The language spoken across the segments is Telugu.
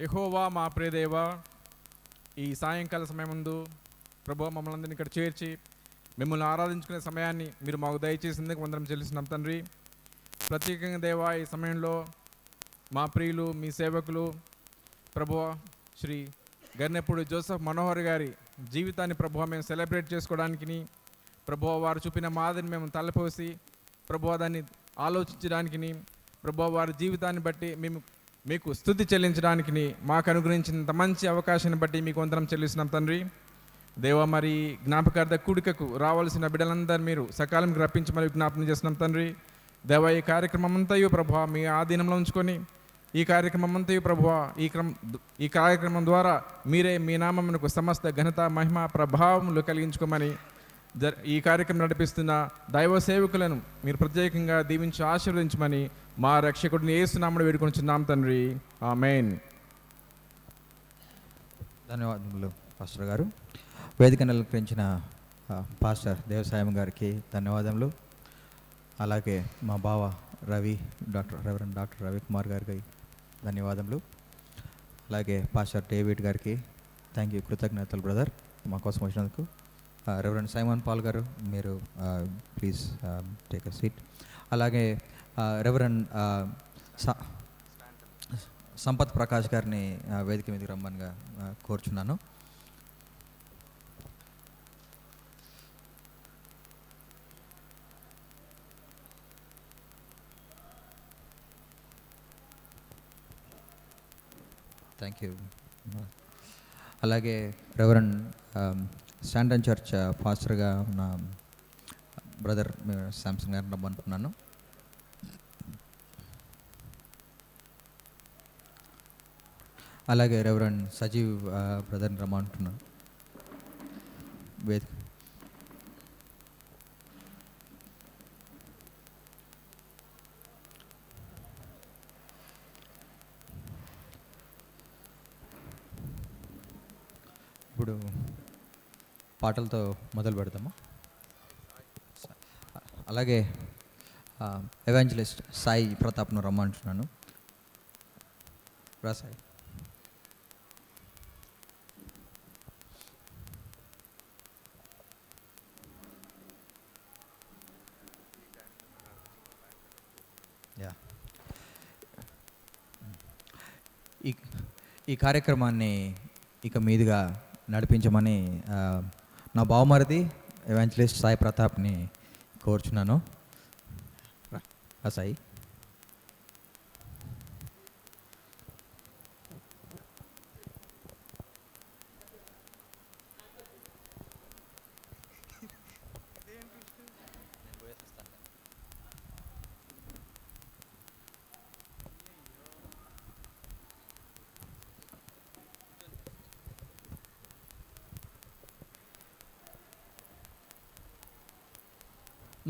యెహోవా మా ప్రియదేవా, ఈ సాయంకాల సమయం ముందు ప్రభు మమ్మల్ని అందరినీ ఇక్కడ చేర్చి మిమ్మల్ని ఆరాధించుకునే సమయాన్ని మీరు మాకు దయచేసిందుకు వందనం చెల్లిస్తున్నాం తండ్రి. ప్రత్యేకంగా దేవా, ఈ సమయంలో మా ప్రియులు మీ సేవకులు ప్రభువ శ్రీ గన్నెపూడి జోసెఫ్ మనోహర్ గారి జీవితాన్ని ప్రభువ మేము సెలబ్రేట్ చేసుకోవడానికి, ప్రభువ వారు చూపిన మాదిరిని మేము తలపోసి ప్రభువ దాన్ని ఆలోచించడానికి, ప్రభువ వారి జీవితాన్ని బట్టి మేము మీకు స్తుతి చెల్లించడానికి మాకు అనుగ్రహించినంత మంచి అవకాశాన్ని బట్టి మీకు వందనం చెల్లిస్తున్నాం తండ్రి. దేవ, మరి జ్ఞాపకార్థ కూడికకు రావాల్సిన బిడ్డలందరూ మీరు సకాలంకి రప్పించి మరి జ్ఞాపకం చేస్తున్నాం తండ్రి. దేవ, ఈ కార్యక్రమం అంతయు ప్రభువా మీ ఆధీనంలో ఉంచుకొని ఈ కార్యక్రమం అంతయు ప్రభువా ఈ కార్యక్రమం ద్వారా మీరే మీ నామమునకు సమస్త ఘనత మహిమ ప్రభావములు కలిగించుకోమని ఈ కార్యక్రమం నడిపిస్తున్న దైవ సేవకులను మీరు ప్రత్యేకంగా దీవించి ఆశీర్వదించమని మా రక్షకుడిని యేసు నామములో వేడుకొనుచున్నాం తండ్రి. ఆమేన్. ధన్యవాదములు పాస్టర్ గారు. వేదికను అలంకరించిన పాస్టర్ దేవసాయం గారికి ధన్యవాదములు. అలాగే మా బావ రెవరెండ్ డాక్టర్ రవికుమార్ గారికి ధన్యవాదములు. అలాగే పాస్టర్ డేవిడ్ గారికి థ్యాంక్ యూ, కృతజ్ఞతలు బ్రదర్ మా కోసం వచ్చినందుకు. రెవరెండ్ సైమన్ పాల్ గారు, మీరు ప్లీజ్ టేక్ అ సీట్. అలాగే రెవరెండ్ సంపత్ ప్రకాష్ గారిని వేదిక మీదకి రమ్మనిగా కోరుచున్నాను. Thank you. అలాగే రెవరెండ్ స్టాండన్ చర్చ్ పాస్టర్గా ఉన్న బ్రదర్ శాంసంగ్ గారిని రమ్మంటున్నాను. అలాగే రెవరెండ్ సజీవ్ బ్రదర్ని రమ్మంటున్నాను. వేదిక ఇప్పుడు పాటలతో మొదలు పెడతాము. అలాగే ఎవాంజలిస్ట్ సాయి ప్రతాప్ను రమ్మంటున్నాను. సాయి. ఈ కార్యక్రమాన్ని ఇక మీదుగా నడిపించమని నా బావమరిది ఎవాంజలిస్ట్ సాయి ప్రతాప్ని కోరుచున్నాను. సాయి.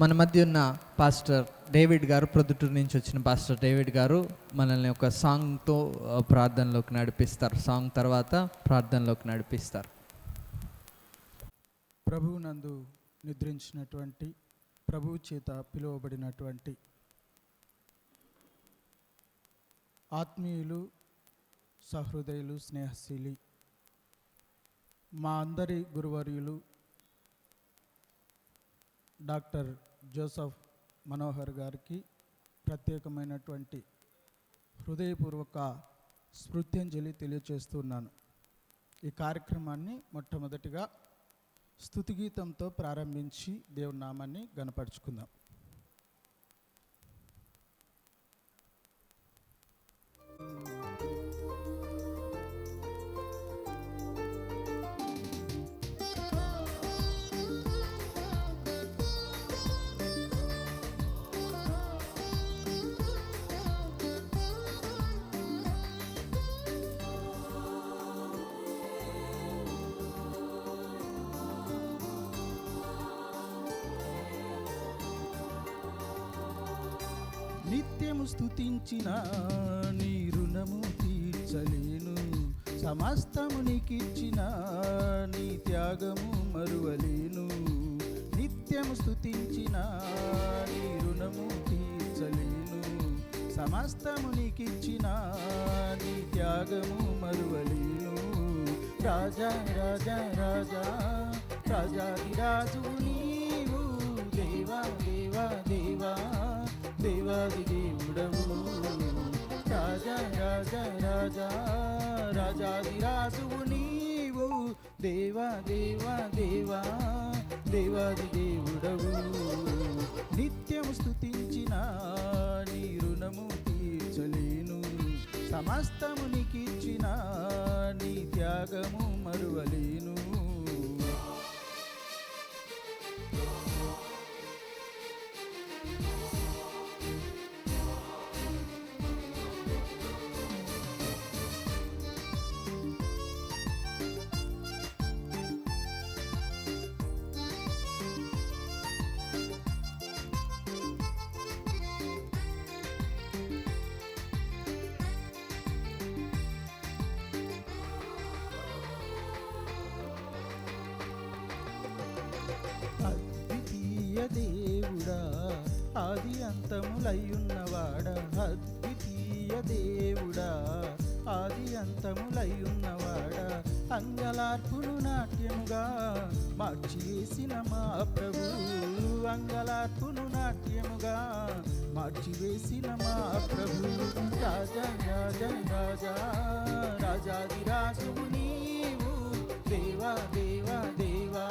మన మధ్య ఉన్న పాస్టర్ డేవిడ్ గారు, ప్రొద్దుటూరు నుంచి వచ్చిన పాస్టర్ డేవిడ్ గారు మనల్ని ఒక సాంగ్తో ప్రార్థనలోకి నడిపిస్తారు. సాంగ్ తర్వాత ప్రార్థనలోకి నడిపిస్తారు. ప్రభువు నందు నిద్రించినటువంటి, ప్రభువు చేత పిలువబడినటువంటి ఆత్మీయులు, సహృదయులు, స్నేహశీలి మా అందరి గురువర్యులు డాక్టర్ జోసెఫ్ మనోహర్ గారికి ప్రత్యేకమైనటువంటి హృదయపూర్వక స్మృత్యంజలి తెలియచేస్తున్నాను. ఈ కార్యక్రమాన్ని మొట్టమొదటిగా స్తుతిగీతంతో ప్రారంభించి దేవుని నామాన్ని గణపరుచుకుందాం. నిత్యము స్తుతించిన నీ రుణము తీర్చలేను, సమస్తము నీకిచ్చిన నీ త్యాగము మరువలేను. నిత్యము స్తుతించిన నీ రుణము తీర్చలేను, సమస్తము నీకిచ్చిన నీ త్యాగము మరువలేను. రాజా రాజా రాజా రాజాది రాజు నీవు, దేవా దేవా దేవా దేవాది దేవుడవు. రాజా రాజా రాజా రాజాది రాజువు నీవు, దేవా దేవా దేవా దేవాది దేవుడవు. నిత్యము స్తుతించిన నీ రుణము తీర్చలేను. సమస్తము నీకిచ్చిన నీ త్యాగము మరువలేను. అద్వితీయ దేవుడా, ఆది అంతములయ్యున్నవాడా, అద్వితీయ దేవుడా, ఆది అంతములయ్యున్నవాడా, అంగలార్పును నాట్యముగా మార్చివేసిన మా ప్రభు, అంగలార్పును నాట్యముగా మార్చివేసిన మా ప్రభు. రాజా రాజా రాజా రాజాది రాజువు నీవు, దేవా దేవా దేవా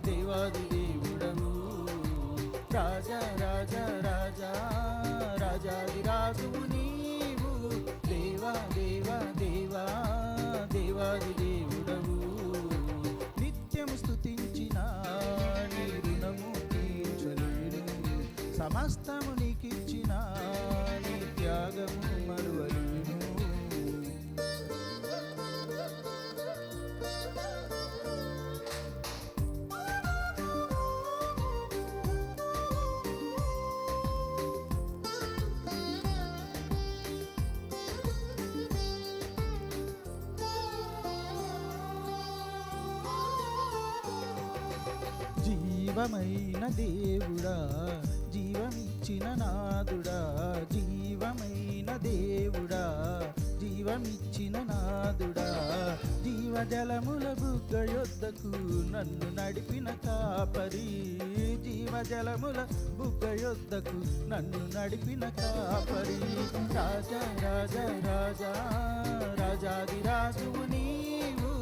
దేవాది దేవుడవు. రాజా రాజా రాజా రాజాది రాజువు నీవు, దేవా దేవా దేవా దేవాది దేవుడవు. నిత్యము స్తుతించిన నీ రుణము తీర్చలేను. సమస్తము నీకిచ్చిన నీ త్యాగము మరువలేను. జీవమైన దేవుడా, జీవమిచ్చిన నాదుడా, జీవమైన దేవుడా, జీవమిచ్చిన నాదుడా, జీవజలముల బుగ్గ యొద్దకు నన్ను నడిపిన కాపరి, జీవజలముల బుగ్గ యొద్దకు నన్ను నడిపిన కాపరి. రాజా రాజా రాజా రాజాది రాజువు నీవు,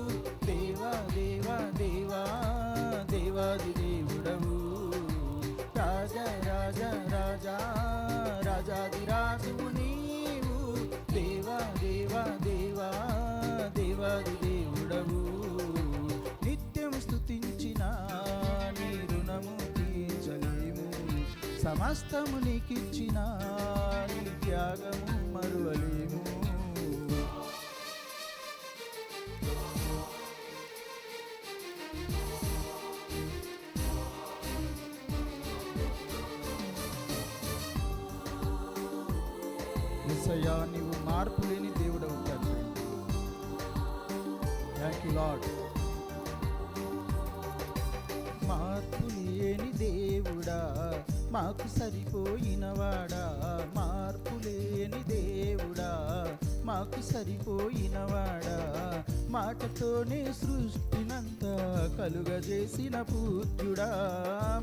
దేవా దేవా దేవా దేవాది దేవుడవు. రాజా రాజా రాజా రాజాది రాజువు నీవు, దేవా దేవా దేవా దేవాది దేవుడవు. నిత్యము స్తుతించిన నీ రుణము తీర్చలేము. సమస్తము నీకిచ్చిన నీ త్యాగము మరువలేము. యేసయ్యా, నీవు మార్పు లేని దేవుడవు తండ్రి. Thank you lord. మార్పు లేని దేవుడా, మాకు సరిపోయినవాడా, మార్పు లేని దేవుడా, మాకు సరిపోయినవాడా, మాటతోనే సృష్టినంతా కలుగజేసిన పూజ్యుడా,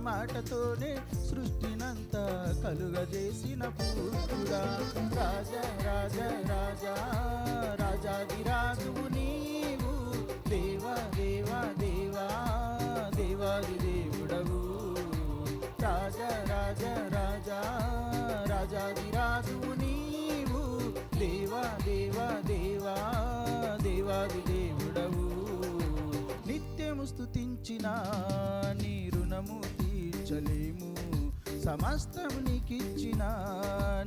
మాటతోనే సృష్టినంతా కలుగజేసిన పూజ్యుడా. రాజా రాజా రాజా రాజాది రాజువు నీవు, దేవా దేవా దేవా దేవాది దేవుడవు. రాజా రాజా రాజా రాజాది రాజువు నీవు, దేవా దేవా దేవా దేవాది దేవుడవు. నిత్యము స్తుతించిన నీ రుణము తీర్చలేము. సమస్తము నీకిచ్చిన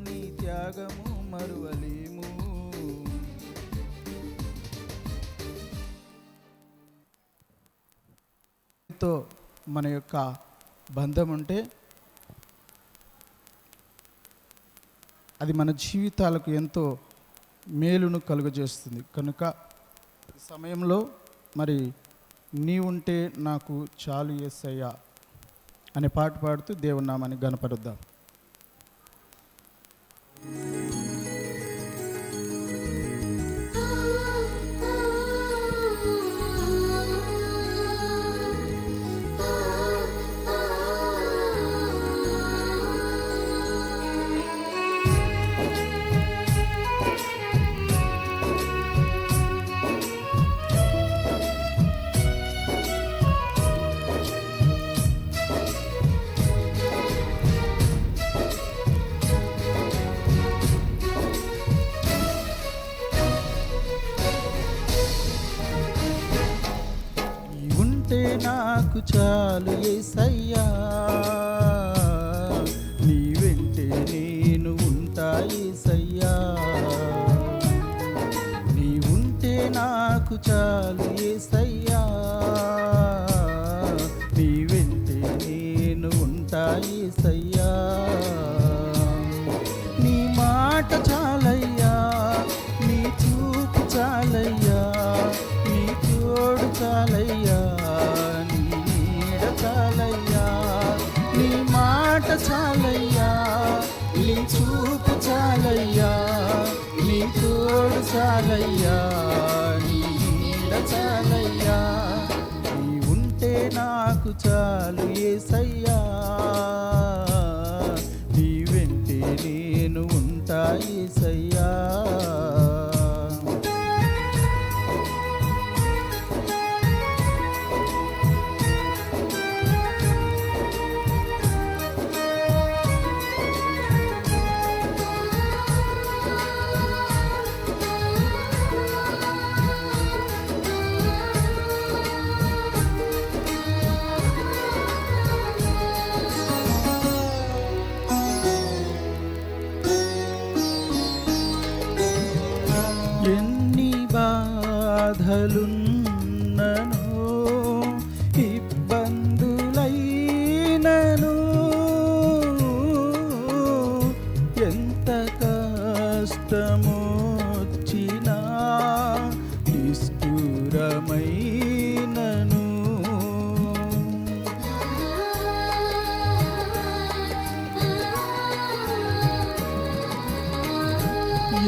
నీ త్యాగము మరువలేము. తో మన యొక్క బంధం ఉంటే అది మన జీవితాలకు ఎంతో మేలును కలుగజేస్తుంది. కనుక ఈ సమయంలో మరి నీ ఉంటే నాకు చాలు యేసయ్యా అనే పాట పాడుతూ దేవుని నామాన్ని గణపరుద్దాం. నాకు చాలు యేసయ్యా, నీ వెంటే నేను ఉంటా యేసయ్యా, నీ ఉంటే నాకు చాలు యేసయ్యా, నీ వెంటే నేను ఉంటా యేసయ్యా, నీ మాట చాలయ్యా, నీ చూపు చాలయ్యా, నీ తోడు చాలయ్యా, నీ నీడ చాలయ్యా, నీ మాట చాలయ్యా, నీ చూపు చాలయ్యా, నీ తోడు చాలయ్యా, నీ నీడ చాలయ్యా, నీ ఉంటే నాకు చాలు యేసయ్యా, నీ వెంటే నేను ఉంటా యేసయ్యా. ఎన్ని బాధలున్నను ఇబ్బందులైనను, ఎంత కష్టమొచ్చినా నిష్ఠురమైనను,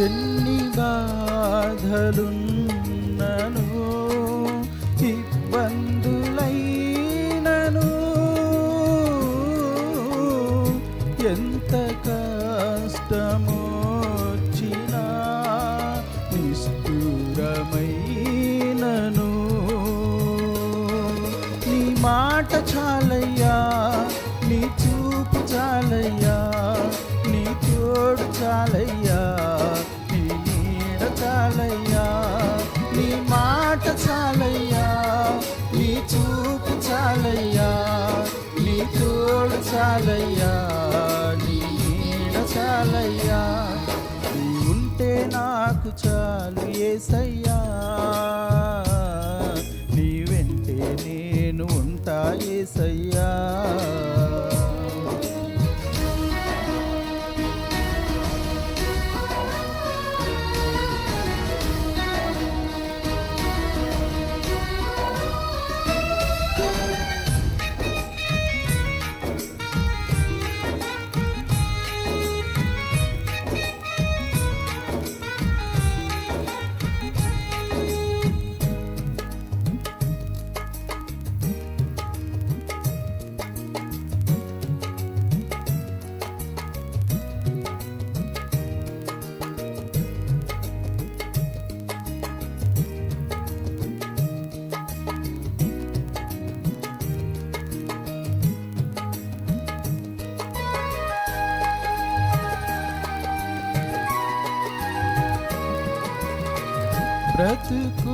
ఎన్ని బాధలున్నను ఇబ్బందులైనను, ఎంత కష్టమొచ్చినా నిష్ఠురమైనను, నీ మాట చాలయ్యా, నీ చూపు చాలయ్యా, నీ తోడు చాలయ్యా, నీ నీడ చాలయ్యా, నీ మాట చాలయ్యా, నీ చూపు చాలయ్యా, నీ తోడు చాలయ్యా, నీ నీడ చాలయ్యా, నీ ఉంటే నాకు చాలు యేసయ్యా, నీ వెంటే నేను ఉంటా యేసయ్యా.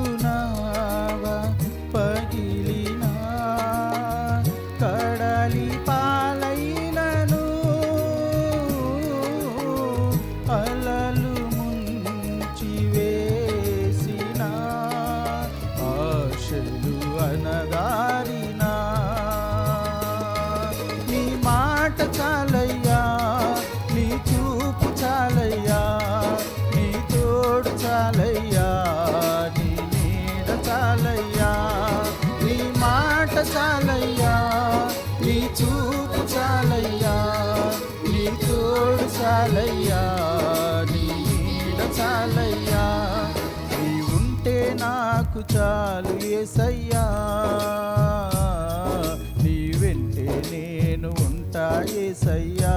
బ్రతుకునావా పగిలినా కడలి పాలైనను, అలలు ముంచి వేసిన ఆశలు అనగారినా, నీ మాట చాలయ్యా, నీ చూపు చాలయ్యా, నీ తోడు చాలయ్యా, నీ నీడ చాలయ్యా, నీ మాట చాలయ్యా, నీ చూపు చాలయ్యా, నీ తోడు చాలయ్యా, నీ నీడ చాలయ్యా, నీ ఉంటే నాకు చాలు యేసయ్యా, నీ వెంటే నేను ఉంటా యేసయ్యా.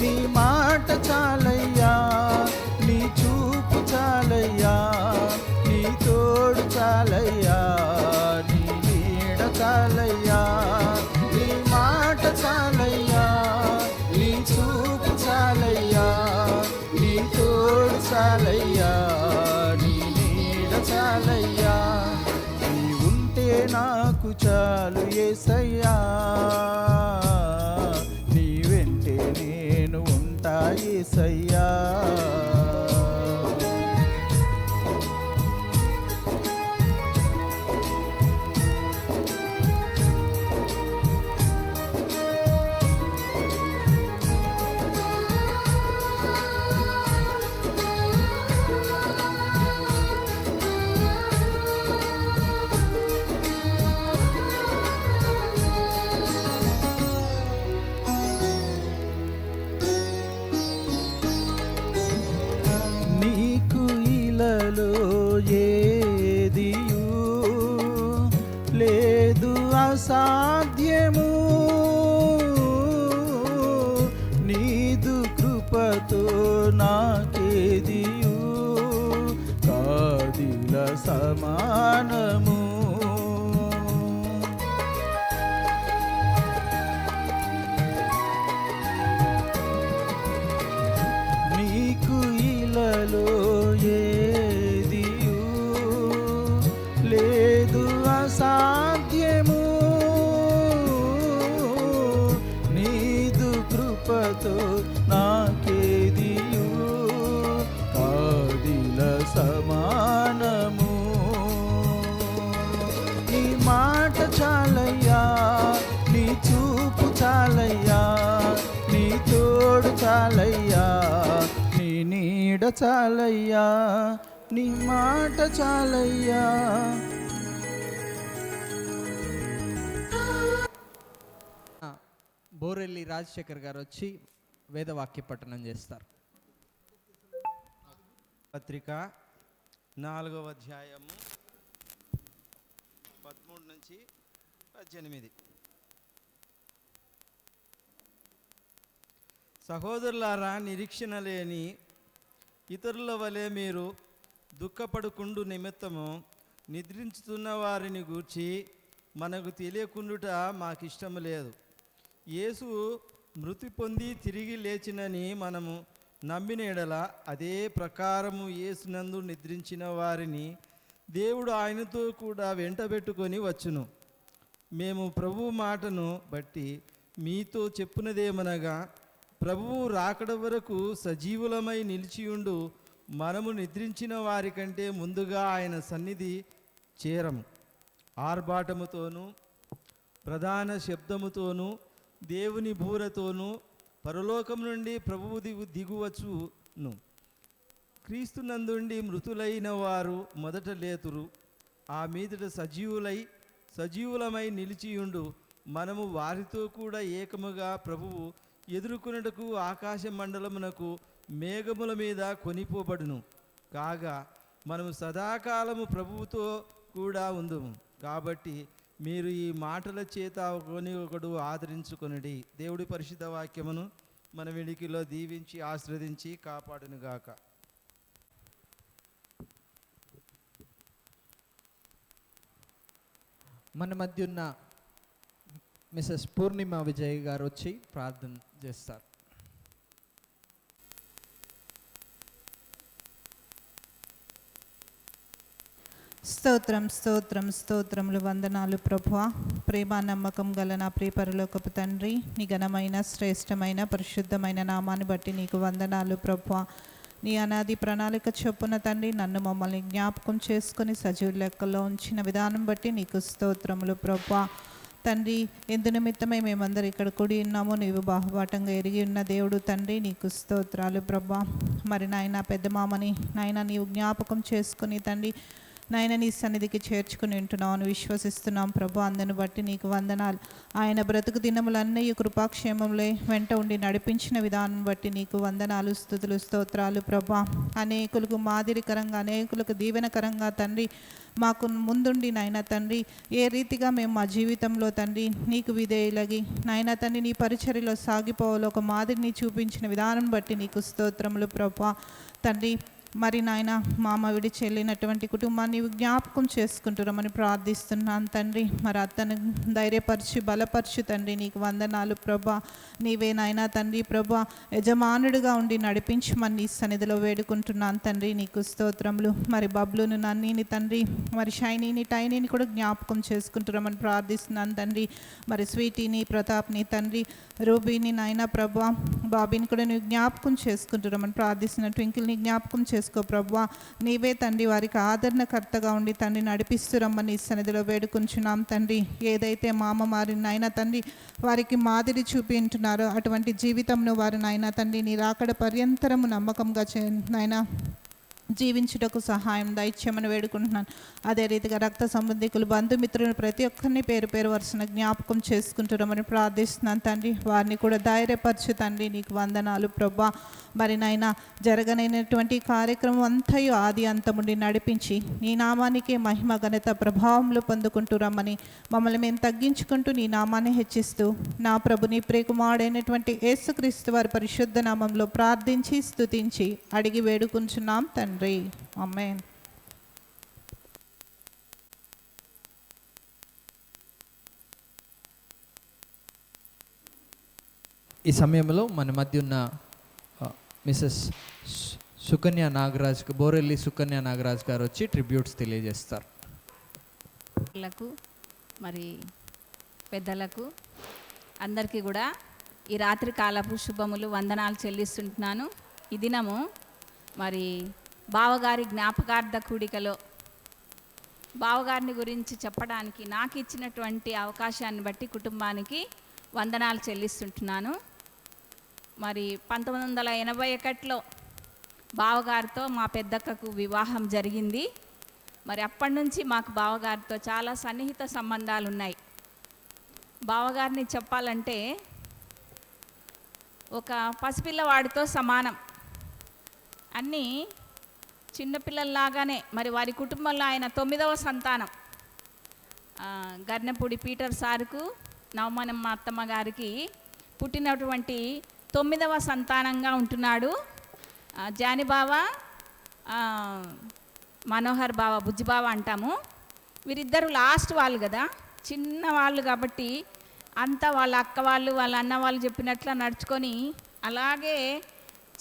నీ మాట చాలయ్యా, నీ చూపు చాలయ్యా, నీ తోడు చాలయ్యా, నీ నీడ చాలయ్యా. నీ మాట చాలయ్యా, నీ చూపు చాలయ్యా, నీ తోడు చాలయ్యా, నీ నీడ చాలయ్యా. నీ ఉంటే నాకు చాలు యేసయ్యా, నీ వెంటే నేను ఉంటా యేసయ్యా. నీకు ఇలలో ఏదియు లేదు అసాధ్యము, నీదు కృపతో నాకేదియు కాదిల సమానము. నీకు ఇలలో ఏదియు లేదు అసాధ్యము, నీదు కృపతో నాకేదియు కాదిల సమానము. నీ మాట చాలయ్యా, నీ చూపు చాలయ్యా, నీ తోడు చాలయ్యా, నీ నీడ చాలయ్యా, నీ మాట చాలయ్యా. బోరెల్లి రాజశేఖర్ గారు వచ్చి వేదవాక్య పఠనం చేస్తారు. పత్రిక 4వ అధ్యాయము 13 నుంచి 18. సహోదరులారా, నిరీక్షణ లేని ఇతరుల వలె మీరు దుఃఖపడుకుండు నిమిత్తము నిద్రించుతున్న వారిని గూర్చి మనకు తెలియకుండుట మాకిష్టము లేదు. యేసు మృతి పొంది తిరిగి లేచినని మనము నమ్మిన ఎడల అదే ప్రకారము యేసునందు నిద్రించిన వారిని దేవుడు ఆయనతో కూడా వెంటబెట్టుకొని వచ్చును. మేము ప్రభువు మాటను బట్టి మీతో చెప్పునదేమనగా, ప్రభువు రాకడ వరకు సజీవులమై నిలిచియుండు మనము నిద్రించిన వారి కంటే ముందుగా ఆయన సన్నిధి చేరము. ఆర్భాటముతోనూ ప్రధాన శబ్దముతోనూ దేవుని బూరతోనూ పరలోకం నుండి ప్రభువు దిగువచ్చును. క్రీస్తునందుండి మృతులైన వారు మొదట లేతురు. ఆ మీదట సజీవులమై నిలిచియుండు మనము వారితో కూడా ఏకముగా ప్రభువు ఎదుర్కొనుటకు ఆకాశ మండలమునకు మేఘముల మీద కొనిపోబడును. కాగా మనము సదాకాలము ప్రభువుతో కూడా ఉందుము. కాబట్టి మీరు ఈ మాటల చేత ఒకడు ఆదరించుకొనుడి. దేవుడి పరిశుద్ధ వాక్యమును మన వెడికిలో దీవించి ఆశీర్వదించి కాపాడునుగాక. మన మధ్య ఉన్న మిసెస్ పూర్ణిమ విజయ్ గారు వచ్చి ప్రార్థన చేస్తారు. స్తోత్రం స్తోత్రం స్తోత్రములు వందనాలు ప్రభువా. ప్రేమ నమ్మకం గల నా ప్రియ పరలోకపు తండ్రి, నీ ఘనమైన శ్రేష్టమైన పరిశుద్ధమైన నామాన్ని బట్టి నీకు వందనాలు ప్రభువా. నీ అనాది ప్రణాళిక చొప్పున తండ్రి నన్ను మమ్మల్ని జ్ఞాపకం చేసుకొని సజీవ లెక్కల్లో ఉంచిన విధానం బట్టి నీకు స్తోత్రములు ప్రభువా. తండ్రి, ఎందు నిమిత్తమై మేమందరూ ఇక్కడ కూడి ఉన్నాము నీవు బాహుబాటంగా ఎరిగి ఉన్న దేవుడు తండ్రి, నీకు స్తోత్రాలు ప్రభా. మరి నాయన పెద్ద మామని నాయన నీవు జ్ఞాపకం చేసుకుని తండ్రి నాయన నీ సన్నిధికి చేర్చుకుని ఉంటున్నావు అని విశ్వసిస్తున్నాం ప్రభు. అందుని బట్టి నీకు వందనాలు. ఆయన బ్రతుకు దినములన్నీ కృపాక్షేమంలో వెంట ఉండి నడిపించిన విధానం బట్టి నీకు వందనాలు, స్తుతులు, స్తోత్రాలు ప్రభా. అనేకులకు మాదిరికరంగా, అనేకులకు దీవెనకరంగా తండ్రి మాకు ముందుండి నాయన తండ్రి, ఏ రీతిగా మేము మా జీవితంలో తండ్రి నీకు విధేయులగి నాయన తండ్రి నీ పరిచర్యలో సాగిపోవాలో ఒక మాదిరిని చూపించిన విధానం బట్టి నీకు స్తోత్రములు ప్రభా. తండ్రి మరి నాయన మామ విడిచి వెళ్ళినటువంటి కుటుంబాన్ని జ్ఞాపకం చేసుకుంటున్నామని ప్రార్థిస్తున్నాను తండ్రి. మరి అతను ధైర్యపరిచి బలపరచు తండ్రి. నీకు వందనాలు ప్రభా. నీవే నాయన తండ్రి ప్రభా యజమానుడిగా ఉండి నడిపించమని నీ సన్నిధిలో వేడుకుంటున్నాను తండ్రి. నీకు స్తోత్రములు. మరి బబ్లును నన్నీని తండ్రి, మరి షైనీని టైనీని కూడా జ్ఞాపకం చేసుకుంటున్నామని ప్రార్థిస్తున్నాను తండ్రి. మరి స్వీటీని ప్రతాప్ని తండ్రి, రూబీని నాయన ప్రభా, బాబీని కూడా నువ్వు జ్ఞాపకం చేసుకుంటున్నామని ప్రార్థిస్తున్న ట్వింకిల్ని జ్ఞాపకం చేసుకో ప్రభా. నీవే తండ్రి వారికి ఆదరణకర్తగా ఉండి తండ్రి నడిపిస్తురమ్మని సన్నిధిలో వేడుకుంటున్నాం తండ్రి. ఏదైతే మామ మారి నాయన తండ్రి వారికి మాదిరి చూపింటున్నారో అటువంటి జీవితంను వారు నాయన తండ్రి నీ రాకడ పర్యంతరము నమ్మకంగా నాయన జీవించుటకు సహాయం దయచేయమని వేడుకుంటున్నాను. అదే రీతిగా రక్త సంబంధికులు, బంధుమిత్రులను ప్రతి ఒక్కరిని పేరు పేరు వరుసన జ్ఞాపకం చేసుకుంటున్నామని ప్రార్థిస్తున్నాను తండ్రి. వారిని కూడా ధైర్యపరచు తండ్రి. నీకు వందనాలు ప్రభా. మరి నాయన జరగనైనటువంటి కార్యక్రమం అంతయు ఆది అంతముండి నడిపించి నీ నామానికే మహిమ ఘనత ప్రభావంలో పొందుకుంటూ రమ్మని మమ్మల్ని మేము తగ్గించుకుంటూ నీ నామాన్ని హెచ్చిస్తూ నా ప్రభు నీ ప్రియకుమారుడైనటువంటి యేసుక్రీస్తు వారి పరిశుద్ధ నామంలో ప్రార్థించి స్తుతించి అడిగి వేడుకుంటున్నాం తండ్రి. ఆమేన్. ఈ సమయంలో మన మధ్య ఉన్న మిసెస్ సుకన్య నాగరాజ్, బోరెల్లి సుకన్య నాగరాజ్ గారు వచ్చి ట్రిబ్యూట్స్ తెలియజేస్తారు. లకు మరి పెద్దలకు అందరికీ కూడా ఈ రాత్రి కాలపు శుభములు, వందనాలు చెల్లిస్తుంటున్నాను. ఈ దినము మరి బావగారి జ్ఞాపకార్థ కూడికలో బావగారిని గురించి చెప్పడానికి నాకు ఇచ్చినటువంటి అవకాశాన్ని బట్టి కుటుంబానికి వందనాలు చెల్లిస్తుంటున్నాను. మరి 1981లో బావగారితో మా పెద్దక్కకు వివాహం జరిగింది. మరి అప్పటి నుంచి మాకు బావగారితో చాలా సన్నిహిత సంబంధాలు ఉన్నాయి. బావగారిని చెప్పాలంటే ఒక పసిపిల్లవాడితో సమానం. అన్నీ చిన్నపిల్లల్లాగానే. మరి వారి కుటుంబంలో ఆయన 9వ సంతానం. గర్నపూడి పీటర్ సారుకు, నవమనమ్మ అత్తమ్మ గారికి పుట్టినటువంటి 9వ సంతానంగా ఉంటున్నాడు. జానిబావ, మనోహర్ బావ, బుజ్జిబావ అంటాము. వీరిద్దరు లాస్ట్ వాళ్ళు కదా, చిన్న వాళ్ళు కాబట్టి అంతా వాళ్ళ అక్క వాళ్ళు, వాళ్ళ అన్న వాళ్ళు చెప్పినట్లు నడుచుకొని అలాగే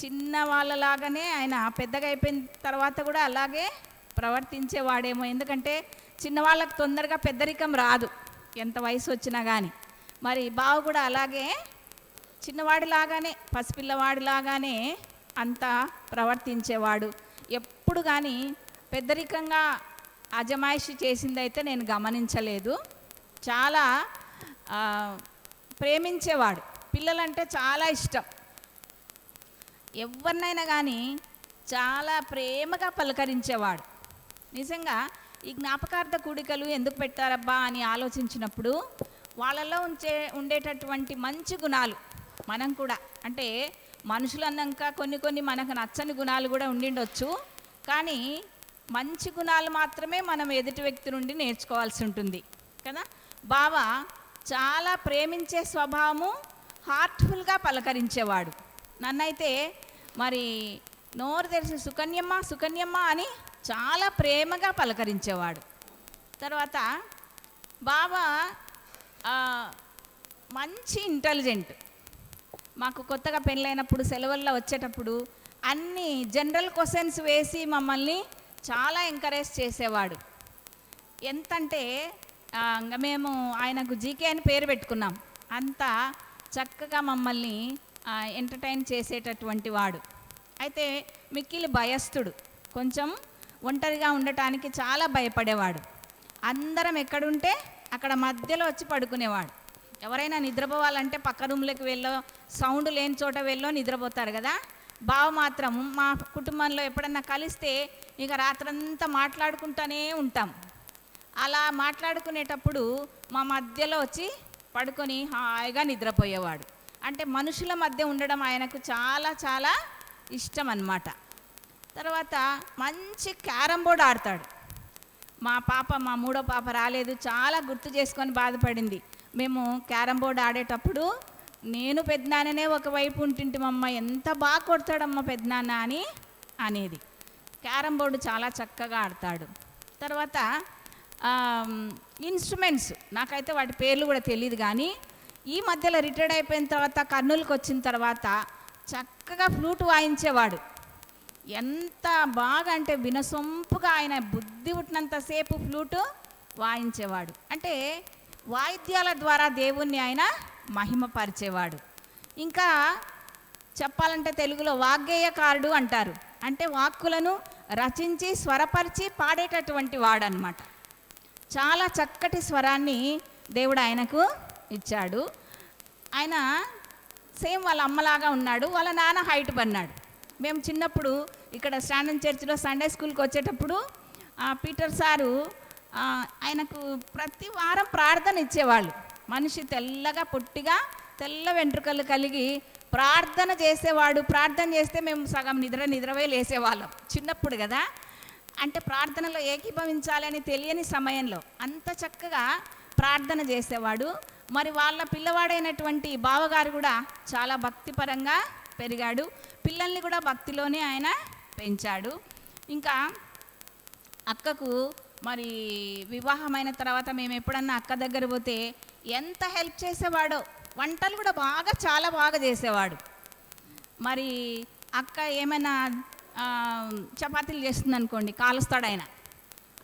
చిన్న వాళ్ళలాగానే ఆయన పెద్దగా అయిపోయిన తర్వాత కూడా అలాగే ప్రవర్తించేవాడేమో. ఎందుకంటే చిన్నవాళ్ళకు తొందరగా పెద్దరికం రాదు ఎంత వయసు వచ్చినా కానీ. మరి బావ కూడా అలాగే చిన్నవాడిలాగానే, పసిపిల్లవాడిలాగానే అంతా ప్రవర్తించేవాడు. ఎప్పుడు కానీ పెద్దరికంగా అజమాయిషి చేసిందైతే నేను గమనించలేదు. చాలా ప్రేమించేవాడు. పిల్లలంటే చాలా ఇష్టం. ఎవరినైనా కానీ చాలా ప్రేమగా పలకరించేవాడు. నిజంగా ఈ జ్ఞాపకార్థ కూడికలు ఎందుకు పెట్టారబ్బా అని ఆలోచించినప్పుడు వాళ్ళలో ఉండేటటువంటి మంచి గుణాలు మనం కూడా, అంటే మనుషులు అన్నాక కొన్ని మనకు నచ్చని గుణాలు కూడా ఉండిండొచ్చు, కానీ మంచి గుణాలు మాత్రమే మనం ఎదుటి వ్యక్తి నుండి నేర్చుకోవాల్సి ఉంటుంది కదా. బావ చాలా ప్రేమించే స్వభావము, హార్ట్ఫుల్గా పలకరించేవాడు. నన్నైతే మరి నోరు తెరిచి సుకన్యమ్మ సుకన్యమ్మ అని చాలా ప్రేమగా పలకరించేవాడు. తర్వాత బావ మంచి ఇంటెలిజెంట్. మాకు కొత్తగా పెళ్ళైనప్పుడు సెలవుల్లో వచ్చేటప్పుడు అన్ని జనరల్ క్వశ్చన్స్ వేసి మమ్మల్ని చాలా ఎంకరేజ్ చేసేవాడు. ఎంతంటే మేము ఆయనకు జీకే అని పేరు పెట్టుకున్నాం. అంత చక్కగా మమ్మల్ని ఎంటర్టైన్ చేసేటటువంటి వాడు. అయితే మిక్కిలి భయస్థుడు. కొంచెం ఒంటరిగా ఉండటానికి చాలా భయపడేవాడు. అందరం ఎక్కడుంటే అక్కడ మధ్యలో వచ్చి పడుకునేవాడు. ఎవరైనా నిద్రపోవాలంటే పక్క రూమ్లోకి వెళ్ళో, సౌండ్ లేని చోట వెళ్ళో నిద్రపోతారు కదా. బావ మాత్రం మా కుటుంబంలో ఎప్పుడన్నా కలిస్తే ఇక రాత్రంతా మాట్లాడుకుంటూనే ఉంటాం. అలా మాట్లాడుకునేటప్పుడు మా మధ్యలో వచ్చి పడుకొని హాయిగా నిద్రపోయేవాడు. అంటే మనుషుల మధ్య ఉండడం ఆయనకు చాలా చాలా ఇష్టం అన్నమాట. తర్వాత మంచి క్యారమ్ బోర్డ్ ఆడతాడు. మా మూడో పాప రాలేదు, చాలా గుర్తు చేసుకొని బాధపడింది. మేము క్యారమ్ బోర్డ్ ఆడేటప్పుడు నేను పెద్దనాన్ననే ఒకవైపు ఉంటుంటిమమ్మ, ఎంత బాగా కొడతాడమ్మ పెద్దనాన్న అని అనేది. క్యారమ్ బోర్డు చాలా చక్కగా ఆడతాడు. తర్వాత ఇన్స్ట్రుమెంట్స్ నాకైతే వాటి పేర్లు కూడా తెలియదు, కానీ ఈ మధ్యలో రిటైర్డ్ అయిపోయిన తర్వాత కర్నూలుకి వచ్చిన తర్వాత చక్కగా ఫ్లూట్ వాయించేవాడు. ఎంత బాగా అంటే వినసొంపుగా ఆయన బుద్ధి పుట్టినంతసేపు ఫ్లూటు వాయించేవాడు. అంటే వాయిద్యాల ద్వారా దేవుణ్ణి ఆయన మహిమపరిచేవాడు. ఇంకా చెప్పాలంటే తెలుగులో వాగ్గేయకారుడు అంటారు. అంటే వాక్కులను రచించి స్వరపరిచి పాడేటటువంటి వాడనమాట. చాలా చక్కటి స్వరాన్ని దేవుడు ఆయనకు ఇచ్చాడు. ఆయన సేమ్ వాళ్ళ అమ్మలాగా ఉన్నాడు. వాళ్ళ నాన్న హైట్ పన్నాడు. మేము చిన్నప్పుడు ఇక్కడ స్టాండర్డ్ చర్చిలో సండే స్కూల్కి వచ్చేటప్పుడు పీటర్ సారు ఆయనకు ప్రతి వారం ప్రార్థన ఇచ్చేవాళ్ళు. మనిషి తెల్లగా పొట్టిగా తెల్ల వెంట్రుకలు కలిగి ప్రార్థన చేసేవాడు. ప్రార్థన చేస్తే మేము సగం నిద్రపోయి లేసేవాళ్ళం చిన్నప్పుడు కదా. అంటే ప్రార్థనలో ఏకీభవించాలని తెలియని సమయంలో అంత చక్కగా ప్రార్థన చేసేవాడు. మరి వాళ్ళ పిల్లవాడైనటువంటి బావగారు కూడా చాలా భక్తిపరంగా పెరిగాడు. పిల్లల్ని కూడా భక్తిలోనే ఆయన పెంచాడు. ఇంకా అక్కకు మరి వివాహమైన తర్వాత మేము ఎప్పుడన్నా అక్క దగ్గర పోతే ఎంత హెల్ప్ చేసేవాడో. వంటలు కూడా చాలా బాగా చేసేవాడు. మరి అక్క ఏమైనా చపాతీలు చేస్తుంది అనుకోండి, కాలుస్తాడు ఆయన.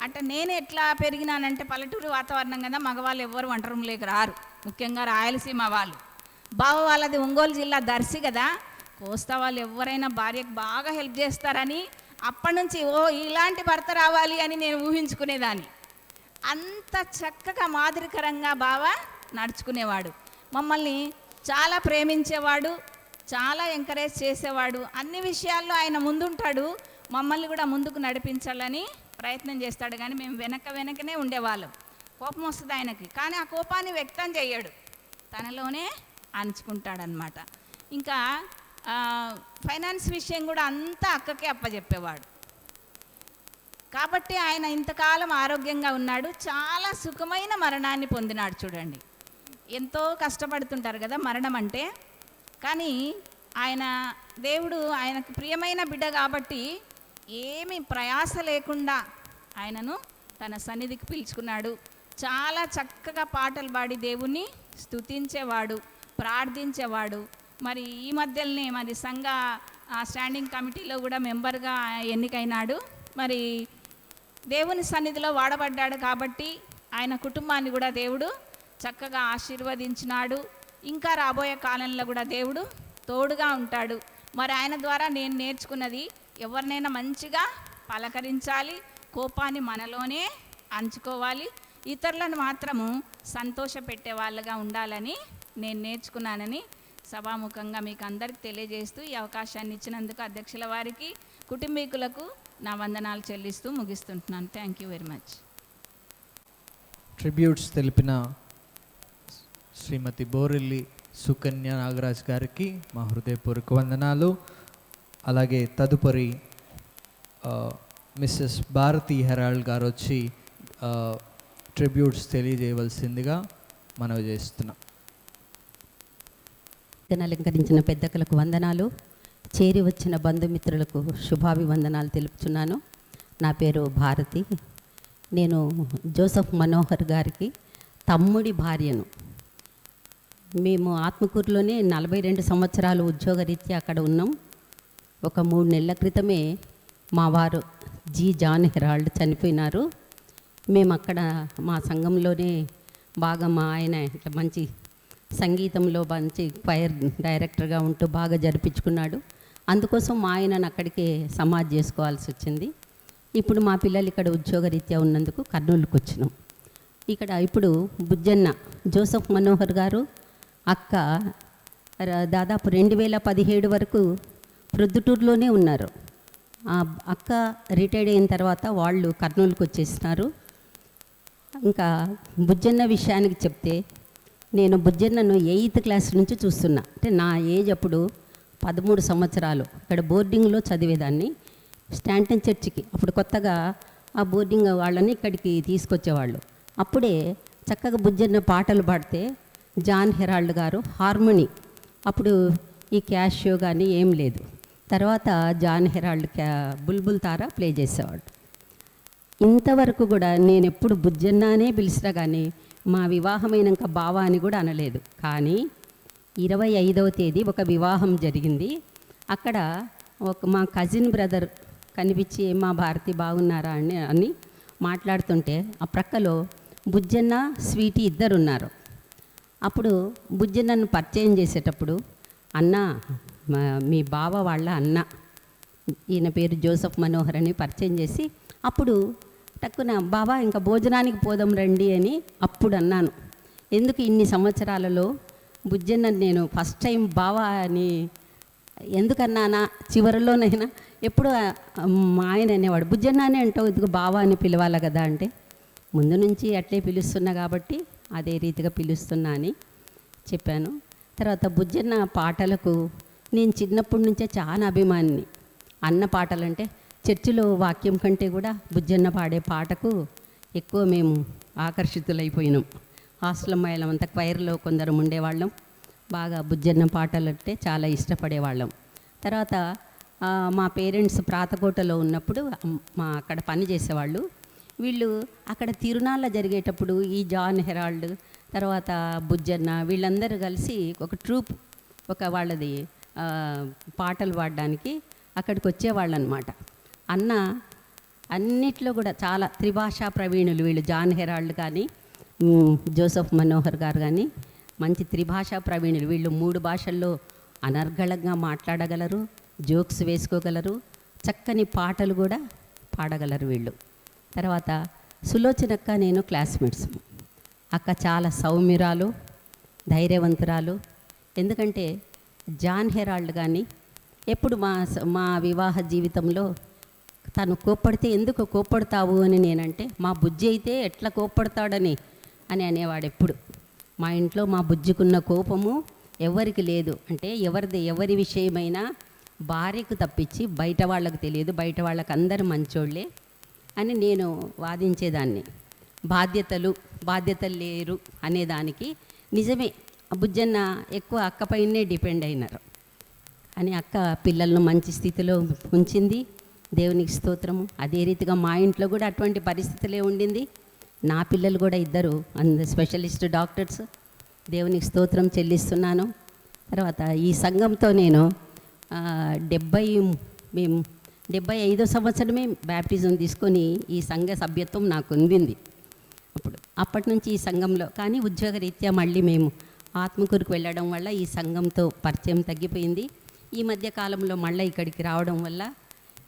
అంటే నేను ఎట్లా పెరిగినానంటే పల్లెటూరు వాతావరణం కదా, మగవాళ్ళు ఎవ్వరు వంట రూమ్లోకి రారు, ముఖ్యంగా రాయలసీమ వాళ్ళు. బావ వాళ్ళది ఒంగోలు జిల్లా దర్శి కదా, కోస్తా వాళ్ళు ఎవరైనా భార్యకు బాగా హెల్ప్ చేస్తారని అప్పటి నుంచి ఇలాంటి భర్త రావాలి అని నేను ఊహించుకునేదాన్ని. అంత చక్కగా మాదిరికరంగా బావ నడుచుకునేవాడు. మమ్మల్ని చాలా ప్రేమించేవాడు, చాలా ఎంకరేజ్ చేసేవాడు. అన్ని విషయాల్లో ఆయన ముందుంటాడు, మమ్మల్ని కూడా ముందుకు నడిపించాలని ప్రయత్నం చేస్తాడు. కానీ మేము వెనకనే ఉండేవాళ్ళం. కోపం వస్తుంది ఆయనకి, కానీ ఆ కోపాన్ని వ్యక్తం చేయడు, తనలోనే అణుచుకుంటాడనమాట. ఇంకా ఫైనాన్స్ విషయం కూడా అంతా అక్కకే అప్పచెప్పేవాడు. కాబట్టి ఆయన ఇంతకాలం ఆరోగ్యంగా ఉన్నాడు. చాలా సుఖమైన మరణాన్ని పొందినాడు. చూడండి, ఎంతో కష్టపడుతుంటారు కదా మరణం అంటే, కానీ ఆయన దేవుడు ఆయనకు ప్రియమైన బిడ్డ కాబట్టి ఏమి ప్రయాస లేకుండా ఆయనను తన సన్నిధికి పిలుచుకున్నాడు. చాలా చక్కగా పాటలు పాడి దేవుణ్ణి స్తుతించేవాడు, ప్రార్థించేవాడు. మరి ఈ మధ్యలోనే మరి సంఘ స్టాండింగ్ కమిటీలో కూడా మెంబర్గా ఎన్నికైనాడు. మరి దేవుని సన్నిధిలో వాడబడ్డాడు కాబట్టి ఆయన కుటుంబాన్ని కూడా దేవుడు చక్కగా ఆశీర్వదించినాడు. ఇంకా రాబోయే కాలంలో కూడా దేవుడు తోడుగా ఉంటాడు. మరి ఆయన ద్వారా నేను నేర్చుకున్నది, ఎవరినైనా మంచిగా పలకరించాలి, కోపాన్ని మనలోనే అంచుకోవాలి, ఇతరులను మాత్రము సంతోషపెట్టే వాళ్ళగా ఉండాలని నేను నేర్చుకున్నానని సభాముఖంగా మీకు అందరికి తెలియజేస్తూ ఈ అవకాశాన్ని ఇచ్చినందుకు అధ్యక్షుల వారికి, కుటుంబీకులకు నా వందనాలు చెల్లిస్తూ ముగిస్తుంటున్నాను. Thank you very much. Tributes తెలిపిన శ్రీమతి బోరెల్లి సుకన్య నాగరాజ్ గారికి మా హృదయపూర్వక వందనాలు. అలాగే తదుపరి మిస్సెస్ భారతి హెరాల్డ్ గారు వచ్చి ట్రిబ్యూట్స్ తెలియజేయవలసిందిగా మనవి చేస్తున్నాం. అలంకరించిన పెద్దలకు వందనాలు, చేరి వచ్చిన బంధుమిత్రులకు శుభాభివందనాలు తెలుపుచున్నాను. నా పేరు భారతి. నేను జోసఫ్ మనోహర్ గారికి తమ్ముడి భార్యను. మేము ఆత్మకూరులోనే 42 సంవత్సరాలు ఉద్యోగరీత్యా అక్కడ ఉన్నాం. ఒక 3 నెలల క్రితమే మా వారు జాన్ హెరాల్డ్ చనిపోయినారు. మేము అక్కడ మా సంఘంలోనే బాగా మా ఆయన ఇట్లా మంచి సంగీతంలో మంచి క్వైర్ డైరెక్టర్గా ఉంటూ బాగా జరిపించుకున్నాడు. అందుకోసం మా ఆయనను అక్కడికే సమాధి చేసుకోవాల్సి వచ్చింది. ఇప్పుడు మా పిల్లలు ఇక్కడ ఉద్యోగరీత్యా ఉన్నందుకు కర్నూలుకు వచ్చినాం. ఇక్కడ ఇప్పుడు బుజ్జన్న జోసఫ్ మనోహర్ గారు అక్క దాదాపు 2017 వరకు ప్రొద్దుటూరులోనే ఉన్నారు. ఆ అక్క రిటైర్డ్ అయిన తర్వాత వాళ్ళు కర్నూలుకి వచ్చేసినారు. ఇంకా బుజ్జన్న విషయానికి చెప్తే, నేను బుజ్జన్నను 8th క్లాస్ నుంచి చూస్తున్నా. అంటే నా ఏజ్ అప్పుడు 13 సంవత్సరాలు. ఇక్కడ బోర్డింగ్లో చదివేదాన్ని. స్టాంటన్ చర్చికి అప్పుడు కొత్తగా ఆ బోర్డింగ్ వాళ్ళని ఇక్కడికి తీసుకొచ్చేవాళ్ళు. అప్పుడే చక్కగా బుజ్జన్న పాటలు పాడితే జాన్ హెరాల్డ్ గారు హార్మోని, అప్పుడు ఈ క్యాషియో కానీ ఏం లేదు. తర్వాత జాన్ హెరాల్డ్ బుల్బుల్ తార ప్లే చేసేవాడు. ఇంతవరకు కూడా నేను ఎప్పుడు బుజ్జన్నానే పిలిచినా కానీ మా వివాహమైనాక బావా అని కూడా అనలేదు. కానీ 25వ తేదీ ఒక వివాహం జరిగింది. అక్కడ మా కజిన్ బ్రదర్ కనిపించి మా భారతి బాగున్నారా అని మాట్లాడుతుంటే ఆ ప్రక్కలో బుజ్జన్న స్వీటీ ఇద్దరు ఉన్నారు. అప్పుడు బుజ్జన్నను పరిచయం చేసేటప్పుడు, అన్న మీ బావ వాళ్ళ అన్న, ఈయన పేరు జోసఫ్ మనోహర్ అని పరిచయం చేసి, అప్పుడు టక్కున బావా ఇంకా భోజనానికి పోదాం రండి అని అప్పుడు అన్నాను. ఎందుకు ఇన్ని సంవత్సరాలలో బుజ్జన్న నేను ఫస్ట్ టైం బావా అని ఎందుకన్నానా, చివరిలోనైనా ఎప్పుడు మా ఆయన అనేవాడు బుజ్జన్న అని అంటావు, ఎందుకు బావా అని పిలవాలి కదా అంటే, ముందు నుంచి అట్లే పిలుస్తున్నా కాబట్టి అదే రీతిగా పిలుస్తున్నా అని చెప్పాను. తర్వాత బుజ్జన్న పాటలకు నేను చిన్నప్పటి నుంచే చాలా అభిమానిని. అన్న పాటలంటే చర్చిలో వాక్యం కంటే కూడా బుజ్జన్న పాడే పాటకు ఎక్కువ మేము ఆకర్షితులైపోయినాం. హాస్టల్ అమ్మాయిలం అంతా క్వైర్లో కొందరు ఉండేవాళ్ళం. బాగా బుజ్జన్న పాటలంటే చాలా ఇష్టపడేవాళ్ళం. తర్వాత మా పేరెంట్స్ ప్రాతకోటలో ఉన్నప్పుడు అక్కడ పని చేసేవాళ్ళు. వీళ్ళు అక్కడ తిరునాళ్ళ జరిగేటప్పుడు ఈ జాన్ హెరాల్డ్ తర్వాత బుజ్జన్న వీళ్ళందరూ కలిసి ఒక ట్రూప్, ఒక వాళ్ళది పాటలు పాడడానికి అక్కడికి వచ్చేవాళ్ళు అనమాట. అన్న అన్నిట్లో కూడా చాలా త్రిభాషా ప్రవీణులు. వీళ్ళు జాన్ హెరాల్డ్ కానీ జోసఫ్ మనోహర్ గారు కానీ మంచి త్రిభాషా ప్రవీణులు. వీళ్ళు 3 భాషల్లో అనర్గళంగా మాట్లాడగలరు, జోక్స్ వేసుకోగలరు, చక్కని పాటలు కూడా పాడగలరు వీళ్ళు. తర్వాత సులోచనక్క నేను క్లాస్మేట్స్. అక్క చాలా సౌమ్యురాలు, ధైర్యవంతురాలు. ఎందుకంటే జాన్ హెరాల్డ్ కానీ ఎప్పుడు మా వివాహ జీవితంలో తను కోప్పడితే ఎందుకు కోప్పడతావు అని నేనంటే, మా బుజ్జి అయితే ఎట్లా కోప్పడతాడని అనేవాడు ఎప్పుడు. మా ఇంట్లో మా బుజ్జికున్న కోపము ఎవరికి లేదు. అంటే ఎవరి విషయమైనా భార్యకు తప్పించి బయట వాళ్ళకు తెలియదు, బయట వాళ్ళకి అందరు మంచోళ్ళే అని నేను వాదించేదాన్ని. బాధ్యతలు లేరు అనేదానికి నిజమే. బుజ్జన్న ఎక్కువ అక్కపైనే డిపెండ్ అయినారు అని అక్క పిల్లలను మంచి స్థితిలో ఉంచింది. దేవునికి స్తోత్రము. అదే రీతిగా మా ఇంట్లో కూడా అటువంటి పరిస్థితులే ఉండింది. నా పిల్లలు కూడా ఇద్దరు స్పెషలిస్ట్ డాక్టర్స్. దేవునికి స్తోత్రం చెల్లిస్తున్నాను. తర్వాత ఈ సంఘంతో నేను 75వ సంవత్సరమే బ్యాప్టిజం తీసుకొని ఈ సంఘ సభ్యత్వం నాకు ఉండింది. అప్పటి నుంచి ఈ సంఘంలో కానీ ఉద్యోగరీత్యా మళ్ళీ మేము ఆత్మకూరుకు వెళ్ళడం వల్ల ఈ సంఘంతో పరిచయం తగ్గిపోయింది. ఈ మధ్య కాలంలో మళ్ళీ ఇక్కడికి రావడం వల్ల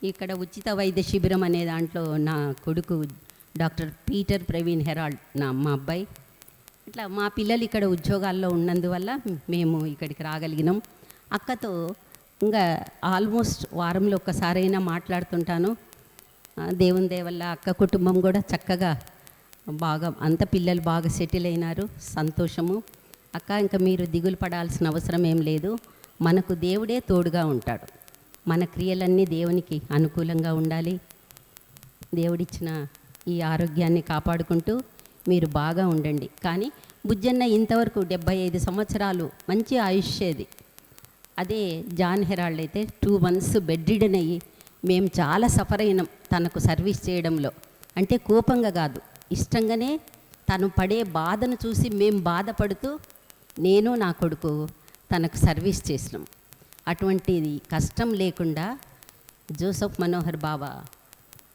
ఇక్కడ ఉచిత వైద్య శిబిరం అనే దాంట్లో నా కొడుకు డాక్టర్ పీటర్ ప్రవీణ్ హెరాల్డ్ మా అబ్బాయి, ఇట్లా మా పిల్లలు ఇక్కడ ఉద్యోగాల్లో ఉన్నందువల్ల మేము ఇక్కడికి రాగలిగినాం. అక్కతో ఇంకా ఆల్మోస్ట్ వారంలో ఒక్కసారైనా మాట్లాడుతుంటాను. దేవుని దయ వల్ల అక్క కుటుంబం కూడా చక్కగా బాగా అంత పిల్లలు బాగా సెటిల్ అయినారు. సంతోషము. అక్క ఇంకా మీరు దిగులు పడాల్సిన అవసరం ఏం లేదు. మనకు దేవుడే తోడుగా ఉంటాడు. మన క్రియలన్నీ దేవునికి అనుకూలంగా ఉండాలి. దేవుడిచ్చిన ఈ ఆరోగ్యాన్ని కాపాడుకుంటూ మీరు బాగా ఉండండి. కానీ బుజ్జన్న ఇంతవరకు 75 సంవత్సరాలు మంచి ఆయుష్యేది. అదే జాన్ హెరాల్డ్ అయితే 2 months బెడ్ రిడన్ అయ్యి మేము చాలా సఫర్ అయినాం తనకు సర్వీస్ చేయడంలో. అంటే కోపంగా కాదు, ఇష్టంగానే తను పడే బాధను చూసి మేము బాధపడుతూ నేను నా కొడుకు తనకు సర్వీస్ చేసినాం. అటువంటిది కష్టం లేకుండా జోసఫ్ మనోహర్ బాబా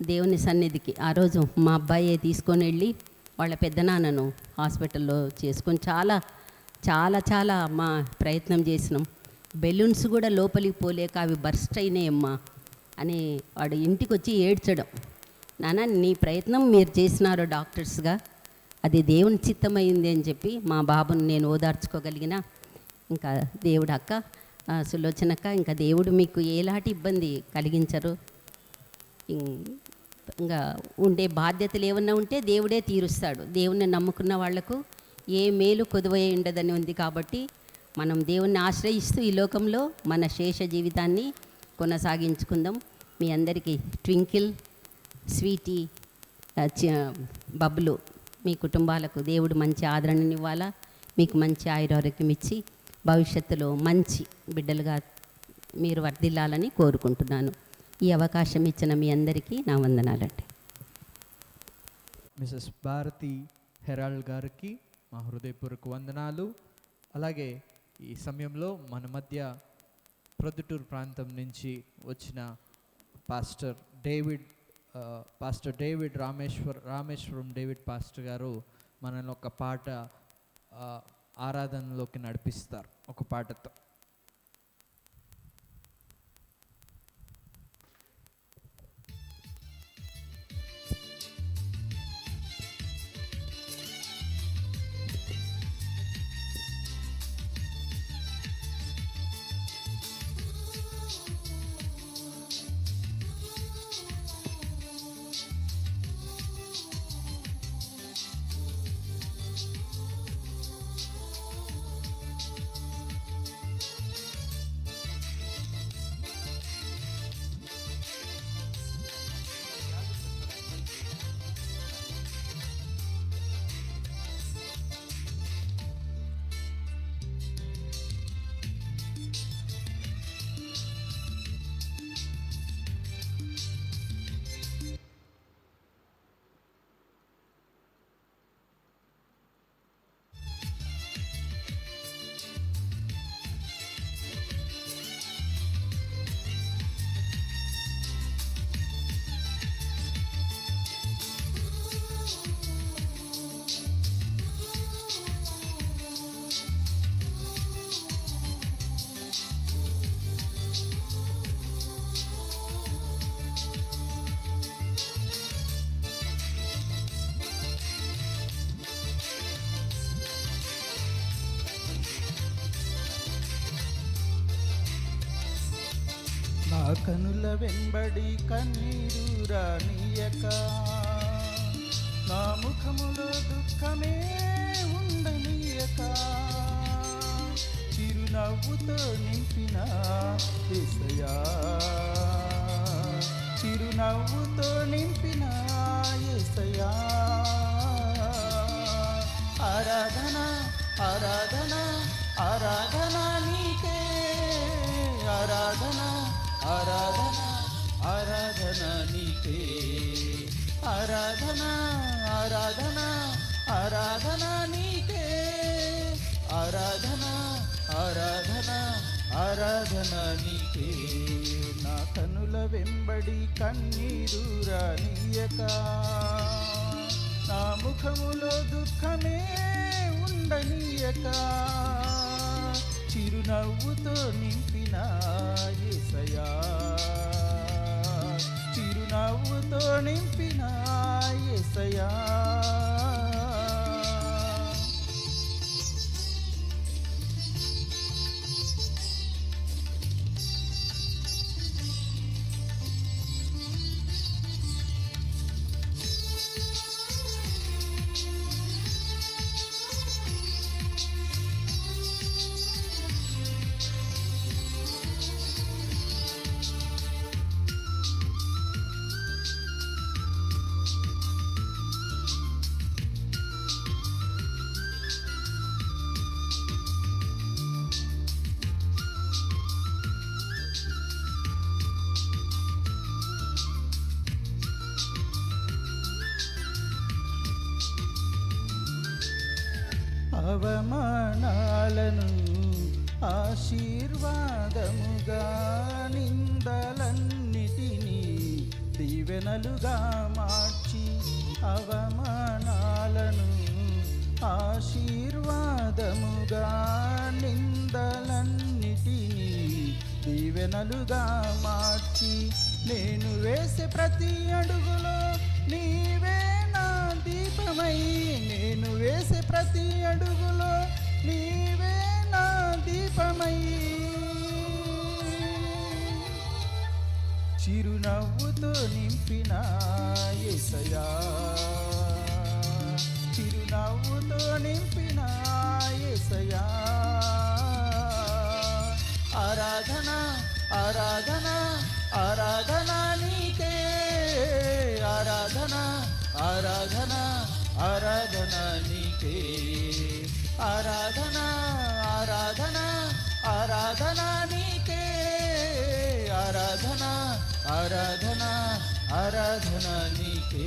దేవుని సన్నిధికి ఆ రోజు మా అబ్బాయే తీసుకొని వెళ్ళి వాళ్ళ పెద్దనాన్నను హాస్పిటల్లో చేసుకొని చాలా చాలా చాలా మా ప్రయత్నం చేసినాం. బెలూన్స్ కూడా లోపలికి పోలేక అవి బర్స్ట్ అయినాయమ్మా అని వాడు ఇంటికి వచ్చి ఏడ్చడం. నాన్న నీ ప్రయత్నం మీరు చేసినారు డాక్టర్స్గా, అది దేవుని చిత్తమైంది అని చెప్పి మా బాబుని నేను ఓదార్చుకోగలిగిన. ఇంకా దేవుడు అక్క సులోచనక్క, ఇంకా దేవుడు మీకు ఎలాంటి ఇబ్బంది కలిగించరు. ఇంకా ఉండే బాధ్యతలు ఏమన్నా ఉంటే దేవుడే తీరుస్తాడు. దేవుణ్ణి నమ్ముకున్న వాళ్లకు ఏ మేలు కొదువై ఉండదని ఉంది. కాబట్టి మనం దేవుణ్ణి ఆశ్రయిస్తూ ఈ లోకంలో మన శేష జీవితాన్ని కొనసాగించుకుందాం. మీ అందరికీ ట్వింకిల్, స్వీటీ, బబ్లు, మీ కుటుంబాలకు దేవుడు మంచి ఆదరణనివ్వాలా, మీకు మంచి ఆయురారోగ్యం ఇచ్చి భవిష్యత్తులో మంచి బిడ్డలుగా మీరు వర్ధిల్లాలని కోరుకుంటున్నాను. ఈ అవకాశం ఇచ్చిన మీ అందరికీ నా వందనాలండి. మిసెస్ భారతి హెరాల్డ్ గారికి మా హృదయపూర్వక వందనాలు. అలాగే ఈ సమయంలో మన మధ్య ప్రొద్దుటూరు ప్రాంతం నుంచి వచ్చిన pastor David Rameswaram David pastor గారు మనల్ని ఒక పాట ఆరాధనలోకి నడిపిస్తారు, ఒక పాటతో. నా కనుల వెంబడి కన్నీరు రానియక, నా ముఖములో దుఃఖమే ఉండనీయక, చిరునవ్వుతో నింపిన యేసయ్యా, చిరునవ్వుతో నింపిన యేసయ్యా. ఆరాధన ఆరాధన ఆరాధన నీకే, ఆరాధన ఆరాధన ఆరాధన నీకే, ఆరాధన ఆరాధన ఆరాధన నీకే, ఆరాధన ఆరాధన ఆరాధన నీకే. నా కనుల వెంబడి కన్నీరు రానియక, నా ముఖములో దుఃఖమే ఉండనీయక, చిరునవ్వుతో నింపిన యేసయ్యా, చిరునవ్వుతో నింపిన యేసయ్యా. అవమానాలను ఆశీర్వాదముగా, నిందలన్నిటినీ దీవెనలుగా మార్చి, అవమానాలను ఆశీర్వాదముగా, నిందలన్నిటినీ దీవెనలుగా మార్చి, నేను వేసే ప్రతి అడుగులో నీవే నా దీపమై, నేను వేసే ప్రతి అడుగులో నీవే నా దీపమై, చిరునవ్వుతో నింపిన యేసయ్యా, చిరునవ్వుతో నింపిన యేసయ్యా. ఆరాధన ఆరాధన ఆరాధన నీకే, ఆరాధన ఆరాధన ఆరాధన నీకే, ఆరాధన ఆరాధన ఆరాధన నీకే, ఆరాధన ఆరాధన ఆరాధన నీకే.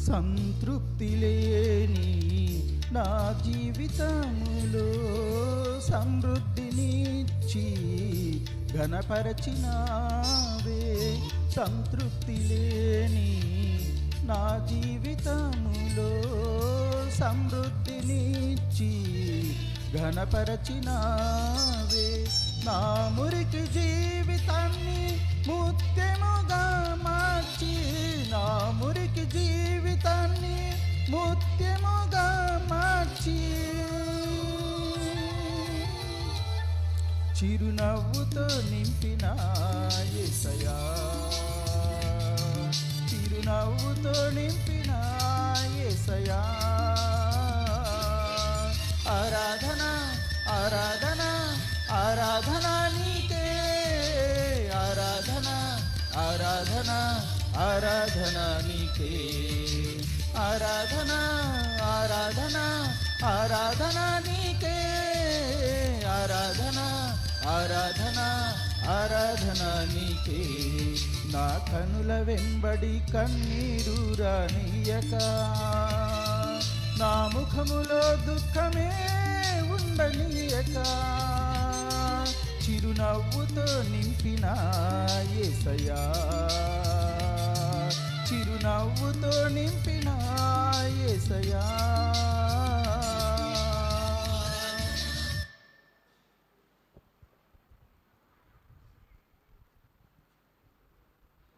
సంతృప్తి లేని నా జీవితములో సమృద్ధినిచ్చి ఘనపరచినావే. సంతృప్తి లేని నా జీవితములో సమృద్ధినిచ్చి ఘనపరచినావే. నా మురికి జీవితాన్ని ముత్యముగా మార్చి, నా మురికి జీవితాన్ని ముత్యముగా మార్చి, చిరునవ్వుతో నింపిన యేసయ్యా, చిరునవ్వుతో నింపిన యేసయ్యా. ఆరాధన ఆరాధన ఆరాధన నీకే, ఆరాధన ఆరాధన ఆరాధన నీకే, ఆరాధన ఆరాధన ఆరాధన నీకే, ఆరాధన ఆరాధన ఆరాధన నీకే. నా కనుల వెంబడి కన్నీరు రానియక, నా ముఖములో దుఃఖమే ఉండనీయక, చిరునవ్వుతో నింపిన యేసయ్యా, చిరునవ్వుతో నింపిన యేసయ్యా.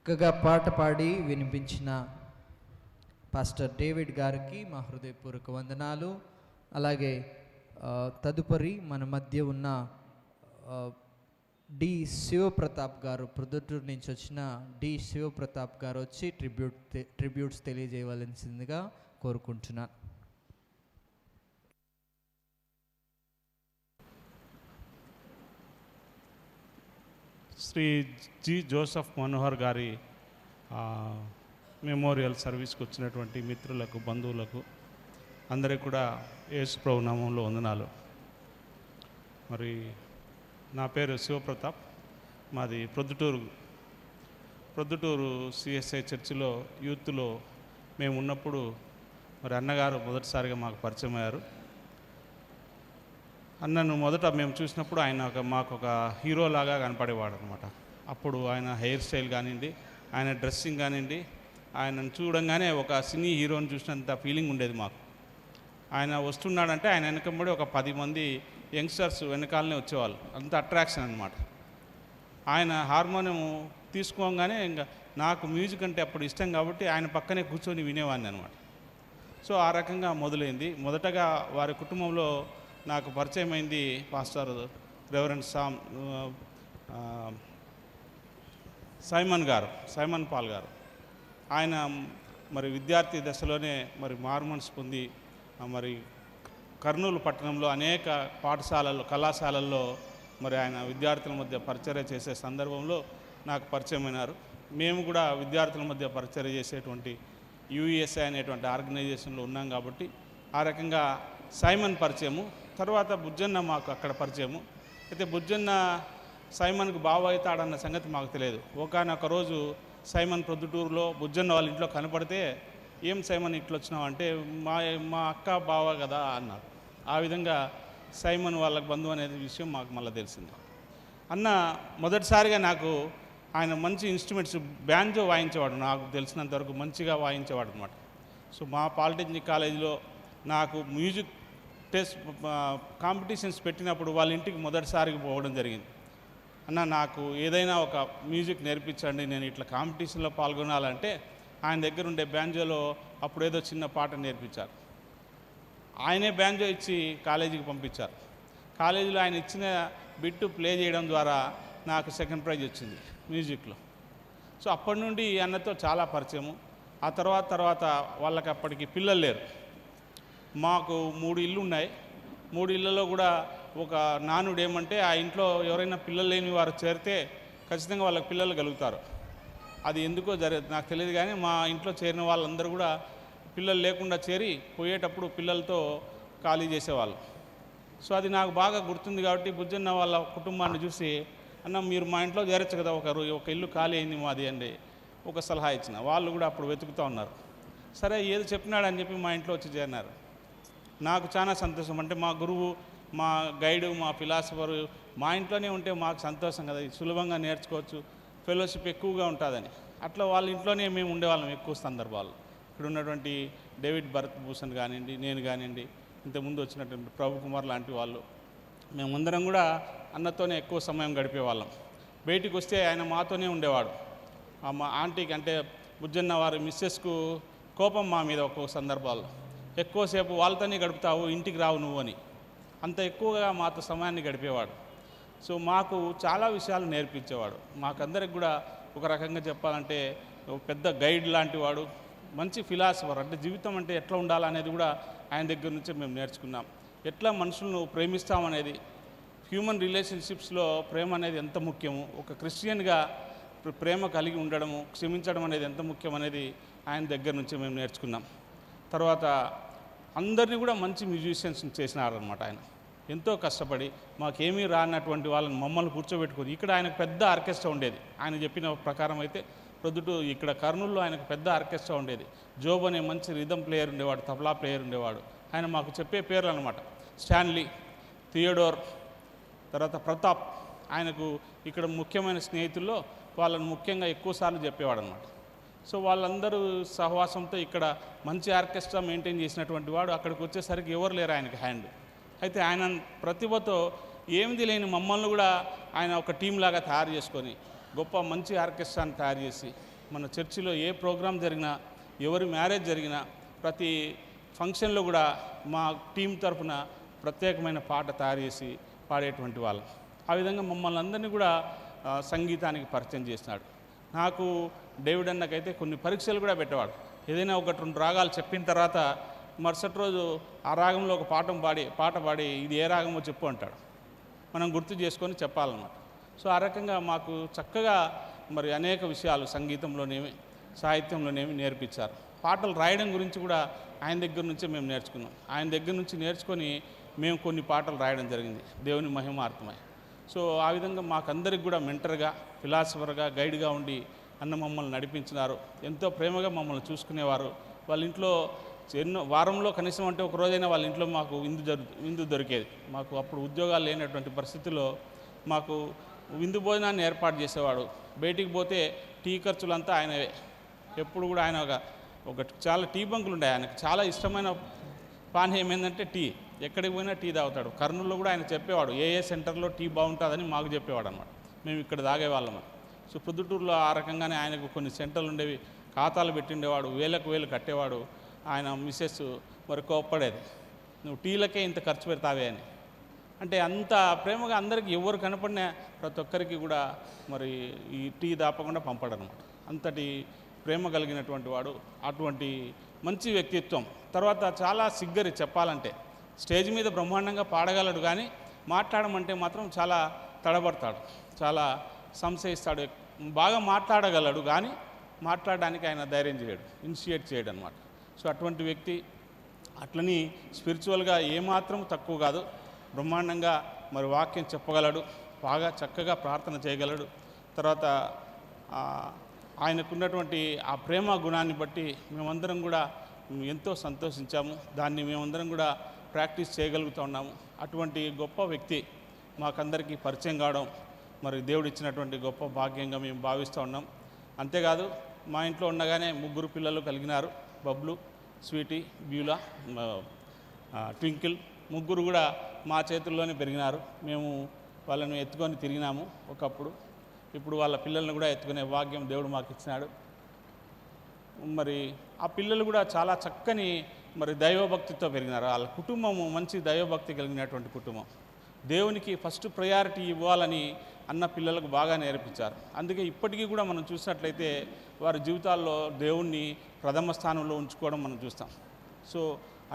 చక్కగా పాట పాడి వినిపించిన పాస్టర్ డేవిడ్ గారికి మా హృదయపూర్వక వందనాలు. అలాగే తదుపరి మన మధ్య ఉన్న డి శివప్రతాప్ గారు, ప్రొద్దుటూరు నుంచి వచ్చిన డి శివప్రతాప్ గారు వచ్చి ట్రిబ్యూట్స్ తెలియజేయవలసిందిగా కోరుకుంటున్నాను. శ్రీ జి జోసఫ్ మనోహర్ గారి మెమోరియల్ సర్వీస్కి వచ్చినటువంటి మిత్రులకు, బంధువులకు అందరికీ కూడా యేసు ప్రభు నామంలో వందనాలు. మరి నా పేరు శివప్రతాప్, మాది ప్రొద్దుటూరు సిఎస్ఐ చర్చిలో యూత్లో మేము ఉన్నప్పుడు మరి అన్నగారు మొదటిసారిగా మాకు పరిచయం అయ్యారు. అన్నను మొదట మేము చూసినప్పుడు ఆయన మాకు ఒక హీరోలాగా కనపడేవాడు అనమాట. అప్పుడు ఆయన హెయిర్ స్టైల్ కానివ్వండి, ఆయన డ్రెస్సింగ్ కానివ్వండి, ఆయనను చూడంగానే ఒక సినీ హీరోని చూసినంత ఫీలింగ్ ఉండేది మాకు. ఆయన వస్తున్నాడంటే ఆయన వెనకబడి ఒక 10 మంది యంగ్స్టర్స్ వెనకాలనే వచ్చేవాళ్ళు, అంత అట్రాక్షన్ అనమాట. ఆయన హార్మోనియం తీసుకోగానే ఇంకా నాకు మ్యూజిక్ అంటే అప్పుడు ఇష్టం కాబట్టి ఆయన పక్కనే కూర్చొని వినేవాడిని అనమాట. సో ఆ రకంగా మొదలైంది. మొదటగా వారి కుటుంబంలో నాకు పరిచయం అయింది పాస్టర్ రెవరెండ్ సైమన్ పాల్ గారు. ఆయన మరి విద్యార్థి దశలోనే మరి మార్మన్స్ పొంది మరి కర్నూలు పట్టణంలో అనేక పాఠశాలల్లో, కళాశాలల్లో మరి ఆయన విద్యార్థుల మధ్య పరిచర్య చేసే సందర్భంలో నాకు పరిచయమైనారు. మేము కూడా విద్యార్థుల మధ్య పరిచర్య చేసేటువంటి యూఈఎస్ఐ అనేటువంటి ఆర్గనైజేషన్లో ఉన్నాం కాబట్టి ఆ రకంగా సైమన్ పరిచయము. తర్వాత బుజ్జన్న మాకు అక్కడ పరిచయము. అయితే బుజ్జన్న సైమన్కు బావ అవుతాడన్న సంగతి మాకు తెలియదు. ఒకనొక రోజు సైమన్ ప్రొద్దుటూరులో బుజ్జన్న వాళ్ళ ఇంట్లో కనపడితే, ఏం సైమన్ ఇట్లా వచ్చినావు అంటే, మా అక్క బావ కదా అన్నారు. ఆ విధంగా సైమన్ వాళ్ళకి బంధువు అనేది విషయం మాకు మళ్ళీ తెలిసింది. అన్న మొదటిసారిగా నాకు ఆయన మంచి ఇన్స్ట్రుమెంట్స్ బ్యాంజో వాయించేవాడు, నాకు తెలిసినంతవరకు మంచిగా వాయించేవాడు అనమాట. సో మా పాలిటెక్నిక్ కాలేజీలో నాకు మ్యూజిక్ టెస్ట్ కాంపిటీషన్స్ పెట్టినప్పుడు వాళ్ళ ఇంటికి మొదటిసారిగా పోవడం జరిగింది. అన్న నాకు ఏదైనా ఒక మ్యూజిక్ నేర్పించండి, నేను ఇట్లా కాంపిటీషన్లో పాల్గొనాలంటే ఆయన దగ్గర ఉండే బ్యాంజోలో అప్పుడేదో చిన్న పాట నేర్పించారు. ఆయనే బ్యాంజో ఇచ్చి కాలేజీకి పంపించారు. కాలేజీలో ఆయన ఇచ్చిన బిట్టు ప్లే చేయడం ద్వారా నాకు సెకండ్ ప్రైజ్ వచ్చింది మ్యూజిక్లో. సో అప్పటి నుండి అన్నతో చాలా పరిచయము. ఆ తర్వాత వాళ్ళకి అప్పటికి పిల్లలు లేరు. మాకు 3 ఇళ్ళు ఉన్నాయి. 3 ఇళ్ళలో కూడా ఒక నానుడు ఏమంటే ఆ ఇంట్లో ఎవరైనా పిల్లలు లేని వారు చేరితే ఖచ్చితంగా వాళ్ళకి పిల్లలు కలుగుతారు. అది ఎందుకో నాకు తెలియదు, కానీ మా ఇంట్లో చేరిన వాళ్ళందరూ కూడా పిల్లలు లేకుండా చేరి పోయేటప్పుడు పిల్లలతో ఖాళీ చేసేవాళ్ళు. సో అది నాకు బాగా గుర్తుంది. కాబట్టి బుజ్జన్న వాళ్ళ కుటుంబాన్ని చూసి, అన్న మీరు మా ఇంట్లో చేరచ్చు కదా, ఒక ఇల్లు ఖాళీ అయింది మాది అండి, ఒక సలహా ఇచ్చిన. వాళ్ళు కూడా అప్పుడు వెతుకుతూ ఉన్నారు. సరే ఏది చెప్పినాడని చెప్పి మా ఇంట్లో వచ్చి చేరినారు. నాకు చాలా సంతోషం. అంటే మా గురువు, మా గైడు, మా ఫిలాసఫరు మా ఇంట్లోనే ఉంటే మాకు సంతోషం కదా, సులభంగా నేర్చుకోవచ్చు, ఫెలోషిప్ ఎక్కువగా ఉంటుందని. అట్లా వాళ్ళ ఇంట్లోనే మేము ఉండేవాళ్ళం ఎక్కువ సందర్భాలు. ఇక్కడ ఉన్నటువంటి డేవిడ్ భరత్ భూషణ్ కానివ్వండి, నేను కానివ్వండి, ఇంతకుముందు వచ్చినటువంటి ప్రభు కుమార్ లాంటి వాళ్ళు, మేమందరం కూడా అన్నతోనే ఎక్కువ సమయం గడిపేవాళ్ళం. బయటికి వస్తే ఆయన మాతోనే ఉండేవాడు. మా ఆంటీకి అంటే బుజ్జన్న వారి మిస్సెస్కు కోపం మా మీద ఒక్కో సందర్భాల్లో, ఎక్కువసేపు వాళ్ళతోనే గడుపుతావు, ఇంటికి రావు నువ్వు అని, అంత ఎక్కువగా మాతో సమయాన్ని గడిపేవాడు. సో మాకు చాలా విషయాలు నేర్పించేవాడు. మాకందరికి కూడా ఒక రకంగా చెప్పాలంటే పెద్ద గైడ్ లాంటి వాడు, మంచి ఫిలాసఫర్. అంటే జీవితం అంటే ఎట్లా ఉండాలనేది కూడా ఆయన దగ్గర నుంచే మేము నేర్చుకున్నాం. ఎట్లా మనుషులను ప్రేమిస్తామనేది, హ్యూమన్ రిలేషన్షిప్స్లో ప్రేమ అనేది ఎంత ముఖ్యము, ఒక క్రిస్టియన్గా ప్రేమ కలిగి ఉండడము, క్షమించడం అనేది ఎంత ముఖ్యం అనేది ఆయన దగ్గర నుంచి మేము నేర్చుకున్నాం. తర్వాత అందరినీ కూడా మంచి మ్యూజిషియన్స్ చేసినారనమాట. ఆయన ఎంతో కష్టపడి మాకేమీ రానటువంటి వాళ్ళని మమ్మల్ని కూర్చోబెట్టుకొని, ఇక్కడ ఆయనకు పెద్ద ఆర్కెస్ట్రా ఉండేది. ఆయన చెప్పిన ప్రకారం అయితే ప్రొద్దుటూ ఇక్కడ కర్నూలులో ఆయనకు పెద్ద ఆర్కెస్ట్రా ఉండేది. జోబ్ అనే మంచి రిథమ్ ప్లేయర్ ఉండేవాడు, తబలా ప్లేయర్ ఉండేవాడు. ఆయన మాకు చెప్పే పేర్లు అనమాట. స్టాన్లీ, థియోడోర్, తర్వాత ప్రతాప్. ఆయనకు ఇక్కడ ముఖ్యమైన స్నేహితుల్లో వాళ్ళని ముఖ్యంగా ఎక్కువసార్లు చెప్పేవాడు అనమాట. సో వాళ్ళందరూ సహవాసంతో ఇక్కడ మంచి ఆర్కెస్ట్రా మెయింటైన్ చేసినటువంటి వాడు. అక్కడికి వచ్చేసరికి ఎవరు లేరు ఆయనకి హ్యాండ్. అయితే ఆయన ప్రతిభతో ఏమిది లేని మమ్మల్ని కూడా ఆయన ఒక టీం లాగా తయారు చేసుకొని గొప్ప మంచి ఆర్కెస్ట్రాని తయారు చేసి, మన చర్చిలో ఏ ప్రోగ్రాం జరిగినా, ఎవరి మ్యారేజ్ జరిగినా, ప్రతి ఫంక్షన్లో కూడా మా టీం తరఫున ప్రత్యేకమైన పాట తయారు చేసి పాడేటువంటి వాళ్ళం. ఆ విధంగా మమ్మల్ని అందరినీ కూడా సంగీతానికి పరిచయం చేసినాడు. నాకు డేవిడ్ అన్నకైతే కొన్ని పరీక్షలు కూడా పెట్టేవాడు. ఏదైనా 1-2 రాగాలు చెప్పిన తర్వాత మరుసటి రోజు ఆ రాగంలో ఒక పాట పాడి ఇది ఏ రాగమో చెప్పు అంటాడు. మనం గుర్తు చేసుకొని చెప్పాలన్నమాట. సో ఆ రకంగా మాకు చక్కగా మరి అనేక విషయాలు సంగీతంలోనేమి సాహిత్యంలోనేమి నేర్పించారు. పాటలు రాయడం గురించి కూడా ఆయన దగ్గర నుంచే మేము నేర్చుకున్నాం. ఆయన దగ్గర నుంచి నేర్చుకొని మేము కొన్ని పాటలు రాయడం జరిగింది, దేవుని మహిమార్థమై. సో ఆ విధంగా మాకందరికి కూడా మెంటర్గా, ఫిలాసఫర్గా, గైడ్గా ఉండి అన్న మమ్మల్ని నడిపించినారు. ఎంతో ప్రేమగా మమ్మల్ని చూసుకునేవారు. వాళ్ళ ఇంట్లో వారంలో కనీసం అంటే ఒక రోజైనా వాళ్ళ ఇంట్లో మాకు విందు దొరికేది. మాకు అప్పుడు ఉద్యోగాలు లేనటువంటి పరిస్థితుల్లో మాకు విందు భోజనాన్ని ఏర్పాటు చేసేవాడు. బయటికి పోతే టీ ఖర్చులంతా ఆయనవే. ఎప్పుడు కూడా ఆయన ఒక చాలా టీ బంకులు ఉంటాయి. ఆయనకు చాలా ఇష్టమైన పానీయం ఏంటంటే టీ. ఎక్కడికి పోయినా టీ తాగుతాడు. కర్నూలులో కూడా ఆయన చెప్పేవాడు ఏ సెంటర్లో టీ బాగుంటుందని మాకు చెప్పేవాడు అన్నమాట. మేము ఇక్కడ తాగేవాళ్ళం. సో ప్రొద్దుటూరులో ఆ రకంగానే ఆయనకు కొన్ని సెంటర్లు ఉండేవి, ఖాతాలు పెట్టిండేవాడు, వేలు కట్టేవాడు. ఆయన మిస్సెస్ మరి కోప్పడేది, నువ్వు టీలకే ఇంత ఖర్చు పెడతావే అని. అంటే అంత ప్రేమగా అందరికీ ఎవరు కనపడినా ప్రతి ఒక్కరికి కూడా మరి ఈ టీ దాపకుండా పంపడనమాట. అంతటి ప్రేమ కలిగినటువంటి వాడు, అటువంటి మంచి వ్యక్తిత్వం. తర్వాత చాలా సిగ్గరి చెప్పాలంటే, స్టేజ్ మీద బ్రహ్మాండంగా పాడగలడు, కానీ మాట్లాడమంటే మాత్రం చాలా తడబడతాడు, చాలా సంశయిస్తాడు. బాగా మాట్లాడగలడు కానీ మాట్లాడడానికి ఆయన ధైర్యం చేయడు, ఇనిషియేట్ చేయడు అనమాట. సో అటువంటి వ్యక్తి. అట్లని స్పిరిచువల్గా ఏమాత్రం తక్కువ కాదు, బ్రహ్మాండంగా మరి వాక్యం చెప్పగలడు, బాగా చక్కగా ప్రార్థన చేయగలడు. తర్వాత ఆయనకున్నటువంటి ఆ ప్రేమ గుణాన్ని బట్టి మేమందరం కూడా ఎంతో సంతోషించాము. దాన్ని మేమందరం కూడా ప్రాక్టీస్ చేయగలుగుతూ ఉన్నాము. అటువంటి గొప్ప వ్యక్తి మాకందరికీ పరిచయం కావడం మరి దేవుడు ఇచ్చినటువంటి గొప్ప భాగ్యంగా మేము భావిస్తూ ఉన్నాం. అంతేకాదు మా ఇంట్లో ఉండగానే 3 పిల్లలు కలిగినారు. Bablu, Sweety, Beulah, Twinkle. 3 కూడా మా చేతుల్లోనే పెరిగినారు. మేము వాళ్ళని ఎత్తుకొని తిరిగినాము ఒకప్పుడు. ఇప్పుడు వాళ్ళ పిల్లల్ని కూడా ఎత్తుకునే భాగ్యం దేవుడు మాకు ఇచ్చినాడు. మరి ఆ పిల్లలు కూడా చాలా చక్కని మరి దైవభక్తితో పెరిగినారు. వాళ్ళ కుటుంబము మంచి దైవభక్తి కలిగినటువంటి కుటుంబం. దేవునికి ఫస్ట్ ప్రయారిటీ ఇవ్వాలని అన్న పిల్లలకు బాగా నేర్పించారు. అందుకే ఇప్పటికీ కూడా మనం చూసినట్లయితే వారి జీవితాల్లో దేవుణ్ణి ప్రథమ స్థానంలో ఉంచుకోవడం మనం చూస్తాం. సో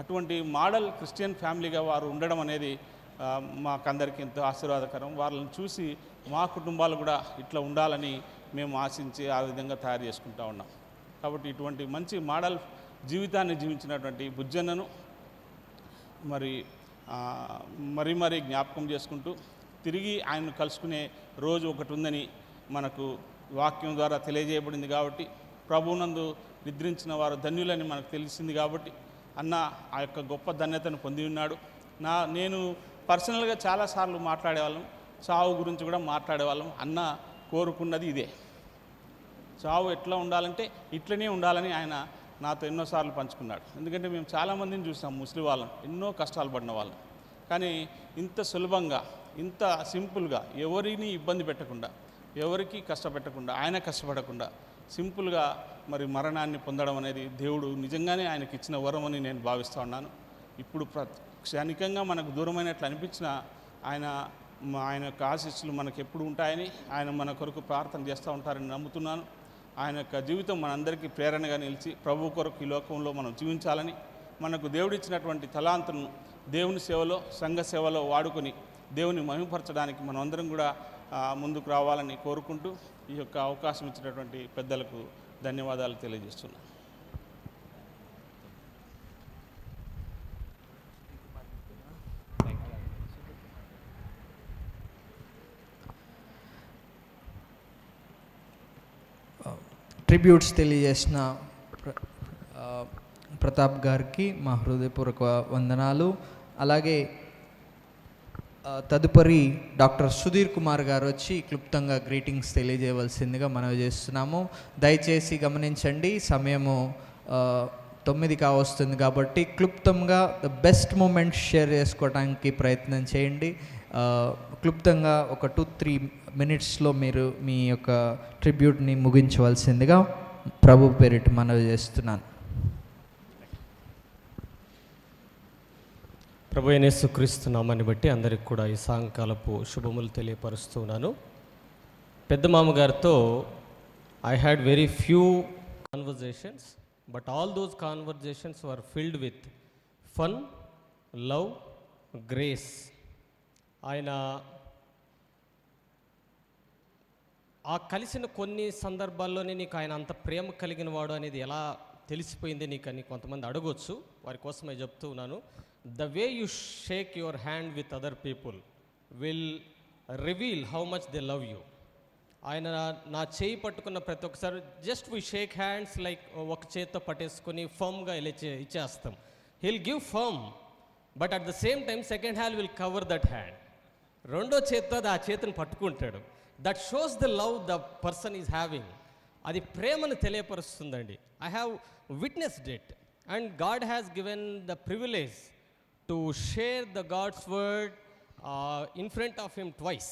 అటువంటి మోడల్ క్రిస్టియన్ ఫ్యామిలీగా వారు ఉండడం అనేది మాకందరికీ ఎంతో ఆశీర్వాదకరం. వాళ్ళని చూసి మా కుటుంబాలు కూడా ఇట్లా ఉండాలని మేము ఆశించి ఆ విధంగా తయారు చేసుకుంటూ ఉన్నాం. కాబట్టి ఇటువంటి మంచి మోడల్ జీవితాన్ని జీవించినటువంటి బుజ్జన్నను మరీ జ్ఞాపకం చేసుకుంటూ తిరిగి ఆయన్ను కలుసుకునే రోజు ఒకటి ఉందని మనకు వాక్యం ద్వారా తెలియజేయబడింది. కాబట్టి ప్రభువునందు నిద్రించిన వారు ధన్యులని మనకు తెలిసింది. కాబట్టి అన్న ఆ యొక్క గొప్ప ధన్యతను పొంది ఉన్నాడు. నేను పర్సనల్గా చాలాసార్లు మాట్లాడేవాళ్ళం, చావు గురించి కూడా మాట్లాడేవాళ్ళం. అన్న కోరుకున్నది ఇదే, చావు ఎట్లా ఉండాలంటే ఇట్లనే ఉండాలని ఆయన నాతో ఎన్నోసార్లు పంచుకున్నాడు. ఎందుకంటే మేము చాలామందిని చూసాం, ముస్లిం వాళ్ళని, ఎన్నో కష్టాలు పడిన వాళ్ళని. కానీ ఇంత సులభంగా, ఇంత సింపుల్గా, ఎవరిని ఇబ్బంది పెట్టకుండా, ఎవరికి కష్టపెట్టకుండా, ఆయన కష్టపడకుండా సింపుల్గా మరి మరణాన్ని పొందడం అనేది దేవుడు నిజంగానే ఆయనకి ఇచ్చిన వరం అని నేను భావిస్తూ ఉన్నాను. ఇప్పుడు క్షణికంగా మనకు దూరమైనట్లు అనిపించిన ఆయన యొక్క ఆశీస్సులు మనకు ఎప్పుడు ఉంటాయని, ఆయన మన కొరకు ప్రార్థన చేస్తూ ఉంటారని నమ్ముతున్నాను. ఆయన యొక్క జీవితం మనందరికీ ప్రేరణగా నిలిచి ప్రభు కొరకు ఈ లోకంలో మనం జీవించాలని, మనకు దేవుడిచ్చినటువంటి తలాంతులను దేవుని సేవలో, సంఘ సేవలో వాడుకొని దేవుని మహిమపరచడానికి మనం అందరం కూడా ముందుకు రావాలని కోరుకుంటూ ఈ యొక్క అవకాశం ఇచ్చినటువంటి పెద్దలకు ధన్యవాదాలు తెలియజేస్తున్నాను. ట్రిబ్యూట్స్ తెలియజేసిన ప్రతాప్ గారికి మా హృదయపూర్వక వందనాలు. అలాగే తదుపరి డాక్టర్ సుధీర్ కుమార్ గారు వచ్చి క్లుప్తంగా గ్రీటింగ్స్ తెలియజేయవలసిందిగా మనవి చేస్తున్నాము. దయచేసి గమనించండి, సమయము 9 కావస్తుంది కాబట్టి క్లుప్తంగా ద బెస్ట్ మూమెంట్స్ షేర్ చేసుకోవడానికి ప్రయత్నం చేయండి. క్లుప్తంగా ఒక 2-3 మినిట్స్లో మీరు మీ యొక్క ట్రిబ్యూట్ని ముగించవలసిందిగా ప్రభు పేరిట మనవి చేస్తున్నాను. ప్రభు అయిన యేసుక్రీస్తు నామాన్ని బట్టి అందరికి కూడా ఈ సాయంకాలపు శుభములు తెలియపరుస్తున్నాను. పెద్ద మామగారితో I had very few conversations, but all those conversations were filled with fun, love, grace. ఆయన ఆ కలిసిన కొన్ని సందర్భాల్లోనే నీకు ఆయన అంత ప్రేమ కలిగిన వాడు అనేది ఎలా తెలిసిపోయింది నీకు అని కొంతమంది అడగొచ్చు. వారి కోసమే చెప్తూ ఉన్నాను. The way you shake your hand with other people will reveal how much they love you. ఆయన నా చేయి పట్టుకున్న ప్రతి ఒక్కసారి just we shake hands like ఒక చేత్తో పట్టేసుకొని ఫర్మ్గా ఇలా ఇచ్చేస్తాం. He'll give firm, but at the same time second hand will cover that hand. రెండో చేత్తో అది ఆ చేతిని పట్టుకుంటాడు. That shows the love the person is having. అది ప్రేమను తెలియపరుస్తుందండి. I have witnessed it and God has given the privilege to share the God's word in front of him twice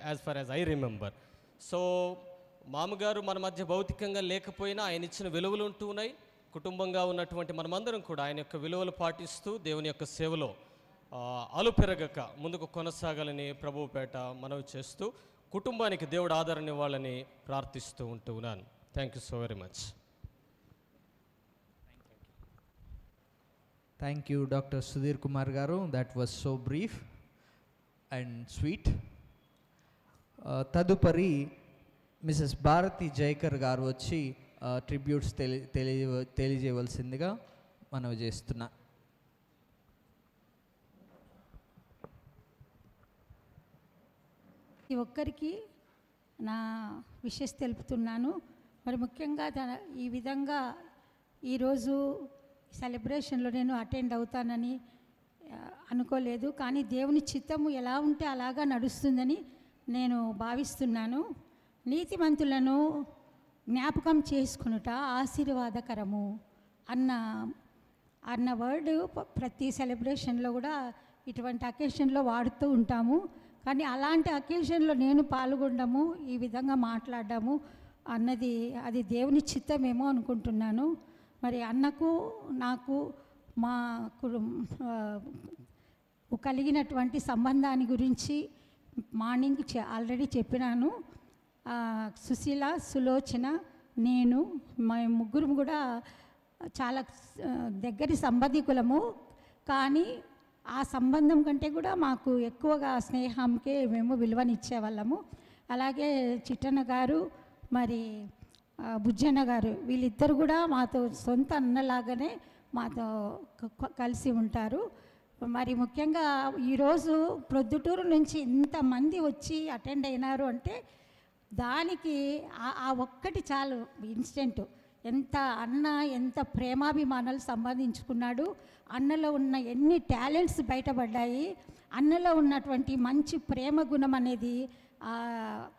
as far as I remember. So మామగారు మన మధ్య భౌతికంగా లేకపోయినా ఆయన ఇచ్చిన విలువలు ఉంటూ ఉన్నాయి. కుటుంబంగా ఉన్నటువంటి మనమందరం కూడా ఆయన యొక్క విలువలు పాటిస్తూ దేవుని యొక్క సేవలో అలుపెరగక ముందుకు కొనసాగాలని ప్రభువు పేట మనవి చేస్తూ కుటుంబానికి దేవుడు ఆదరణ ఇవ్వాలని ప్రార్థిస్తూ ఉంటున్నాను. Thank you so very much. Thank you doctor Sudheer Kumar garu. That was so brief and sweet. తదుపరి మిసెస్ భారతి జైకర్ గారు వచ్చి ట్రిబ్యూట్స్ తెలియజేయవలసిందిగా మనవి చేస్తున్నా. ఈ ఒక్కరికి నా విషెస్ తెలుపుతున్నాను. మరి ముఖ్యంగా ఈ విధంగా ఈరోజు సెలబ్రేషన్లో నేను అటెండ్ అవుతానని అనుకోలేదు. కానీ దేవుని చిత్తము ఎలా ఉంటే అలాగా నడుస్తుందని నేను భావిస్తున్నాను. నీతిమంతులను జ్ఞాపకం చేసుకునుట ఆశీర్వాదకరము అన్న వర్డ్ ప్రతి సెలబ్రేషన్లో కూడా ఇటువంటి అకేషన్లో వాడుతూ ఉంటాము. కానీ అలాంటి అకేషన్లో నేను పాల్గొనడము, ఈ విధంగా మాట్లాడడము అన్నది అది దేవుని చిత్తమేమో అనుకుంటున్నాను. మరి అన్నకు నాకు మా కలిగినటువంటి సంబంధాన్ని గురించి మార్నింగ్ ఆల్రెడీ చెప్పినాను. సుశీల, సులోచన, నేను మా ముగ్గురు కూడా చాలా దగ్గరి సంబంధికులము. కానీ ఆ సంబంధం కంటే కూడా మాకు ఎక్కువగా స్నేహంకే మేము విలువనిచ్చేవాళ్ళము. అలాగే చిట్టన్న గారు, మరి బుజ్జన్న గారు, వీళ్ళిద్దరు కూడా మాతో సొంత అన్నలాగానే మాతో కలిసి ఉంటారు. మరి ముఖ్యంగా ఈరోజు ప్రొద్దుటూరు నుంచి ఇంతమంది వచ్చి అటెండ్ అయినారు అంటే దానికి ఆ ఒక్కటి చాలు. ఇన్స్టెంట్ ఎంత అన్న ఎంత ప్రేమాభిమానాలు సంపాదించుకున్నాడు, అన్నలో ఉన్న ఎన్ని టాలెంట్స్ బయటపడ్డాయి, అన్నలో ఉన్నటువంటి మంచి ప్రేమ గుణం అనేది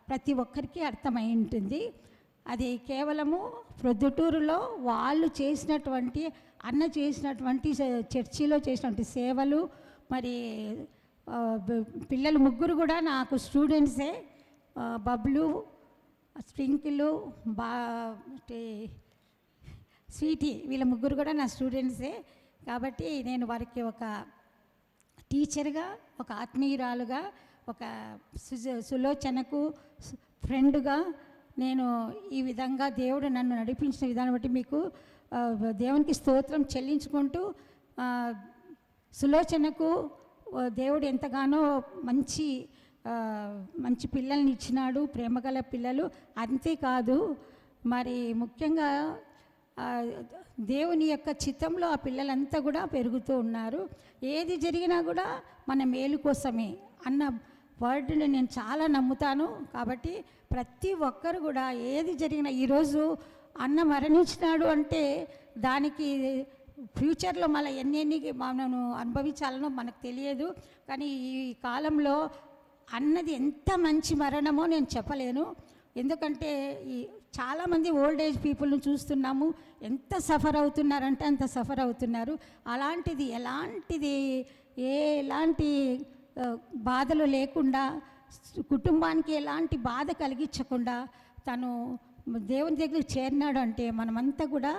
ప్రతి ఒక్కరికి అర్థమై ఉంటుంది. అది కేవలము ప్రొద్దుటూరులో వాళ్ళు చేసినటువంటి అన్న చేసినటువంటి చర్చిలో చేసినటువంటి సేవలు, మరి పిల్లలు ముగ్గురు కూడా నాకు స్టూడెంట్సే. బబ్లు, స్ప్రింకిలు, స్వీటీ, వీళ్ళ ముగ్గురు కూడా నా స్టూడెంట్సే. కాబట్టి నేను వారికి ఒక టీచర్గా, ఒక ఆత్మీయురాలుగా, ఒక సులోచనకు ఫ్రెండ్గా నేను ఈ విధంగా దేవుడు నన్ను నడిపించిన విధానం బట్టి మీకు దేవునికి స్తోత్రం చెల్లించుకుంటూ, సులోచనకు దేవుడు ఎంతగానో మంచి పిల్లల్ని ఇచ్చినాడు, ప్రేమగల పిల్లలు. అంతేకాదు, మరి ముఖ్యంగా దేవుని యొక్క చిత్తంలో ఆ పిల్లలంతా కూడా పెరుగుతూ ఉన్నారు. ఏది జరిగినా కూడా మన మేలు కోసమే అన్న వర్డ్ని నేను చాలా నమ్ముతాను. కాబట్టి ప్రతి ఒక్కరు కూడా ఏది జరిగినా, ఈరోజు అన్న మరణించినాడు అంటే దానికి ఫ్యూచర్లో మళ్ళీ ఎన్ని మనం అనుభవించాలనో మనకు తెలియదు. కానీ ఈ కాలంలో అన్నది ఎంత మంచి మరణమో నేను చెప్పలేను. ఎందుకంటే చాలామంది ఓల్డ్ ఏజ్ పీపుల్ని చూస్తున్నాము, ఎంత సఫర్ అవుతున్నారంటే అంత సఫర్ అవుతున్నారు. అలాంటిది ఎలాంటి బాధలు లేకుండా, కుటుంబానికి ఎలాంటి బాధ కలిగించకుండా తను దేవుని దగ్గరికి చేరినాడు అంటే మనమంతా కూడా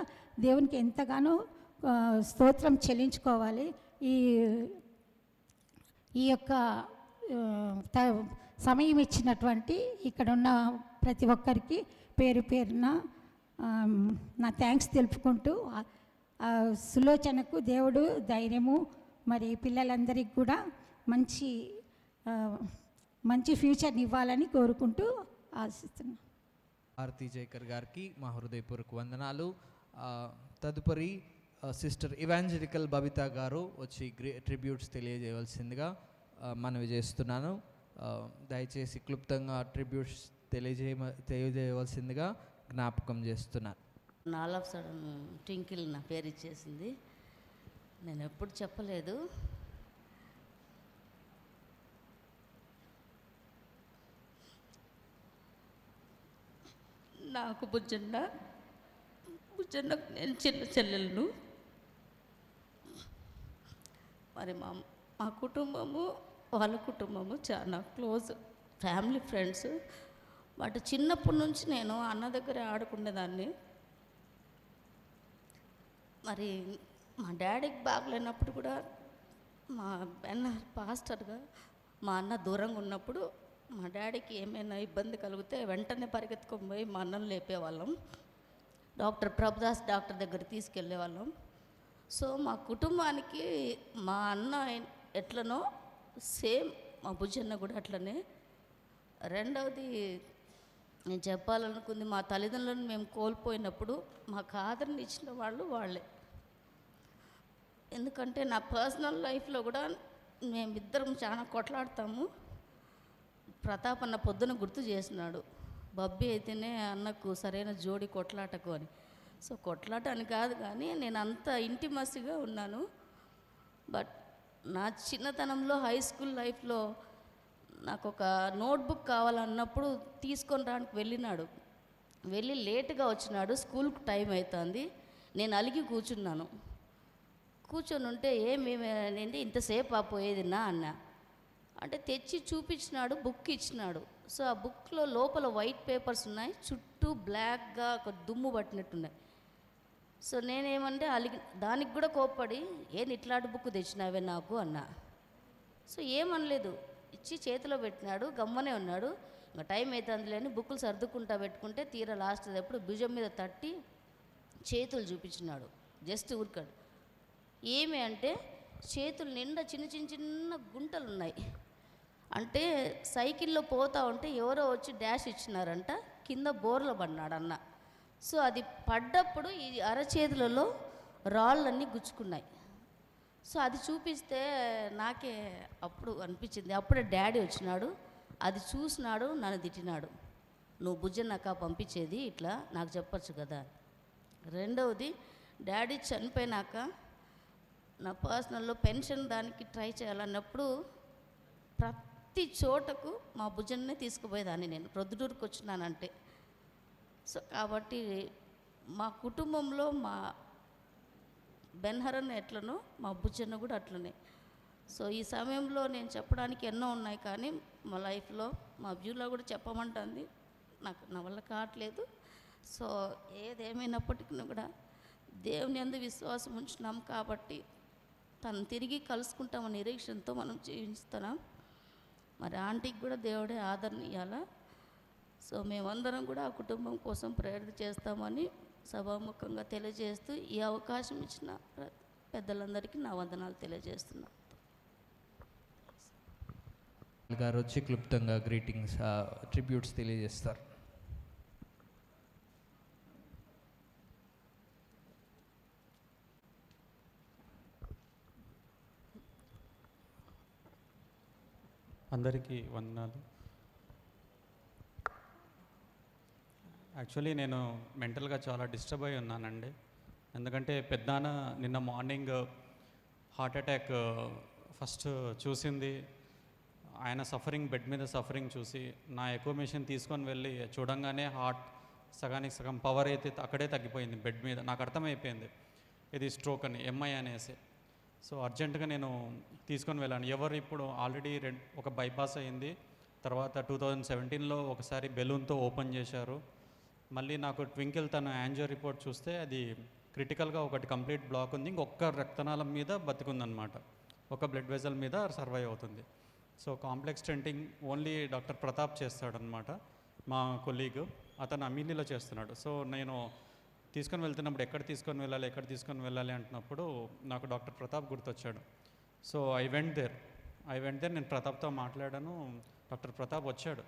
దేవునికి ఎంతగానో స్తోత్రం చెల్లించుకోవాలి. ఈ యొక్క సమయం ఇచ్చినటువంటి ఇక్కడున్న ప్రతి ఒక్కరికి పేరు పేరున నా థ్యాంక్స్ తెలుపుకుంటూ, సులోచనకు దేవుడు ధైర్యము, మరి పిల్లలందరికీ కూడా మంచి ఫ్యూచర్ని ఇవ్వాలని కోరుకుంటూ ఆశిస్తున్నాను. భారతీ జైకర్ గారికి మా హృదయపూర్వక వందనాలు. తదుపరి సిస్టర్ ఇవాంజలికల్ బబితా గారు వచ్చి ట్రిబ్యూట్స్ తెలియజేయవలసిందిగా మనవి చేస్తున్నాను. దయచేసి క్లుప్తంగా ట్రిబ్యూట్స్ తెలియజేయవలసిందిగా జ్ఞాపకం చేస్తున్నాను. ఆల్ ఆఫ్ సడన్ ట్వింకిల్ నా పేరు ఇచ్చేసింది. నేను ఎప్పుడు చెప్పలేదు. నాకు బుజ్జన్నకు నేను చిన్న చెల్లెలను. మరి మా కుటుంబము వాళ్ళ కుటుంబము చాలా క్లోజ్ ఫ్యామిలీ ఫ్రెండ్స్. బట్ చిన్నప్పటి నుంచి నేను అన్న దగ్గర ఆడుకునేదాన్ని. మరి మా డాడీకి బాగలేనప్పుడు కూడా మా అన్న పాస్టర్గా మా అన్న దూరంగా ఉన్నప్పుడు మా డాడీకి ఏమైనా ఇబ్బంది కలిగితే వెంటనే పరిగెత్తుకొని పోయి మా అన్నను లేపేవాళ్ళం. డాక్టర్ ప్రభుదాస్ డాక్టర్ దగ్గర తీసుకెళ్ళేవాళ్ళం. సో మా కుటుంబానికి మా అన్న ఎట్లనో సేమ్ మా బుజ్జన్న కూడా అట్లనే. రెండవది నేను చెప్పాలనుకుంది, మా తల్లిదండ్రులను మేము కోల్పోయినప్పుడు మాకు ఆదరణ ఇచ్చిన వాళ్ళే. ఎందుకంటే నా పర్సనల్ లైఫ్లో కూడా మేమిద్దరం చాలా కొట్లాడతాము. ప్రతాప్ అన్న పొద్దున గుర్తు చేసినాడు, బబ్బీ అయితేనే అన్నకు సరైన జోడి కొట్లాటకు అని. సో కొట్లాట అని కాదు, కానీ నేను అంత ఇంటిమసిగా ఉన్నాను. బట్ నా చిన్నతనంలో హై స్కూల్ లైఫ్లో నాకు ఒక నోట్బుక్ కావాలన్నప్పుడు తీసుకొని రానికి వెళ్ళినాడు. వెళ్ళి లేటుగా వచ్చినాడు, స్కూల్కి టైం అవుతుంది. నేను అలిగి కూర్చున్నాను. కూర్చొని ఉంటే ఏమేమేంటి ఇంతసేపు పోయేది నా అన్న అంటే తెచ్చి చూపించినాడు, బుక్ ఇచ్చినాడు. సో ఆ బుక్లో లోపల వైట్ పేపర్స్ ఉన్నాయి, చుట్టూ బ్లాక్గా ఒక దుమ్ము పట్టినట్టున్నాయి. సో నేనేమంటే అలిగి దానికి కూడా కోప్పడి ఏంది ఇట్లాంటి బుక్ తెచ్చినావే నాకు అన్నా. సో ఏమనలేదు, ఇచ్చి చేతిలో పెట్టినాడు, గమ్మనే ఉన్నాడు. ఇంకా టైం అవుతుందిలే అని బుక్కులు సర్దుకుంటా పెట్టుకుంటే తీరా లాస్ట్ ఎప్పుడు భుజం మీద తట్టి చేతులు చూపించినాడు. జస్ట్ ఊరికాడు. ఏమి అంటే చేతులు నిండా చిన్న చిన్న చిన్న గుంటలు ఉన్నాయి. అంటే సైకిల్లో పోతా ఉంటే ఎవరో వచ్చి డాష్ ఇచ్చినారంట, కింద బోర్లో పడినాడు అన్న. సో అది పడ్డప్పుడు ఈ అరచేతులలో రాళ్ళన్నీ గుచ్చుకున్నాయి. సో అది చూపిస్తే నాకే అప్పుడు అనిపించింది. అప్పుడే డాడీ వచ్చినాడు, అది చూసినాడు, నన్ను తిట్టినాడు. నువ్వు భుజన్నక్క పంపించేది ఇట్లా నాకు చెప్పచ్చు కదా. రెండవది, డాడీ చనిపోయినాక నా పర్సనల్లో పెన్షన్ దానికి ట్రై చేయాలన్నప్పుడు ప్రతి చోటకు మా భుజన్నే తీసుకుపోయేదాన్ని నేను, ప్రొద్దుటూరుకు వచ్చినానంటే. సో కాబట్టి మా కుటుంబంలో మా బెన్హరన్ ఎట్లనో మా భుజన్న కూడా అట్లనే. సో ఈ సమయంలో నేను చెప్పడానికి ఎన్నో ఉన్నాయి, కానీ మా లైఫ్లో మా వ్యూలో కూడా చెప్పమంటుంది, నా వల్ల కావట్లేదు. సో ఏదేమైనప్పటికీ కూడా దేవుని యందు విశ్వాసం ఉంచున్నాం కాబట్టి తను తిరిగి కలుసుకుంటామని నిరీక్షణతో మనం జీవిస్తున్నాం. మరి ఆంటీకి కూడా దేవుడే ఆదరణ ఇవ్వాలా. సో మేమందరం కూడా ఆ కుటుంబం కోసం ప్రేరణ చేస్తామని సభాముఖంగా తెలియజేస్తూ ఈ అవకాశం ఇచ్చిన పెద్దలందరికీ నా వందనాలు తెలియజేస్తున్నాను. గారు వచ్చి క్లుప్తంగా గ్రీటింగ్స్ ట్రిబ్యూట్స్ తెలియజేస్తారు. అందరికీ వందనాలు. యాక్చువల్లీ నేను మెంటల్గా చాలా డిస్టర్బ్ అయి ఉన్నానండి. ఎందుకంటే పెద్దనాన్న నిన్న మార్నింగ్ హార్ట్ అటాక్ ఫస్ట్ చూసింది, ఆయన సఫరింగ్, బెడ్ మీద సఫరింగ్ చూసి నా ఎక్విప్మెంట్ తీసుకొని వెళ్ళి చూడంగానే హార్ట్ సగానికి సగం పవర్ అయితే అక్కడే తగ్గిపోయింది బెడ్ మీద. నాకు అర్థమైపోయింది ఇది స్ట్రోక్ అని, ఎంఐ అనేసి. సో అర్జెంటుగా నేను తీసుకొని వెళ్ళాను. ఎవరు ఇప్పుడు ఆల్రెడీ ఒక బైపాస్ అయింది, తర్వాత 2017లో ఒకసారి బెలూన్తో ఓపెన్ చేశారు. మళ్ళీ నాకు ట్వింకిల్ తన యాంజియో రిపోర్ట్ చూస్తే అది క్రిటికల్గా ఒకటి కంప్లీట్ బ్లాక్ ఉంది, ఇంకొక రక్తనాళం మీద బతికుందనమాట, ఒక బ్లడ్ వెజల్ మీద సర్వైవ్ అవుతుంది. So complex stenting only doctor Pratap చేస్తాడనమాట, మా కొలీగ్. అతను అమీలీలో చేస్తున్నాడు. సో నేను తీసుకొని వెళ్తున్నప్పుడు ఎక్కడ తీసుకొని వెళ్ళాలి అంటున్నప్పుడు నాకు డాక్టర్ ప్రతాప్ గుర్తొచ్చాడు. సో ఐ వెంట్ దేర్ నేను ప్రతాప్తో మాట్లాడాను. డాక్టర్ ప్రతాప్ వచ్చాడు.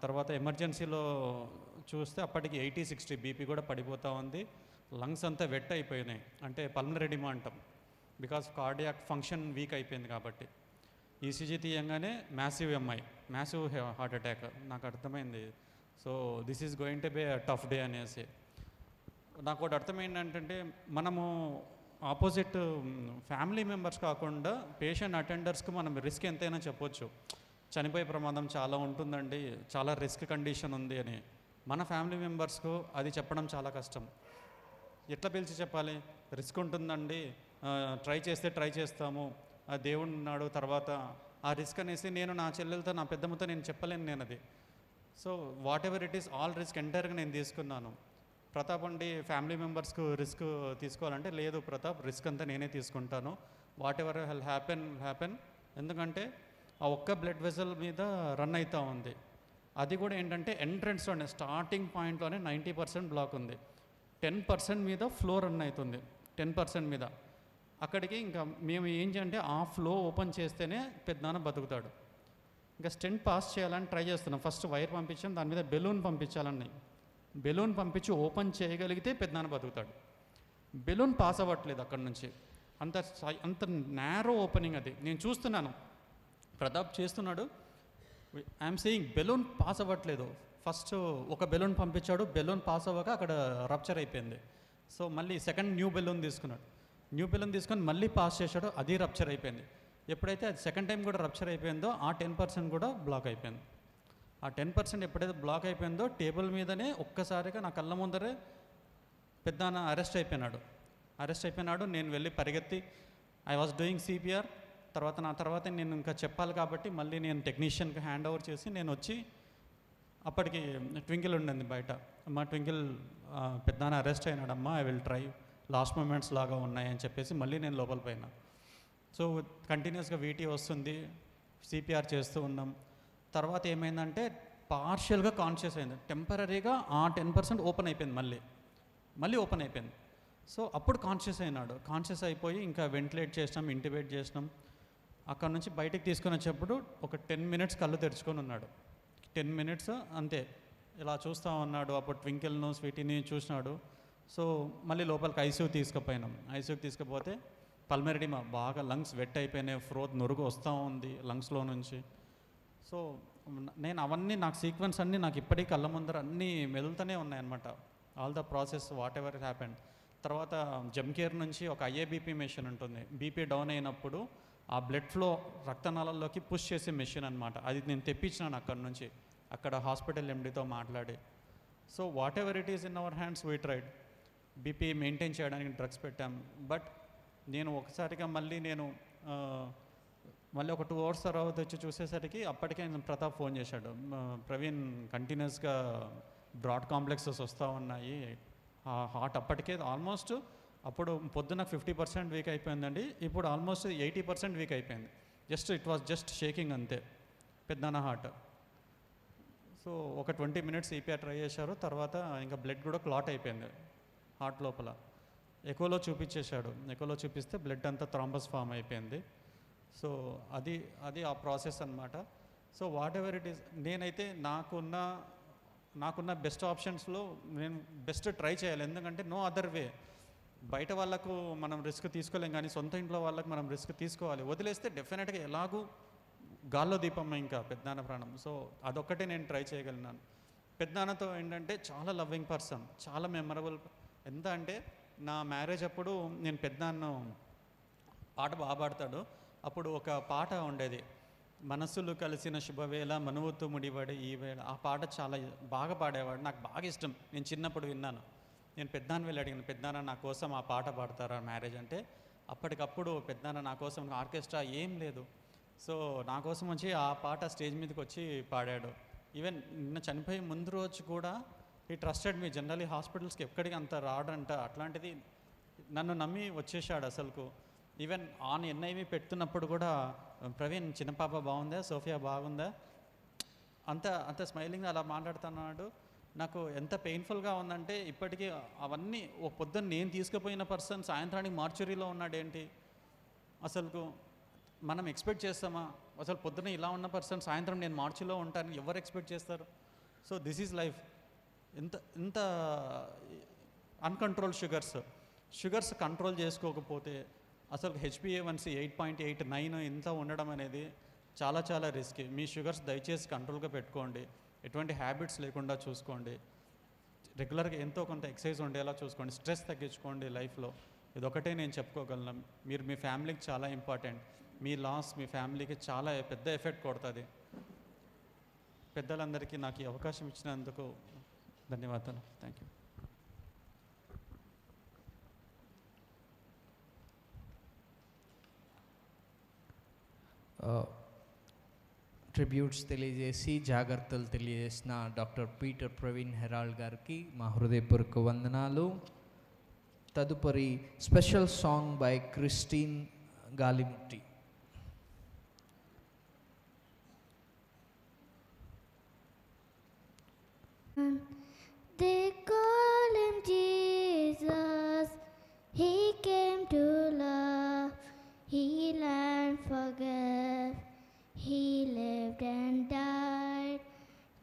తర్వాత ఎమర్జెన్సీలో చూస్తే అప్పటికి 80-60 బీపీ కూడా పడిపోతూ ఉంది. లంగ్స్ అంతా వెట్ అయిపోయినాయి, అంటే పల్మనరీ ఎడిమా అంటాం, బికాస్ కార్డియాక్ ఫంక్షన్ వీక్ అయిపోయింది కాబట్టి. ఈసీజీ తీయంగానే massive MI, massive heart attack. నాకు అర్థమైంది, so this is going to be a tough day అనేసి. నాకు ఒకటి అర్థమైంది, మనము ఆపోజిట్ ఫ్యామిలీ మెంబర్స్ కాకుండా పేషెంట్ అటెండర్స్కి మనం రిస్క్ ఎంతైనా చెప్పొచ్చు, చనిపోయే ప్రమాదం చాలా ఉంటుందండి, చాలా రిస్క్ కండిషన్ ఉంది అని. మన ఫ్యామిలీ మెంబర్స్కు అది చెప్పడం చాలా కష్టం. ఎట్లా పిలిచి చెప్పాలి, రిస్క్ ఉంటుందండి, ట్రై చేస్తాము, ఆ దేవుడు ఉన్నాడు, తర్వాత ఆ రిస్క్ అనేసి నేను నా చెల్లెలతో, నా పెద్దమ్మతో నేను చెప్పలేను నేను అది. So whatever it is, all risk ఎంటైర్గా నేను తీసుకున్నాను. ప్రతాప్ అండి ఫ్యామిలీ మెంబర్స్కు రిస్క్ తీసుకోవాలంటే, లేదు ప్రతాప్, రిస్క్ అంతా నేనే తీసుకుంటాను, వాట్ ఎవర్ హెల్ హ్యాపెన్. ఎందుకంటే ఆ ఒక్క బ్లడ్ వెజల్ మీద రన్ అవుతూ ఉంది. అది కూడా ఏంటంటే ఎంట్రన్స్లోనే స్టార్టింగ్ పాయింట్లోనే 90% బ్లాక్ ఉంది, 10% మీద ఫ్లో రన్ అవుతుంది, 10% మీద. అక్కడికి ఇంకా మేము ఏం చేయాలంటే ఆ ఫ్లో ఓపెన్ చేస్తేనే పెద్దనాన్న బతుకుతాడు. ఇంకా స్టెంట్ పాస్ చేయాలని ట్రై చేస్తున్నాం. ఫస్ట్ వైర్ పంపించాం, దాని మీద బెలూన్ పంపించాలని. బెలూన్ పంపించి ఓపెన్ చేయగలిగితే పెద్దనాన్న బతుకుతాడు. బెలూన్ పాస్ అవ్వట్లేదు అక్కడి నుంచి, అంత నేరో ఓపెనింగ్ అది. నేను చూస్తున్నాను, ప్రతాప్ చేస్తున్నాడు, ఐఎమ్ సేయింగ్ బెలూన్ పాస్ అవ్వట్లేదు. ఫస్ట్ ఒక బెలూన్ పంపించాడు, బెలూన్ పాస్ అవ్వక అక్కడ రప్చర్ అయిపోయింది. సో మళ్ళీ సెకండ్ న్యూ బెలూన్ తీసుకున్నాడు. న్యూ పిల్లని తీసుకొని మళ్ళీ పాస్ చేశాడో అది రప్చర్ అయిపోయింది. ఎప్పుడైతే అది సెకండ్ టైం కూడా రప్చర్ అయిపోయిందో ఆ 10% కూడా బ్లాక్ అయిపోయింది. ఆ 10% ఎప్పుడైతే బ్లాక్ అయిపోయిందో టేబుల్ మీదనే ఒక్కసారిగా నా కళ్ళ ముందరే పెద్దనాన్న అరెస్ట్ అయిపోయినాడు. నేను వెళ్ళి పరిగెత్తి ఐ వాజ్ డూయింగ్ సిపిఆర్. తర్వాత నేను ఇంకా చెప్పాలి కాబట్టి మళ్ళీ నేను టెక్నీషియన్కి హ్యాండ్ ఓవర్ చేసి నేను వచ్చి, అప్పటికి ట్వింకిల్ ఉండింది బయట. అమ్మ ట్వింకిల్ పెద్దనాన్న అరెస్ట్ అయినాడమ్మా, I will try, last moments లాగా ఉన్నాయని చెప్పేసి మళ్ళీ నేను లోపల పోయినా. సో కంటిన్యూస్గా వీటీ వస్తుంది, సిపిఆర్ చేస్తూ ఉన్నాం. తర్వాత ఏమైందంటే పార్షియల్గా కాన్షియస్ అయింది, టెంపరీగా ఆ 10% ఓపెన్ అయిపోయింది, మళ్ళీ ఓపెన్ అయిపోయింది. సో అప్పుడు కాన్షియస్ అయిపోయి ఇంకా వెంటిలేట్ చేసినాం, ఇంటిబేట్ చేసినాం. అక్కడ నుంచి బయటికి తీసుకొని వచ్చేప్పుడు ఒక 10 minutes కళ్ళు తెరుచుకొని ఉన్నాడు. 10 minutes అంతే ఇలా చూస్తూ ఉన్నాడు. అప్పుడు ట్వింకిల్ను స్వీటీని చూసినాడు. సో మళ్ళీ లోపలికి ఐసీయూకి తీసుకుపోతే పల్మరెడిమా బాగా లంగ్స్ వెట్ అయిపోయినాయి, ఫ్రోత్ నురుగు వస్తూ ఉంది లంగ్స్లో నుంచి. సో నేను అవన్నీ నాకు సీక్వెన్స్ అన్నీ నాకు ఇప్పటికీ కళ్ళ ముందర అన్నీ మెదులుతూనే ఉన్నాయన్నమాట. All the process what ever it happened. తర్వాత జమ్కేర్ నుంచి ఒక ఐఏబీపీ మెషిన్ ఉంటుంది. బీపీ డౌన్ అయినప్పుడు ఆ బ్లడ్ ఫ్లో రక్తనాళాల్లోకి పుష్ చేసే మెషిన్ అనమాట. అది నేను తెప్పించినాను అక్కడ హాస్పిటల్ ఎండీతో మాట్లాడి. So whatever it is in our hands we tried. BP maintain చేయడానికి డ్రగ్స్ పెట్టాం. బట్ నేను ఒకసారిగా మళ్ళీ ఒక 2 hours తర్వాత వచ్చి చూసేసరికి అప్పటికే ప్రతాప్ ఫోన్ చేశాడు, ప్రవీణ్ కంటిన్యూస్గా బ్రాడ్ కాంప్లెక్సెస్ వస్తూ ఉన్నాయి, హార్ట్ అప్పటికే ఆల్మోస్ట్ అప్పుడు పొద్దున్న 50% వీక్ అయిపోయిందండి, ఇప్పుడు ఆల్మోస్ట్ 80% వీక్ అయిపోయింది. ఇట్ వాజ్ జస్ట్ షేకింగ్ అంతే పెద్దనాన్న హార్ట్. సో ఒక 20 minutes ఈపీఆర్ ట్రై చేశారు. తర్వాత ఇంకా బ్లడ్ కూడా క్లాట్ అయిపోయింది హార్ట్ లోపల. ఎకోలో చూపిస్తే బ్లడ్ అంతా థ్రాంబస్ ఫామ్ అయిపోయింది. సో అది ఆ ప్రాసెస్ అన్నమాట. So whatever it is, నేనైతే నాకున్న బెస్ట్ ఆప్షన్స్లో నేను బెస్ట్ ట్రై చేయాలి. ఎందుకంటే నో అదర్ వే. బయట వాళ్ళకు మనం రిస్క్ తీసుకోలేం, కానీ సొంత ఇంట్లో వాళ్ళకు మనం రిస్క్ తీసుకోవాలి. వదిలేస్తే డెఫినెట్గా ఎలాగూ గాల్లో దీపమ్మ ఇంకా పెద్దనాన్న ప్రాణం. సో అదొక్కటే నేను ట్రై చేయగలిగినాను. పెద్దనాన్నతో ఏంటంటే చాలా లవ్వింగ్ పర్సన్, చాలా మెమరబుల్. ఎంత అంటే నా మ్యారేజ్ అప్పుడు నేను పెద్దనాన్న పాట బాగా పాడతాడు. అప్పుడు ఒక పాట ఉండేది, మనసులు కలిసిన శుభవేళ మనువుతూ ముడిపడి ఈ వేళ. ఆ పాట చాలా బాగా పాడేవాడు, నాకు బాగా ఇష్టం. నేను చిన్నప్పుడు విన్నాను. నేను పెద్దనాన్న వెళ్ళి అడిగాను, పెద్దనాన్న నా కోసం ఆ పాట పాడతారా మ్యారేజ్ అంటే. అప్పటికప్పుడు పెద్దనాన్న నా కోసం ఆర్కెస్ట్రా ఏం లేదు, సో నా కోసం వచ్చి ఆ పాట స్టేజ్ మీదకి వచ్చి పాడాడు. ఈవెన్ నిన్న చనిపోయే ముందు రోజు కూడా ఈ ట్రస్టెడ్ మీ. జనరలీ హాస్పిటల్స్కి ఎక్కడికి అంత రాడంట, అట్లాంటిది నన్ను నమ్మి వచ్చేసాడు అసలుకు. ఈవెన్ ఆన్ ఎన్ఐవి పెడుతున్నప్పుడు కూడా ప్రవీణ్ చిన్నపాప బాగుందా, సోఫియా బాగుందా, అంత స్మైలింగ్ అలా మాట్లాడుతున్నాడు. నాకు ఎంత పెయిన్ఫుల్గా ఉందంటే ఇప్పటికీ అవన్నీ ఒక పొద్దున్న నేను తీసుకుపోయిన పర్సన్ సాయంత్రానికి మార్చురీలో ఉన్నాడేంటి. అసలుకు మనం ఎక్స్పెక్ట్ చేస్తామా? అసలు పొద్దున్న ఇలా ఉన్న పర్సన్ సాయంత్రం నేను మార్చిలో ఉంటానని ఎవరు ఎక్స్పెక్ట్ చేస్తారు? So this is life. ఇంత అన్కంట్రోల్ షుగర్స్ కంట్రోల్ చేసుకోకపోతే అసలు HbA1c 8.8, 9 ఇంత ఉండడం అనేది చాలా చాలా రిస్కీ. మీ షుగర్స్ దయచేసి కంట్రోల్గా పెట్టుకోండి, ఎటువంటి హ్యాబిట్స్ లేకుండా చూసుకోండి, రెగ్యులర్గా ఎంతో కొంత ఎక్సర్సైజ్ ఉండేలా చూసుకోండి, స్ట్రెస్ తగ్గించుకోండి లైఫ్లో. ఇదొకటే నేను చెప్పుకోగలను. మీరు మీ ఫ్యామిలీకి చాలా ఇంపార్టెంట్. మీ లాస్ మీ ఫ్యామిలీకి చాలా పెద్ద ఎఫెక్ట్ కొడుతుంది. పెద్దలందరికీ నాకు ఈ అవకాశం ఇచ్చినందుకు ధన్యవాదాలు. Thank you. ట్రిబ్యూట్స్ తెలియజేసి జాగ్రత్తలు తెలియజేసిన డాక్టర్ పీటర్ ప్రవీణ్ హెరాల్డ్ గారికి మా హృదయపూర్వక వందనాలు. తదుపరి special song by Christine Galimutti. They call him Jesus, he came to love, heal and forgive, he lived and died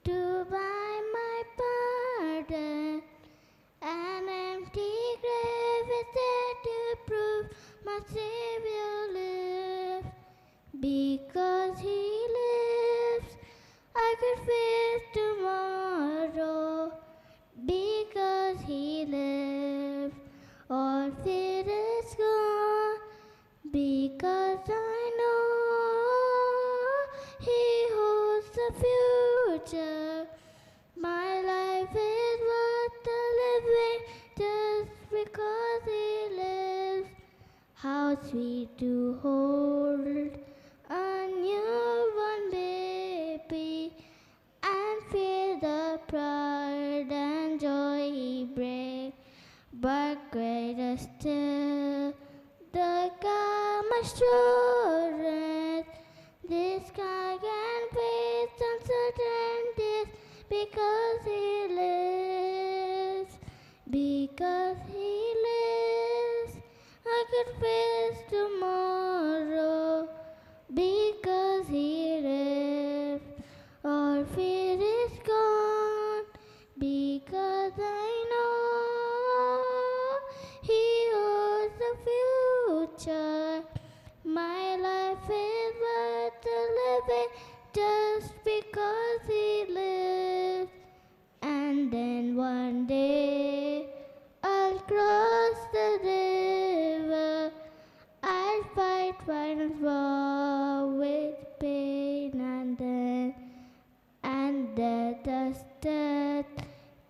to buy my pardon. An empty grave is there to prove my Savior lives. Because he lives, I could face tomorrow. Because he lives, all fear is gone. future. My life is worth the living just because he lives. How sweet to hold a newborn baby and feel the pride and joy he brings. But greater still, the calm assurance this sky can face uncertainties because he lives. Because he lives, I could face tomorrow. Because he lives, all fear is gone. Because I know he holds the future. My life is worth living just because he lives. And then one day I'll cross the river. I'll fight final war with pain and death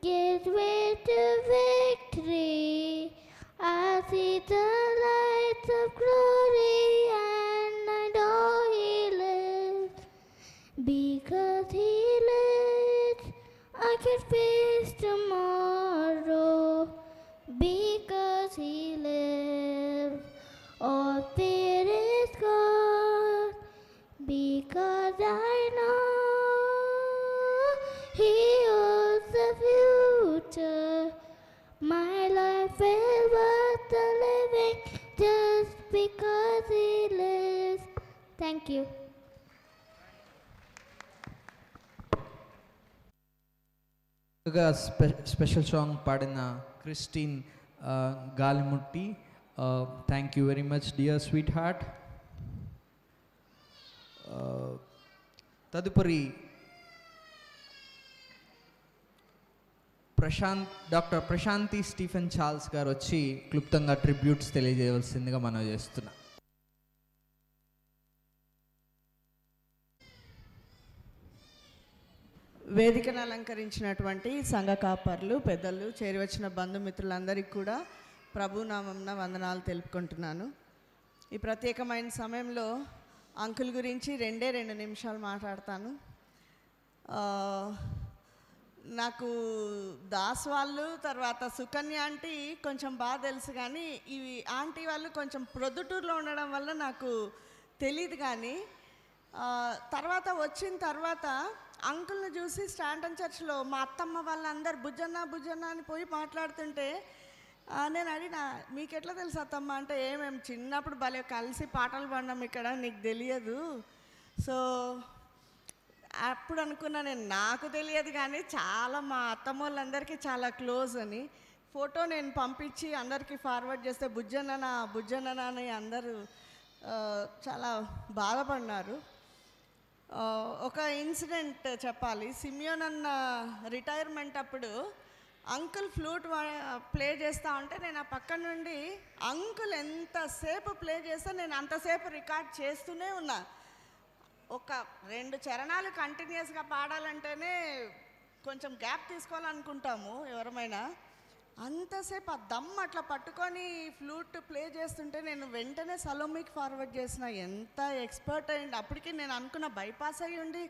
gives way to victory. I see the lights of glory and I know he lives. Because he lives, I can face tomorrow. Because he lives, all fear is gone. Because I know he holds the future. My life is worth the living just because he lives. Thank you. Special song పాడిన Christine Galimutti, thank you very much dear sweetheart. తదుపరి doctor Prashanthi Stephen Charles garu వచ్చి క్లుప్తంగా ట్రిబ్యూట్స్ తెలియజేయవలసిందిగా మనం చేస్తున్నాం. వేదికను అలంకరించినటువంటి సంఘ కాపర్లు, పెద్దలు, చేరి వచ్చిన బంధుమిత్రులందరికీ కూడా ప్రభునామంన వందనాలు తెలుపుకుంటున్నాను. ఈ ప్రత్యేకమైన సమయంలో అంకుల్ గురించి 2 నిమిషాలు మాట్లాడతాను. నాకు దాస్ వాళ్ళు, తర్వాత సుకన్య ఆంటీ కొంచెం బాగా తెలుసు, కానీ ఇవి ఆంటీ వాళ్ళు కొంచెం ప్రొద్దుటూరులో ఉండడం వల్ల నాకు తెలియదు. కానీ తర్వాత వచ్చిన తర్వాత అంకుల్ని చూసి స్టాంటన్ చర్చ్లో మా అత్తమ్మ వాళ్ళందరూ బుజ్జన్న అని పోయి మాట్లాడుతుంటే నేను అడిగిన, మీకు ఎట్లా తెలుసు అత్తమ్మ అంటే, ఏమేమి చిన్నప్పుడు భలే కలిసి పాటలు పాడినాం ఇక్కడ, నీకు తెలియదు. సో అప్పుడు అనుకున్నా నేను, నాకు తెలియదు కానీ చాలా మా అత్తమ్మ వాళ్ళందరికీ చాలా క్లోజ్ అని. ఫోటో నేను పంపించి అందరికీ ఫార్వర్డ్ చేస్తే బుజ్జన్న అని అందరూ చాలా బాధపడినారు. ఒక ఇన్సిడెంట్ చెప్పాలి. సిమియోన్ అన్న రిటైర్మెంట్ అప్పుడు అంకుల్ ఫ్లూట్ ప్లే చేస్తూ ఉంటే నేను ఆ పక్క నుండి అంకుల్ ఎంతసేపు ప్లే చేస్తే నేను అంతసేపు రికార్డ్ చేస్తూనే ఉన్నా. ఒక 2 చరణాలు కంటిన్యూస్గా పాడాలంటేనే కొంచెం గ్యాప్ తీసుకోవాలనుకుంటాము ఎవరమైనా. అంతసేపు ఆ దమ్ అట్లా పట్టుకొని ఫ్లూట్ ప్లే చేస్తుంటే నేను వెంటనే సలోమికి ఫార్వర్డ్ చేసిన. ఎంత ఎక్స్పర్ట్ అయ్యింది. అప్పటికి నేను అనుకున్న బైపాస్ అయ్యి ఉండి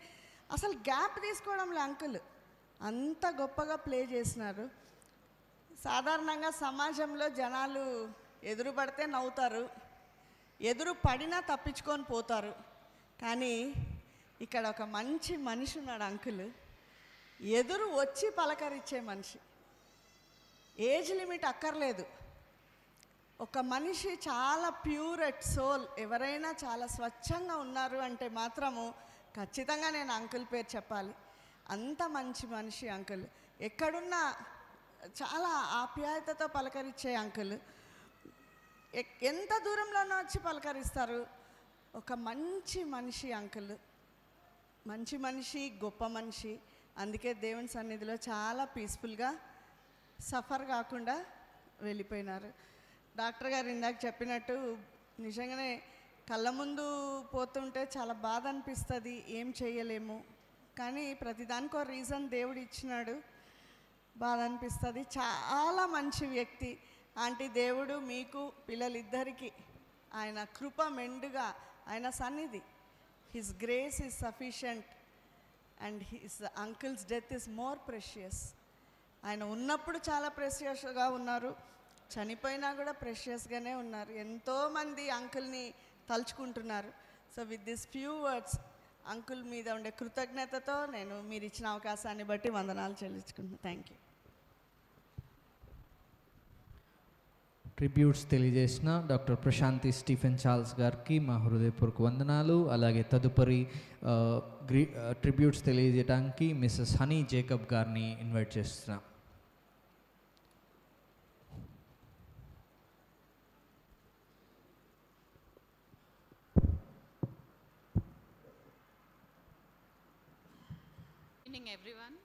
అసలు గ్యాప్ తీసుకోవడంలే అంకుల్, అంత గొప్పగా ప్లే చేసినారు. సాధారణంగా సమాజంలో జనాలు ఎదురు పడితే నవ్వుతారు, ఎదురు పడినా తప్పించుకొని పోతారు. కానీ ఇక్కడ ఒక మంచి మనిషి ఉన్నాడు అంకుల్, ఎదురు వచ్చి పలకరించే మనిషి. ఏజ్ లిమిట్ అక్కర్లేదు. ఒక మనిషి చాలా ప్యూర్ ఎట్ సోల్, ఎవరైనా చాలా స్వచ్ఛంగా ఉన్నారు అంటే మాత్రము ఖచ్చితంగా నేను అంకుల్ పేరు చెప్పాలి. అంత మంచి మనిషి అంకుల్. ఎక్కడున్నా చాలా ఆప్యాయతతో పలకరించే అంకుల్. ఎంత దూరంలోనో వచ్చి పలకరిస్తారు. ఒక మంచి మనిషి అంకుల్, మంచి మనిషి, గొప్ప మనిషి. అందుకే దేవుని సన్నిధిలో చాలా పీస్ఫుల్గా సఫర్ కాకుండా వెళ్ళిపోయినారు. డాక్టర్ గారు ఇందాక చెప్పినట్టు నిజంగానే కళ్ళ ముందు పోతుంటే చాలా బాధ అనిపిస్తుంది, ఏం చేయలేము. కానీ ప్రతిదానికో రీజన్ దేవుడు ఇచ్చినాడు. బాధ అనిపిస్తుంది. చాలా మంచి వ్యక్తి ఆంటీ. దేవుడు మీకు పిల్లలిద్దరికీ ఆయన కృప మెండుగా, ఆయన సన్నిధి, his grace is sufficient and his uncles death is more precious. ఆయన ఉన్నప్పుడు చాలా ప్రెషియస్గా ఉన్నారు, చనిపోయినా కూడా ప్రెషియస్గానే ఉన్నారు. ఎంతోమంది అంకుల్ని తలుచుకుంటున్నారు. So with this few words uncle మీద ఉండే కృతజ్ఞతతో నేను మీరు ఇచ్చిన అవకాశాన్ని బట్టి వందనాలు చెల్లించుకుంటున్నాను. Thank you. ట్రిబ్యూట్స్ తెలియజేసిన డాక్టర్ ప్రశాంతి స్టీఫెన్ చార్ల్స్ గారికి మా హృదయపూర్వక వందనాలు. అలాగే తదుపరి ట్రిబ్యూట్స్ తెలియజేయడానికి మిస్సెస్ హనీ జేకబ్ గారిని ఇన్వైట్ చేస్తున్నాం. Good evening, everyone.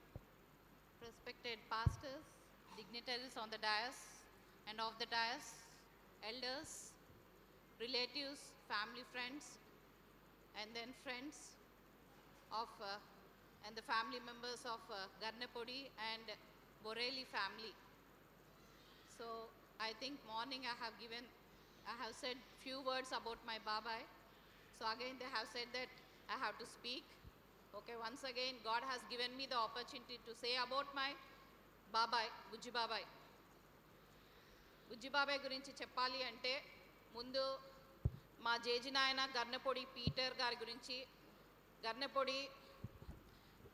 Respected pastors, dignitaries on the dais and off the dais, elders, relatives, family friends, and then friends of and the family members of Garnapodi and Borelli family. So I think morning I have said few words about my Babai. So again they have said that I have to speak. Okay, once again God has given me the opportunity to say about my Babai, Bujji Babai. బుజ్జి బాబాయ్ గురించి చెప్పాలి అంటే ముందు మా జేజి నాయన గర్నపొడి పీటర్ గారి గురించి. గర్నపొడి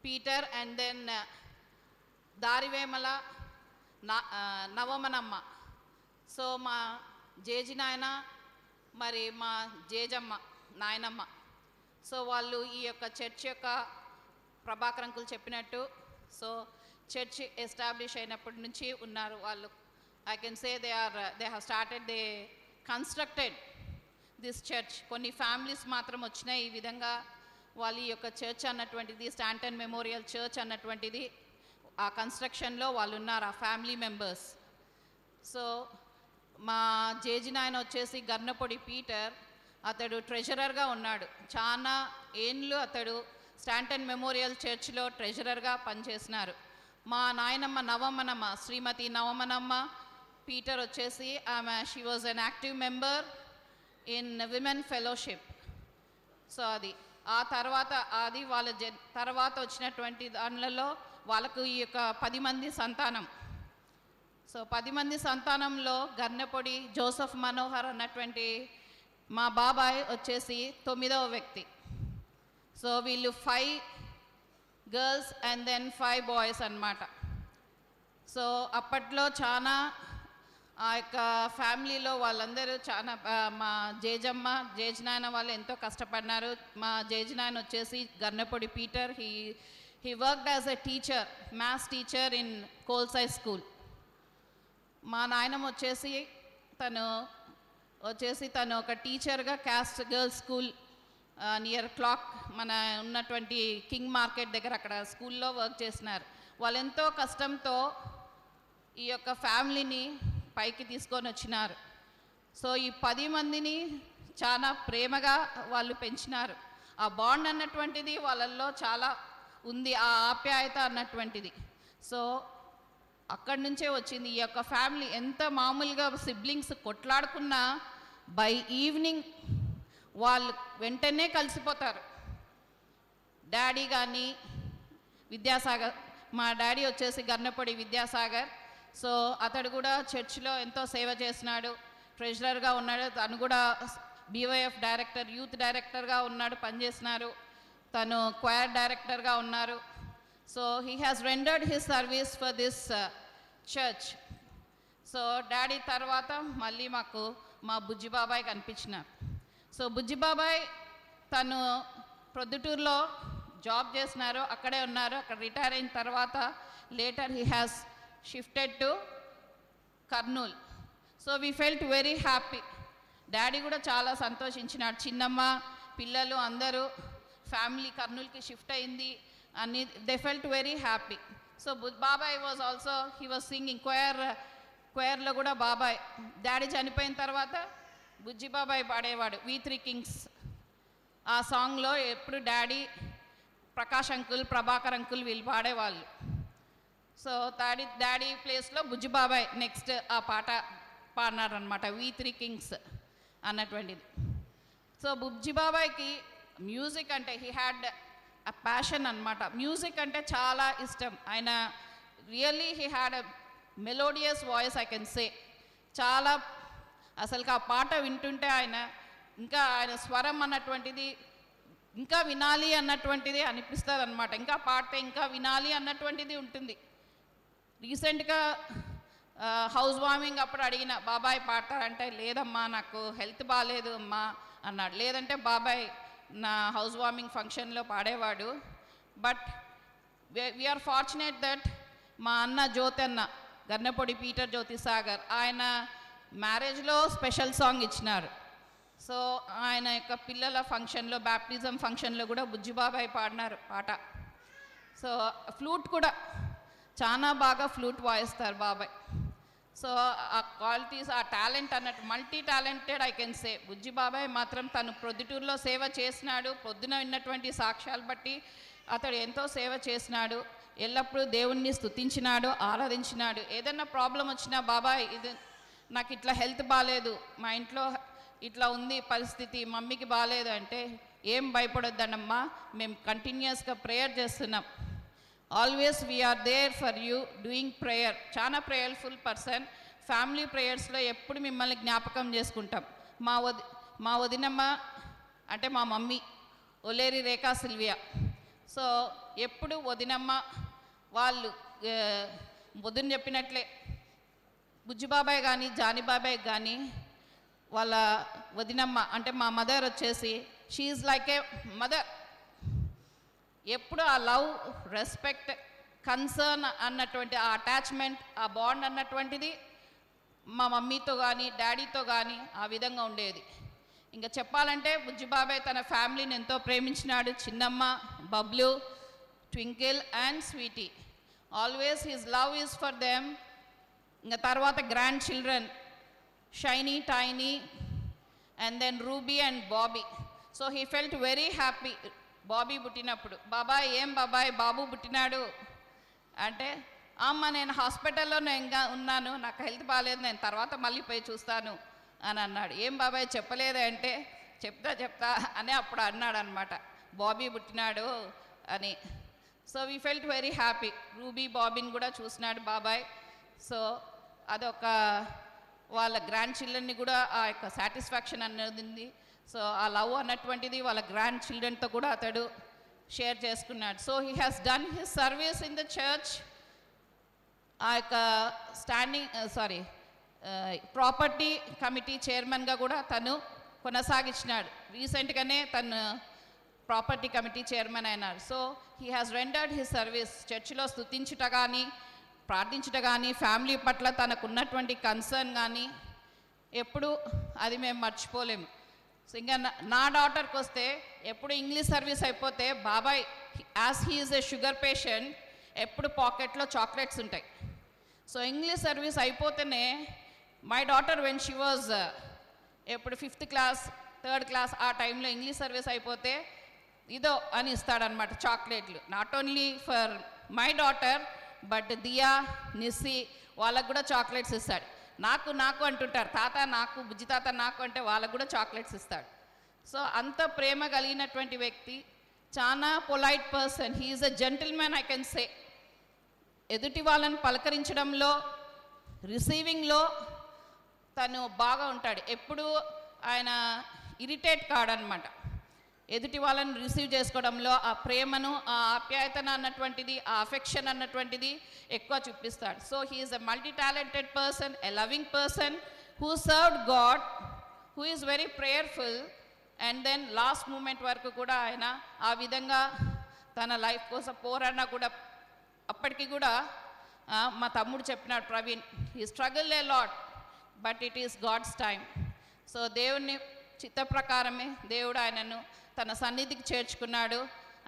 పీటర్ అండ్ దెన్ దారివేమల నవమనమ్మ. సో మా జేజి నాయన మరి మా జేజమ్మ నాయనమ్మ. సో వాళ్ళు ఈ యొక్క చర్చ్ యొక్క ప్రభాకర్ అంకుల్ చెప్పినట్టు సో చర్చ్ ఎస్టాబ్లిష్ అయినప్పటి నుంచి ఉన్నారు వాళ్ళు. I can say they have started, they constructed this church. కొన్ని ఫ్యామిలీస్ మాత్రం వచ్చినాయి ఈ విధంగా వాళ్ళు ఈ యొక్క చర్చ్ అన్నటువంటిది, స్టాంటన్ మెమోరియల్ చర్చ్ అన్నటువంటిది ఆ కన్స్ట్రక్షన్లో వాళ్ళు ఉన్నారు, ఆ ఫ్యామిలీ మెంబర్స్. సో మా జేజి నాయన వచ్చేసి గర్నపొడి పీటర్, అతడు ట్రెజరర్గా ఉన్నాడు. చాలా ఏండ్లు అతడు స్టాంటన్ మెమోరియల్ చర్చ్లో ట్రెజరర్గా పనిచేసినారు. మా నాయనమ్మ నవమనమ్మ, శ్రీమతి నవమనమ్మ పీటర్ వచ్చేసి ఆమె she was an active member in women fellowship. So అది ఆ తర్వాత అది వాళ్ళ తర్వాత వచ్చినటువంటి దానిలలో వాళ్ళకు ఈ యొక్క 10 మంది సంతానం. సో 10 మంది సంతానంలో గర్నపొడి జోసఫ్ మనోహర్ అన్నటువంటి మా బాబాయ్ వచ్చేసి 9వ వ్యక్తి. సో వీళ్ళు 5 గర్ల్స్ అండ్ దెన్ 5 బాయ్స్ అన్నమాట. సో అప్పట్లో చాలా ఆ యొక్క ఫ్యామిలీలో వాళ్ళందరూ చాలా మా జేజమ్మ జేజనాయన వాళ్ళు ఎంతో కష్టపడినారు. మా జేజనాయన వచ్చేసి Garnapodi Peter, he worked as a teacher, maths teacher in Coles school. మా నాయనమ్మ వచ్చేసి తను ఒక టీచర్గా క్యాస్ట్ గర్ల్స్ స్కూల్ నియర్ క్లాక్ మన ఉన్నటువంటి కింగ్ మార్కెట్ దగ్గర అక్కడ స్కూల్లో వర్క్ చేసినారు. వాళ్ళు ఎంతో కష్టంతో ఈ యొక్క ఫ్యామిలీని పైకి తీసుకొని వచ్చినారు. సో ఈ 10 మందిని చాలా ప్రేమగా వాళ్ళు పెంచినారు. ఆ బాండ్ అన్నటువంటిది వాళ్ళల్లో చాలా ఉంది, ఆ ఆప్యాయత అన్నటువంటిది. సో అక్కడి నుంచే వచ్చింది ఈ యొక్క ఫ్యామిలీ. ఎంత మామూలుగా సిబ్లింగ్స్ కొట్లాడుకున్నా బై ఈవినింగ్ వాళ్ళు వెంటనే కలిసిపోతారు. డాడీ కానీ విద్యాసాగర్, మా డాడీ వచ్చేసి గర్నపొడి విద్యాసాగర్. సో అతడు కూడా చర్చ్లో ఎంతో సేవ చేసినాడు, ట్రెజరర్గా ఉన్నాడు. తను కూడా బీవైఎఫ్ డైరెక్టర్, యూత్ డైరెక్టర్గా ఉన్నాడు, పనిచేసినారు. తను క్వైర్ డైరెక్టర్గా ఉన్నారు. So he has rendered his service for this church. So daddy తర్వాత మళ్ళీ మాకు మా బుజ్జి బాబాయ్ కనిపించినారు. సో బుజ్జి బాబాయ్ తను ప్రొద్దుటూరులో జాబ్ చేసినారు, అక్కడే ఉన్నారు. అక్కడ రిటైర్ అయిన తర్వాత later he has shifted to Kurnool. So we felt very happy. Daddy కూడా చాలా సంతోషించినాడు. చిన్నమ్మ పిల్లలు అందరూ ఫ్యామిలీ కర్నూల్కి షిఫ్ట్ అయింది అని they felt very happy. So బాబాయ్ was also he was singing క్వైర్లో కూడా బాబాయ్. డాడీ చనిపోయిన తర్వాత బుజ్జి బాబాయ్ పాడేవాడు, వి3 కింగ్స్. ఆ సాంగ్లో ఎప్పుడు daddy Prakash uncle, Prabhakar uncle వీళ్ళు పాడేవాళ్ళు. సో డాడీ ప్లేస్లో బుజ్జిబాబాయ్ నెక్స్ట్ ఆ పాట పాడినారనమాట, V3 కింగ్స్ అన్నటువంటిది. సో బుజ్జిబాబాయ్కి మ్యూజిక్ అంటే హీ హ్యాడ్ అ ప్యాషన్ అనమాట. మ్యూజిక్ అంటే చాలా ఇష్టం. ఆయన really he had a melodious voice, I can సే. చాలా అసలుకి ఆ పాట వింటుంటే ఆయన స్వరం అన్నటువంటిది ఇంకా వినాలి అన్నటువంటిది అనిపిస్తుంది అనమాట. ఇంకా పాడితే ఇంకా వినాలి అన్నటువంటిది ఉంటుంది. రీసెంట్గా హౌస్ వార్మింగ్ అప్పుడు అడిగిన, బాబాయ్ పాడతారంటే లేదమ్మా నాకు హెల్త్ బాగాలేదు అమ్మా అన్నాడు. లేదంటే బాబాయ్ నా హౌస్ వార్మింగ్ ఫంక్షన్లో పాడేవాడు. బట్ వీఆర్ ఫార్చునేట్ దట్ మా అన్న జ్యోతి అన్న గన్నపొడి పీటర్ జ్యోతి సాగర్ ఆయన మ్యారేజ్లో స్పెషల్ సాంగ్ ఇచ్చినారు. సో ఆయన యొక్క పిల్లల ఫంక్షన్లో, బ్యాప్టిజం ఫంక్షన్లో కూడా బుజ్జిబాబాయ్ పాడినారు పాట. సో ఫ్లూట్ కూడా చాలా బాగా ఫ్లూట్ వాయిస్తారు బాబాయ్. సో ఆ క్వాలిటీస్, ఆ టాలెంట్ అన్నట్టు multi talented I can say. బుజ్జిబాబాయ్ మాత్రం తను ప్రొద్దుటూరులో సేవ చేసినాడు. పొద్దున విన్నటువంటి సాక్ష్యాలు బట్టి అతడు ఎంతో సేవ చేసినాడు. ఎల్లప్పుడూ దేవుణ్ణి స్తుతించినాడు, ఆరాధించినాడు. ఏదైనా ప్రాబ్లం వచ్చినా, బాబాయ్ ఇది నాకు ఇట్లా హెల్త్ బాగాలేదు, మా ఇంట్లో ఇట్లా ఉంది పరిస్థితి, మమ్మీకి బాగాలేదు అంటే ఏం భయపడొద్దనమ్మా, మేము కంటిన్యూస్గా ప్రేయర్ చేస్తున్నాం. Always we are there for you doing prayer. చాలా ప్రేయర్ఫుల్ పర్సన్. ఫ్యామిలీ ప్రేయర్స్లో ఎప్పుడు మిమ్మల్ని జ్ఞాపకం చేసుకుంటాం. మా వదినమ్మ అంటే మా మమ్మీ ఒలేరి రేఖా సిల్వియా. సో ఎప్పుడు వదినమ్మ వాళ్ళు వదిన చెప్పినట్లే బుజ్జిబాబాయ్ కానీ జానీబాబాయ్ కానీ వాళ్ళ వదినమ్మ అంటే మా మదర్ వచ్చేసి షీఈ్ లైక్ ఏ మదర్. ఎప్పుడు ఆ లవ్, రెస్పెక్ట్, కన్సర్న్ అన్నటువంటి ఆ అటాచ్మెంట్, ఆ బాండ్ అన్నటువంటిది మా మమ్మీతో కానీ డాడీతో కానీ ఆ విధంగా ఉండేది. ఇంకా చెప్పాలంటే బుజ్జిబాబాయ్ తన ఫ్యామిలీని ఎంతో ప్రేమించినాడు. చిన్నమ్మ, Bablu, Twinkle and Sweetie. Always his love is for them. ఇంకా తర్వాత grand children Shiny, Tiny and then Ruby and Bobby. So he felt very happy Bobby పుట్టినప్పుడు. బాబాయ్ ఏం బాబాయ్ బాబు పుట్టినాడు అంటే, అమ్మ నేను హాస్పిటల్లో ఇంకా ఉన్నాను, నాకు హెల్త్ బాగాలేదు, నేను తర్వాత మళ్ళీ పోయి చూస్తాను అని అన్నాడు. ఏం బాబాయ్ చెప్పలేదే అంటే, చెప్తా అని అప్పుడు అన్నాడు అనమాట, బాబీ పుట్టినాడు అని. So we felt very happy. Ruby, బాబీని కూడా చూసినాడు బాబాయ్. సో అదొక వాళ్ళ గ్రాండ్ చిల్డ్రన్ని కూడా ఆ యొక్క సాటిస్ఫాక్షన్ అన్నది ఉంది. సో ఆ లవ్ అన్నటువంటిది వాళ్ళ గ్రాండ్ చిల్డ్రన్తో కూడా అతడు షేర్ చేసుకున్నాడు. So he has done his service in the church. ఆ యొక్క ప్రాపర్టీ కమిటీ చైర్మన్గా కూడా తను కొనసాగించినాడు. రీసెంట్గానే తను ప్రాపర్టీ కమిటీ చైర్మన్ అయినారు. So he has rendered his service. చర్చిలో స్తుతించుట కానీ, ప్రార్థించుట కానీ, ఫ్యామిలీ పట్ల తనకున్నటువంటి కన్సర్న్ కానీ ఎప్పుడు అది మేము మర్చిపోలేము. సో ఇంకా నా డాటర్కి వస్తే ఎప్పుడు ఇంగ్లీష్ సర్వీస్ అయిపోతే బాబాయ్ as he is a sugar patient ఎప్పుడు పాకెట్లో చాక్లెట్స్ ఉంటాయి. సో ఇంగ్లీష్ సర్వీస్ అయిపోతేనే my daughter when she was ఎప్పుడు 5th క్లాస్ 3rd క్లాస్ ఆ టైంలో ఇంగ్లీష్ సర్వీస్ అయిపోతే ఇదో అని ఇస్తాడనమాట చాక్లెట్లు. Not only for my daughter but Diya, Nissi వాళ్ళకు కూడా చాక్లెట్స్ ఇస్తాడు. నాకు అంటుంటారు, తాత నాకు, బుజ్జి తాత నాకు అంటే వాళ్ళకు కూడా చాక్లెట్స్ ఇస్తాడు. సో అంత ప్రేమ కలిగినటువంటి వ్యక్తి, చాలా polite person. He is a gentlemen I can say. ఎదుటి వాళ్ళని పలకరించడంలో, రిసీవింగ్లో తను బాగా ఉంటాడు. ఎప్పుడు ఆయన ఇరిటేట్ కాడనమాట. ఎదుటి వాళ్ళని రిసీవ్ చేసుకోవడంలో ఆ ప్రేమను, ఆ ఆప్యాయతన అన్నటువంటిది, ఆ అఫెక్షన్ అన్నటువంటిది ఎక్కువ చూపిస్తాడు. So he is a multi talented person, a loving person who served God, who is very prayerful. And then last moment వరకు కూడా ఆయన ఆ విధంగా తన లైఫ్ కోసం పోరాడినా కూడా అప్పటికి కూడా మా తమ్ముడు చెప్పినాడు Praveen, he struggle a lot but it is God's time. So దేవుని చిత్త ప్రకారమే దేవుడు ఆయనను తన సన్నిధికి చేర్చుకున్నాడు.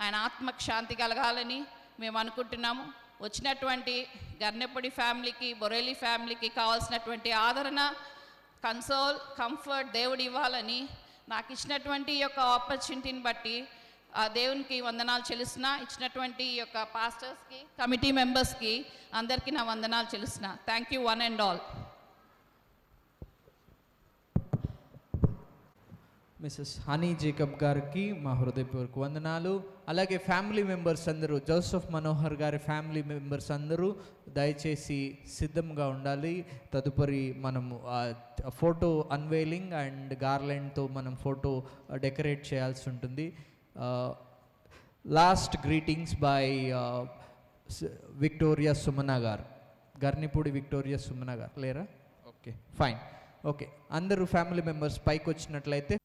ఆయన ఆత్మకు శాంతి కలగాలని మేము అనుకుంటున్నాము. వచ్చినటువంటి గన్నెపొడి ఫ్యామిలీకి, బొరేలి ఫ్యామిలీకి కావాల్సినటువంటి ఆదరణ, కన్సోల్, కంఫర్ట్ దేవుడు ఇవ్వాలని, నాకు ఇచ్చినటువంటి ఈ యొక్క ఆపర్చునిటీని బట్టి ఆ దేవునికి వందనాలు చెల్లిస్తున్నా. ఇచ్చినటువంటి ఈ యొక్క పాస్టర్స్కి, కమిటీ మెంబర్స్కి అందరికీ నా వందనాలు చెల్లిస్తున్నా. Thank you one and all. Mrs Honey Jacob గారికి మా హృదయపూర్వక వందనాలు. అలాగే ఫ్యామిలీ మెంబర్స్ అందరూ, జోసెఫ్ మనోహర్ గారి ఫ్యామిలీ మెంబర్స్ అందరూ దయచేసి సిద్ధంగా ఉండాలి. తదుపరి మనము ఫోటో అన్వెయిలింగ్ అండ్ గార్లెండ్తో మనం ఫోటో డెకరేట్ చేయాల్సి ఉంటుంది. Last greetings by Victoria Sumana గారు, గర్నిపూడి విక్టోరియా సుమన గారు లేరా? Okay, fine. ఓకే, అందరూ ఫ్యామిలీ మెంబర్స్ పైకి వచ్చినట్లయితే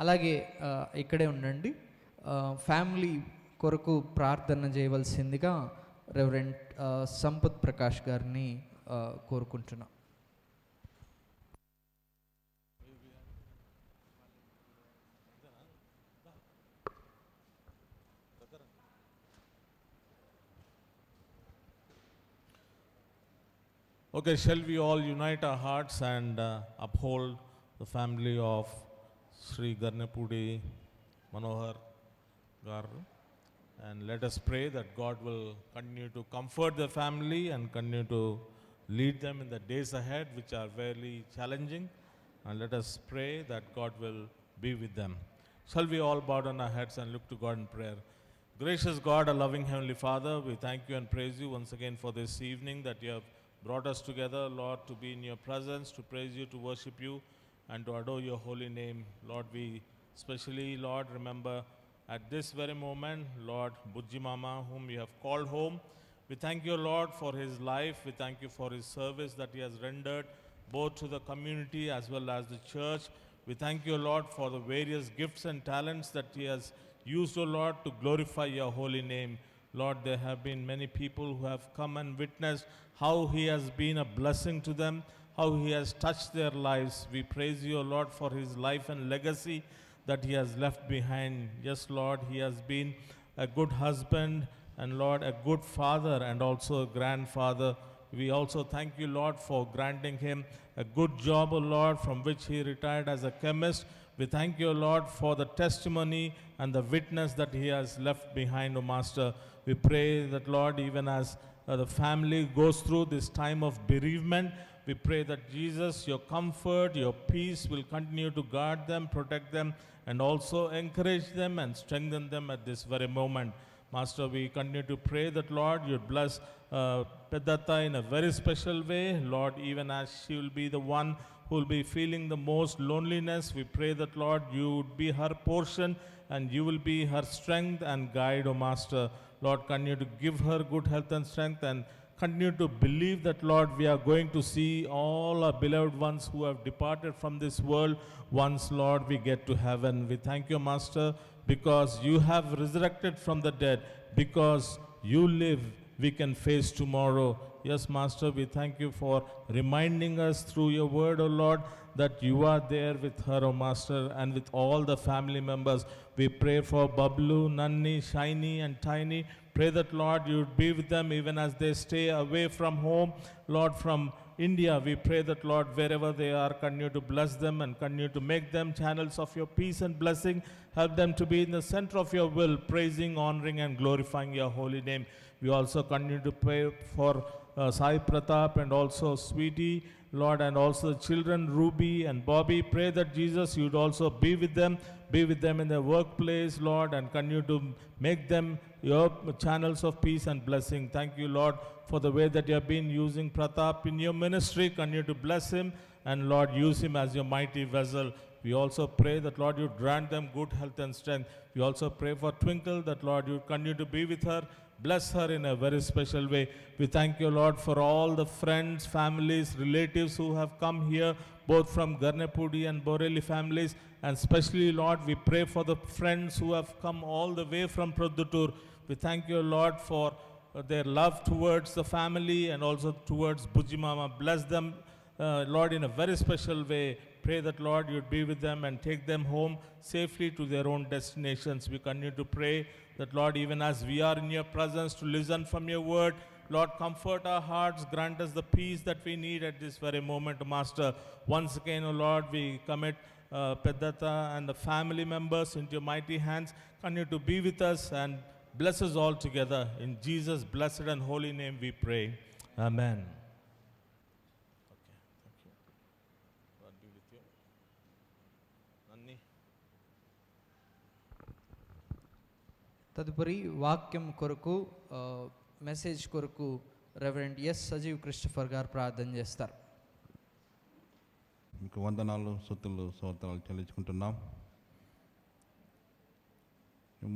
అలాగే ఇక్కడే ఉండండి. ఫ్యామిలీ కొరకు ప్రార్థన చేయవలసిందిగా రెవరెండ్ సంపత్ ప్రకాష్ గారిని కోరుకుంటున్నాం. Okay, shall we all unite our hearts and uphold the family of Sri Garnepudi Manohar Garu, and let us pray that God will continue to comfort the family and continue to lead them in the days ahead, which are very challenging, and let us pray that God will be with them. Shall we all bow down our heads and look to God in prayer? Gracious God, our loving Heavenly Father, we thank you and praise you once again for this evening that you have brought us together, Lord, to be in your presence, to praise you, to worship you, and to adore your holy name. Lord, we especially, Lord, remember at this very moment, Lord, Bujji Mama, whom you have called home. We thank you, Lord, for his life. We thank you for his service that he has rendered both to the community as well as the church. We thank you, Lord, for the various gifts and talents that he has used, O Lord, to glorify your holy name. Lord, there have been many people who have come and witnessed how he has been a blessing to them, how he has touched their lives. We praise you, O Lord, for his life and legacy that he has left behind. Yes, Lord, he has been a good husband and, Lord, a good father and also a grandfather. We also thank you, Lord, for granting him a good job, O Lord, from which he retired as a chemist. We thank you, Lord, for the testimony and the witness that he has left behind, O Master. We pray that, Lord, even as the family goes through this time of bereavement, we pray that Jesus, your comfort, your peace will continue to guard them, protect them, and also encourage them and strengthen them at this very moment. Master, we continue to pray that, Lord, you bless Pedatta in a very special way. Lord, even as she will be the one who will be feeling the most loneliness, we pray that, Lord, you would be her portion and you will be her strength and guide, O Master. Lord, continue to give her good health and strength, and continue to believe that, Lord, we are going to see all our beloved ones who have departed from this world once, Lord, we get to heaven. We thank you, Master, because you have resurrected from the dead. Because you live, we can face tomorrow. Yes, Master, we thank you for reminding us through your word, O Lord, that you are there with her, O Master, and with all the family members. We pray for Bablu, Nanni, Shiny, and Tiny. Pray that, Lord, you would be with them even as they stay away from home, Lord, from India, we pray that, Lord, wherever they are, continue to bless them and continue to make them channels of your peace and blessing. Help them to be in the center of your will, praising, honoring, and glorifying your holy name. We also continue to pray for Sai Pratap and also Sweetie, Lord, and also the children, Ruby and Bobby. Pray that, Jesus, you'd also be with them in their workplace, Lord, and continue to make them your channels of peace and blessing. Thank you, Lord, for the way that you have been using Pratap in your ministry. Continue to bless him, and Lord, use him as your mighty vessel. We also pray that, Lord, you grant them good health and strength. We also pray for Twinkle, that, Lord, you continue to be with her. Bless her in a very special way. We thank you, Lord, for all the friends, families, relatives who have come here, both from Garnepudi and Borelli families. And especially, Lord, we pray for the friends who have come all the way from Produttur. We thank you, Lord, for their love towards the family and also towards Bujimama. Bless them, Lord, in a very special way. Pray that, Lord, you'd be with them and take them home safely to their own destinations. We continue to pray that, Lord, even as we are in your presence to listen from your word, Lord, comfort our hearts, grant us the peace that we need at this very moment, Master. Once again, O Lord, we commit Peddata and the family members into your mighty hands. Continue to be with us and bless us all together. In Jesus' blessed and holy name we pray. Amen. తదుపరి వాక్యం కొరకు మెసేజ్ కొరకు రెవరెండ్ ఎస్ సజీవ్ క్రిస్టఫర్ గారు ప్రార్థన చేస్తారు. మీకు వందనాలు, స్తుతులు, స్తోత్రాలు చెల్లించుకుంటున్నాం.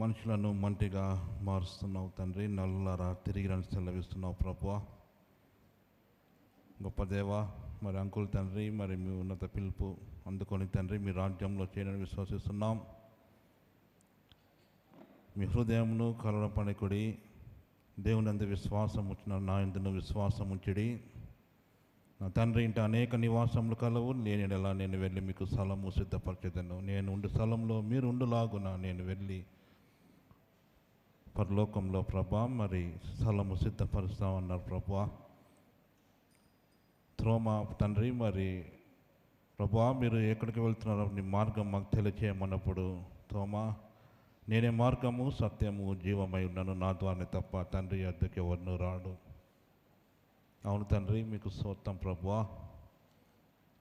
మనుషులను మంటిగా మారుస్తున్నావు తండ్రి, నల్లరా తిరిగి రండి సెలవిస్తున్నావు ప్రభువా. గొప్ప దేవ, మరి అంకుల్ తండ్రి, మరి మీ ఉన్నత పిలుపు అందుకొని తండ్రి మీ రాజ్యంలో చేయడానికి విశ్వసిస్తున్నాం. మీ హృదయమును కలవపనికుడి, దేవుని అందు విశ్వాసం ఉంచిన నా యందును విశ్వాసం ఉంచిడి. నా తండ్రి ఇంట అనేక నివాసములు కలవు, లేనిలా నేను వెళ్ళి మీకు స్థలము సిద్ధపరచేదను. నేను ఉండే స్థలంలో మీరు ఉండులాగున నేను వెళ్ళి పరలోకంలో ప్రభా మరి స్థలము సిద్ధపరుస్తామన్నారు ప్రభా. త్రోమా తండ్రి, మరి ప్రభా మీరు ఎక్కడికి వెళ్తున్నారో నీ మార్గం మాకు తెలియచేయమన్నప్పుడు, త్రోమా నేనే మార్గము సత్యము జీవమై ఉన్నాను, నా ద్వారానే తప్ప తండ్రి వద్దకు ఎవరినూ రాడు. అవును తండ్రి, మీకు స్తోత్రం ప్రభువా.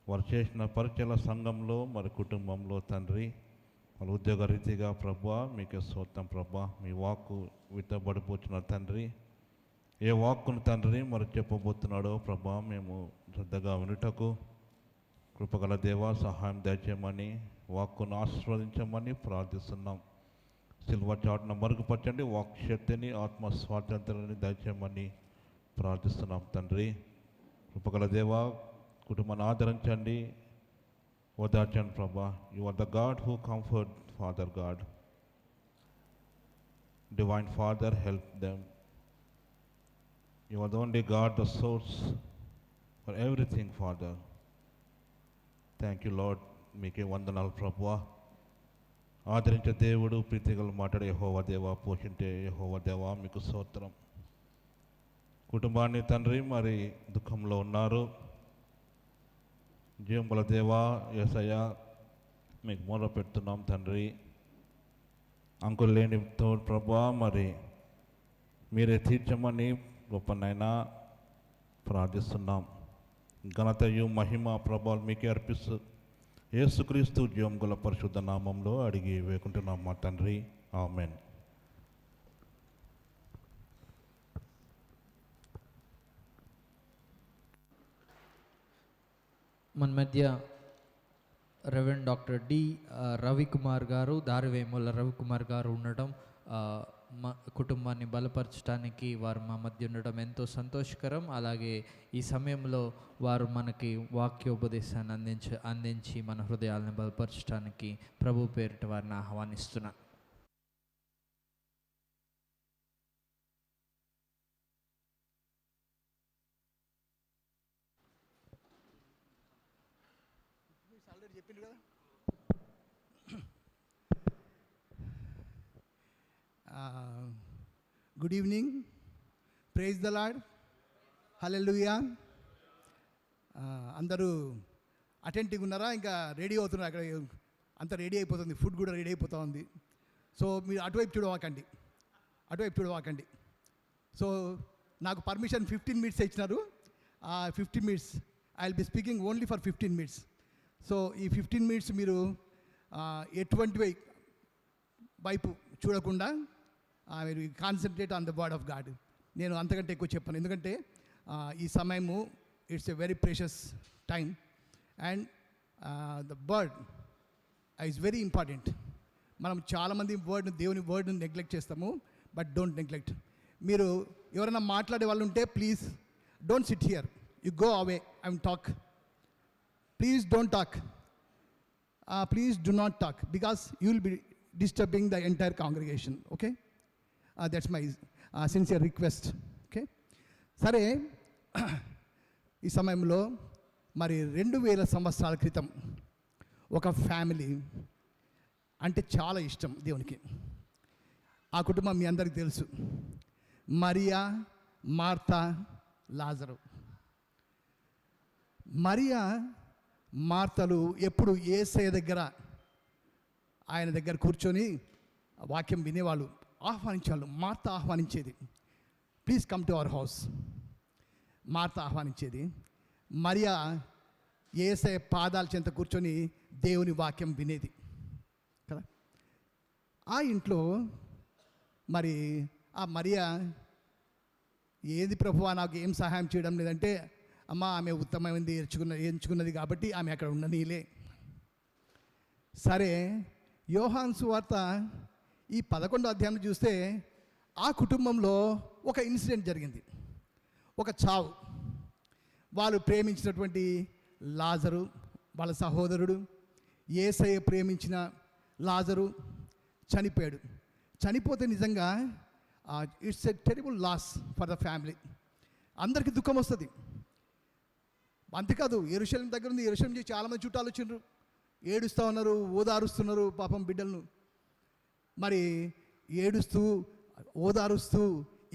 వారు చేసిన పరిచయ సంఘంలో మరి కుటుంబంలో తండ్రి వాళ్ళ ఉద్యోగ రీతిగా ప్రభువా మీకే స్తోత్రం ప్రభా. మీ వాక్కు విత్తబడిపోతున్న తండ్రి, ఏ వాక్కును తండ్రి మరి చెప్పబోతున్నాడో ప్రభా మేము శ్రద్ధగా వినుటకు కృపగల దేవా సహాయం దయచేయమని, వాక్కును ఆశీర్వదించమని ప్రార్థిస్తున్నాం. సిల్వ చాటున మరుగుపరచండి, వాక్ శక్తిని ఆత్మ స్వాతంత్రాన్ని దయచేయమని ప్రార్థిస్తున్నాం తండ్రి. కృపగల దేవా కుటుంబాన్ని ఆదరించండి, ఓదార్చండి ప్రభా. You are the God who comfort father God, divine father, help them. You are the only God, the source for everything father. Thank you Lord, మీకే వందనాలు ప్రభువా. ఆదరించే దేవుడు, ప్రీతిగల మాట్లాడే యెహోవా దేవా, పోషించే యెహోవా దేవా మీకు స్తోత్రం. కుటుంబాన్ని తండ్రి మరి దుఃఖంలో ఉన్నారు, జీవం గల దేవా యేసయ్య మీకు మొర పెడుతున్నాం తండ్రి. అంకుల్ లేని ప్రభా మరి మీరే తీర్చమని గొప్పనైనా ప్రార్థిస్తున్నాం. ఘనతయు మహిమ ప్రభావాలు మీకే అర్పిస్తూ యేసుక్రీస్తు జీవం గల పరిశుద్ధ నామంలో అడిగి వేకుంటున్నాం మా తండ్రి, ఆమెన్. మన మధ్య రెవరెండ్ డాక్టర్ డి రవికుమార్ గారు, దారివేముల రవికుమార్ గారు ఉండటం, మా కుటుంబాన్ని బలపరచడానికి వారు మా మధ్య ఉండడం ఎంతో సంతోషకరం. అలాగే ఈ సమయంలో వారు మనకి వాక్యోపదేశాన్ని అందించి మన హృదయాలను బలపరచడానికి ప్రభు పేరిట వారిని ఆహ్వానిస్తున్నాను. Good evening. Praise the Lord. Hallelujah. అందరూ అటెంటివ్గా ఉన్నారా? ఇంకా రెడీ అవుతున్నారు? అక్కడ అంతా రెడీ అయిపోతుంది, ఫుడ్ కూడా రెడీ అయిపోతూ ఉంది. సో మీరు అటువైపు చూడవాకండి. సో నాకు పర్మిషన్ 15 minutes ఇచ్చినారు. 15 minutes I will be speaking only for 15 minutes. So ఈ 15 minutes మీరు ఎటువంటి వైపు చూడకుండా మీరు concentrate on the word of God. నేను అంతకంటే ఎక్కువ చెప్పాను, ఎందుకంటే ఈ సమయము it's a very precious time and the word is very important. మనం చాలామంది దేవుని వర్డ్ని నెగ్లెక్ట్ చేస్తాము, బట్ డోంట్ నెగ్లెక్ట్. మీరు ఎవరైనా మాట్లాడే వాళ్ళు ఉంటే please don't SIT here, you go away and talk. Please don't talk, please do not talk, because you will B disturbing the entire congregation. Okay, that's my sincere request. Okay, సరే. ఈ సమయంలో మరి 2000 సంవత్సరాల క్రితం ఒక ఫ్యామిలీ అంటే చాలా ఇష్టం దేవునికి. ఆ కుటుంబం మీ అందరికీ తెలుసు, మరియా, మార్తా, లాజరు. మరియా మార్తలు ఎప్పుడు యేసయ్య దగ్గర ఆయన దగ్గర కూర్చొని వాక్యం వినేవాళ్ళు, ఆహ్వానించేవాళ్ళు. మార్త ఆహ్వానించేది, please come to our house. Martha ఆహ్వానించేది. మరియా యేసయ్య పాదాల చెంత కూర్చొని దేవుని వాక్యం వినేది కదా. ఆ ఇంట్లో మరి ఆ మరియా ఏది ప్రభువా నాకు ఏం సహాయం చేయడం లేదంటే, అమ్మ ఆమె ఉత్తమమైనది ఎంచుకున్నది కాబట్టి ఆమె అక్కడ ఉండనీలే. సరే, యోహాను సువార్త ఈ 11వ అధ్యాయం చూస్తే ఆ కుటుంబంలో ఒక ఇన్సిడెంట్ జరిగింది, ఒక చావు. వాళ్ళు ప్రేమించినటువంటి లాజరు వాళ్ళ సహోదరుడు, యేసయ్య ప్రేమించిన లాజరు చనిపోయాడు. చనిపోతే నిజంగా it's a terrible loss for the family. అందరికీ దుఃఖం వస్తుంది. అంతేకాదు, యెరూషలేం దగ్గర ఉంది, యెరూషలేం నుంచి చాలామంది చుట్టాలు వచ్చిండ్రు, ఏడుస్తూ ఉన్నారు, ఓదారుస్తున్నారు పాపం బిడ్డలను. మరి ఏడుస్తూ ఓదారుస్తూ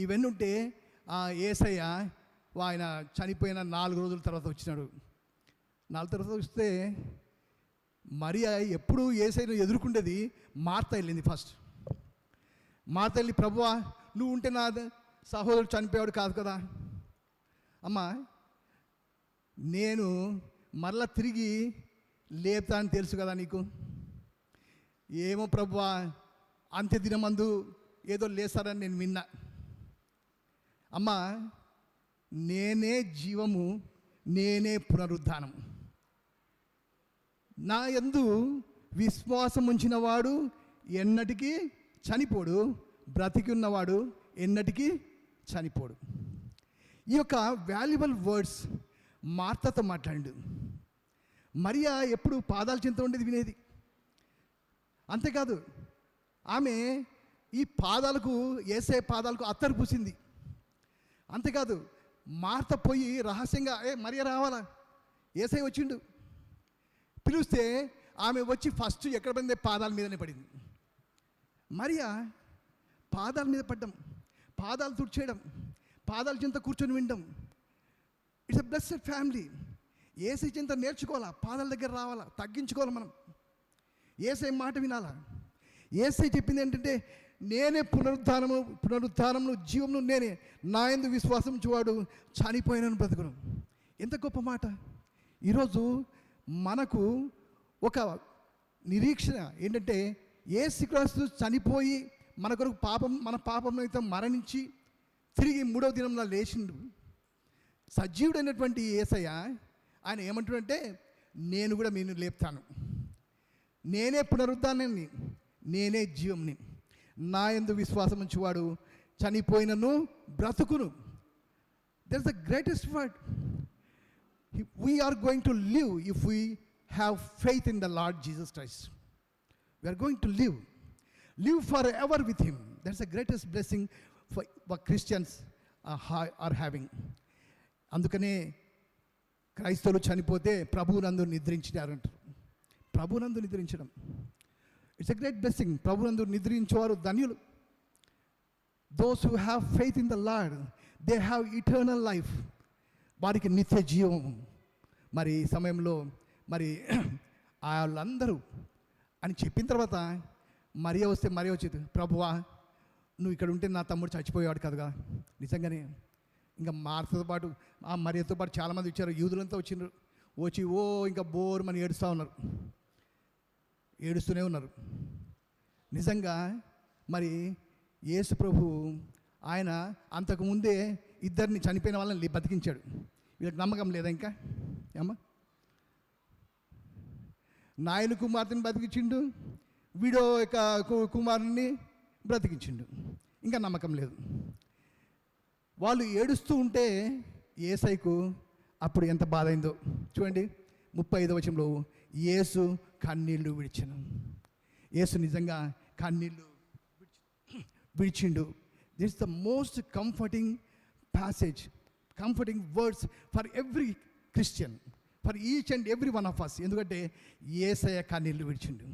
ఇవన్నీ ఉంటే యేసయ్య ఆయన చనిపోయిన 4 రోజుల తర్వాత వచ్చినాడు. 4 తర్వాత వస్తే మరియా ఎప్పుడు యేసయ్యను ఎదుర్కొండేది మార్త వెళ్ళింది ఫస్ట్. మార్త వెళ్ళి, ప్రభువా నువ్వు ఉంటే నా సహోదరుడు చనిపోయాడు కాదు కదా, అమ్మా నేను మరలా తిరిగి లేపుతా అని తెలుసు కదా నీకు. ఏమో ప్రభువా అంత్యదినమందు ఏదో లేస్తారని నేను విన్నా. అమ్మా నేనే జీవము, నేనే పునరుద్ధానం. నా యందు విశ్వాసం ఉంచిన వాడు ఎన్నటికీ చనిపోడు, బ్రతికి ఉన్నవాడు ఎన్నటికీ చనిపోడు. ఈ యొక్క వాల్యుబుల్ వర్డ్స్ మార్తతో మాట్లాడు. మరియా ఎప్పుడు పాదాల చెంత ఉండేది వినేది. అంతేకాదు, ఆమె ఈ పాదాలకు యేసయ్య పాదాలకు అత్తరు పూసింది. అంతేకాదు, మార్త పోయి రహస్యంగా మరియా రావాలా, యేసయ్య వచ్చిండు పిలిస్తే ఆమె వచ్చి ఫస్ట్ ఎక్కడ పడింది, పాదాల మీదనే పడింది. మరియా పాదాల మీద పడ్డం, పాదాలు తుడిచేయడం, పాదాల చెంత కూర్చొని వినడం. It's a blessed family. Yesayya చెంత నేర్చుకోవాలా, పాదాల దగ్గర రావాలా, తగ్గించుకోవాలి మనం, యేసయ్య మాట వినాలా. యేసయ్య చెప్పింది ఏంటంటే, నేనే పునరుద్ధానమును జీవమును నేనే, నా యందు విశ్వాసం చూవాడు చనిపోయినను బ్రతుకును. ఎంత గొప్ప మాట. ఈరోజు మనకు ఒక నిరీక్షణ ఏంటంటే, యేసుక్రీస్తు చనిపోయి మన కొరకు మన పాపం నిమిత్తం మరణించి తిరిగి 3వ దినంలో లేచిండు. సజీవుడైనటువంటి యేసయ్య ఆయన ఏమంటాడంటే, నేను కూడా నేను లేపుతాను, నేనే పునరుద్ధానాన్ని, నేనే జీవంని, నా యందు విశ్వాసం ఉంచువాడు చనిపోయినను బ్రతుకును. That is the greatest word. We are going to live if we have faith in the Lord Jesus Christ. We are going to live forever with Him. That's the greatest blessing for what Christians are having. అందుకనే క్రైస్తవులు చనిపోతే ప్రభువునందు నిద్రించినారంటారు. ప్రభువునందు నిద్రించడం ఇట్స్ ఎ గ్రేట్ బ్లెస్సింగ్. ప్రభువునందు నిద్రించేవారు ధన్యులు. Those who have faith in the lord, they have eternal life. వారికి నిత్య జీవం. మరి ఈ సమయంలో మరి వాళ్ళందరూ అని చెప్పిన తర్వాత మరియ వస్తే మరియ వచ్చేది, ప్రభువా నువ్వు ఇక్కడ ఉంటే నా తమ్ముడు చచ్చిపోయేవాడు కదా. నిజంగానే ఇంకా మార్తతో పాటు ఆ మరియతో పాటు చాలామంది వచ్చారు, యూదులంతా వచ్చినారు. వచ్చి ఇంకా బోర్మని ఏడుస్తూనే ఉన్నారు. నిజంగా మరి యేసు ప్రభు ఆయన అంతకుముందే ఇద్దరిని చనిపోయిన వాళ్ళని బతికించాడు. వీళ్ళకి నమ్మకం లేదా ఇంకా ఏమ్మా? నాయన కుమార్తెని బతికించిండు, వీడో యొక్క కుమారుని బ్రతికించిండు, ఇంకా నమ్మకం లేదు. వాళ్ళు ఏడుస్తూ ఉంటే యేసయ్యకు అప్పుడు ఎంత బాధ అయిందో చూడండి. 35వ వచనంలో యేసు కన్నీళ్లు విడిచెను. యేసు నిజంగా కన్నీళ్లు విడిచిండు. This the most comforting passage, comforting words for every Christian, for each and every one of us. ఎందుకంటే యేసయ్య కన్నీళ్లు విడిచిండు.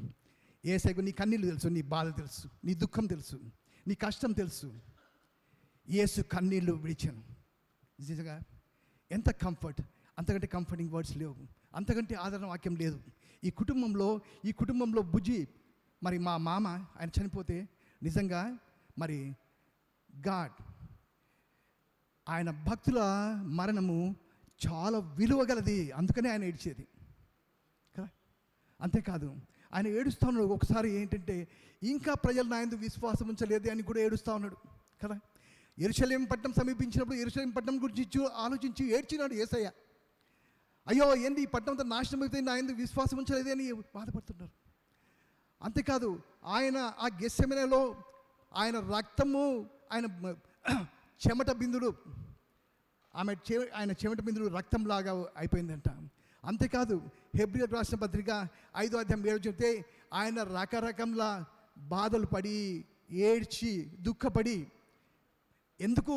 యేసయ్యకు నీ కన్నీళ్లు తెలుసు, నీ బాధ తెలుసు, నీ దుఃఖం తెలుసు, నీ కష్టం తెలుసు. యేసు కన్నీళ్లు విడిచాను. నిజంగా ఎంత కంఫర్ట్, అంతకంటే కంఫర్టింగ్ వర్డ్స్ లేవు, అంతకంటే ఆదరణ వాక్యం లేదు. ఈ కుటుంబంలో బుజ్జి మరి మా మామ ఆయన చనిపోతే నిజంగా మరి గాడ్ ఆయన భక్తుల మరణము చాలా విలువగలది, అందుకనే ఆయన ఏడ్చేది కదా. అంతేకాదు ఆయన ఏడుస్తూ ఉన్నాడు. ఒకసారి ఏంటంటే ఇంకా ప్రజలు నా యందు విశ్వాసం ఉంచలేదు అని కూడా ఏడుస్తూ ఉన్నాడు కదా. యెరూషలేం పట్టణం సమీపించినప్పుడు యెరూషలేం పట్టణం గురించి ఆలోచించి ఏడ్చినాడు యేసయ్య. అయ్యో ఏంది ఈ పట్టణంతో నాశనం అయితే నా యందు విశ్వాసం ఉంచలేదే అని బాధపడుతున్నారు. అంతేకాదు ఆయన ఆ గెత్సెమనేలో ఆయన రక్తము, ఆయన చెమట బిందుడు, ఆయన చెమట బిందుడు రక్తంలాగా అయిపోయిందంట. అంతేకాదు హెబ్రీయులకు రాసిన పత్రిక 5వ అధ్యాయం 7 చెప్తే ఆయన రకరకంలా బాధలు పడి ఏడ్చి దుఃఖపడి, ఎందుకు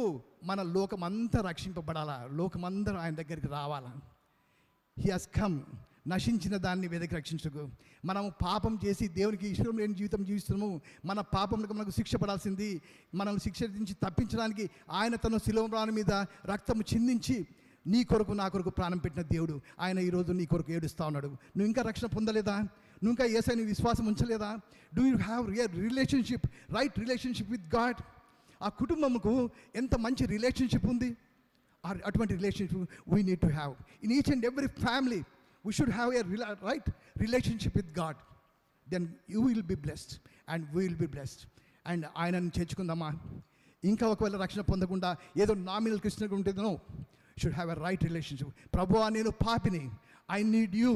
మన లోకమంతా రక్షింపబడాలా, లోకమందరూ ఆయన దగ్గరికి రావాలా. హీ హాస్ కమ్, నశించిన దాన్ని వెదకి రక్షించకు. మనము పాపం చేసి దేవునికి ఇష్టం లేని జీవితం జీవిస్తున్నాము. మన పాపంలో మనకు శిక్ష పడాల్సింది. మనల్ని శిక్ష నుంచి తప్పించడానికి ఆయన తన శిలువ ప్రాణం మీద రక్తము చిందించి నీ కొరకు నా కొరకు ప్రాణం పెట్టిన దేవుడు ఆయన ఈరోజు నీ కొరకు ఏడుస్తూ ఉన్నాడు. నువ్వు ఇంకా రక్షణ పొందలేదా? నువ్వు ఇంకా యేసయ్యని విశ్వాసం ఉంచలేదా? Do you have relationship, right relationship with God? ఆ కుటుంబంకు ఎంత మంచి రిలేషన్షిప్ ఉంది. అటువంటి relationship we need to have in each and every family. We should have a right relationship with God. Then you will be blessed and we will be blessed. And ఆయనను చేర్చుకుందామా? ఇంకా ఒకవేళ రక్షణ పొందకుండా ఏదో నామినల్ క్రిస్టియన్గా ఉంటుందో, should have a right relationship. ప్రభువా నేను పాపిని, ఐ నీడ్ యూ.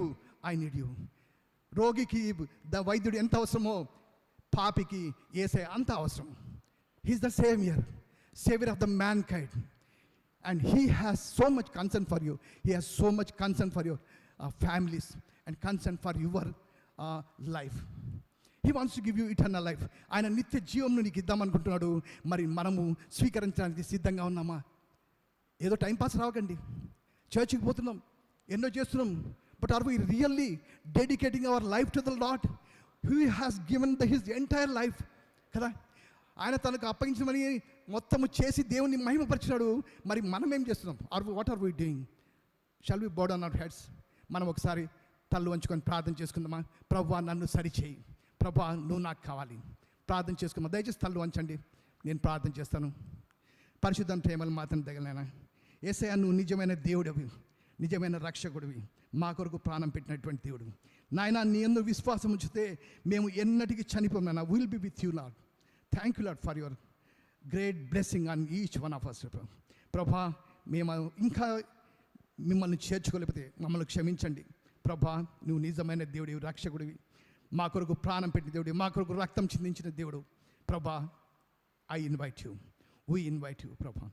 రోగికి వైద్యుడు ఎంత అవసరమో పాపికి యేసయ్య అంత అవసరం. He's the saviour of the man kind. And he has so much concern for you. He has so much concern for your families and concern for your life. He wants to give you eternal life. ఆయన నిత్య జీవంను నీకు ఇద్దామనుకుంటున్నాడు. మరి మనము స్వీకరించడానికి సిద్ధంగా ఉన్నామా? ఏదో టైంపాస్ రావకండి. చర్చికి పోతున్నాం, ఎన్నో చేస్తున్నాం, but are we really dedicating our life to the Lord? He has given his entire life కదా. ఆయన తనకు అప్పగించమని మొత్తము చేసి దేవుని మహిమపరిచినాడు. మరి మనం ఏం చేస్తున్నాం? What are we doing? Shall we bow down our heads? మనం ఒకసారి తల్లు వంచుకొని ప్రార్థన చేసుకుందామా? ప్రభువా నన్ను సరిచేయి, ప్రభువా నువ్వు నాకు కావాలి. ప్రార్థన చేసుకుందాం. దయచేసి తల్లు వంచండి, నేను ప్రార్థన చేస్తాను. పరిశుద్ధం ప్రేమలు మాత్రం తగిలినా యేసయ్య, నువ్వు నిజమైన దేవుడివి, నిజమైన రక్షకుడివి, మా కొరకు ప్రాణం పెట్టినటువంటి దేవుడు. నాయన నీ యందు విశ్వాసం ఉంచితే మేము ఎన్నటికీ చనిపోం. నాయన will be with you Lord. Thank you Lord for your great blessing on each one of us. ప్రభా మేము ఇంకా మిమ్మల్ని చేర్చుకోలేకపోతే మమ్మల్ని క్షమించండి. ప్రభా నువ్వు నిజమైన దేవుడివి, రక్షకుడివి, మా కొరకు ప్రాణం పెట్టిన దేవుడివి, మా కొరకు రక్తం చిందించిన దేవుడు. ప్రభా I invite you, we invite you. ప్రభా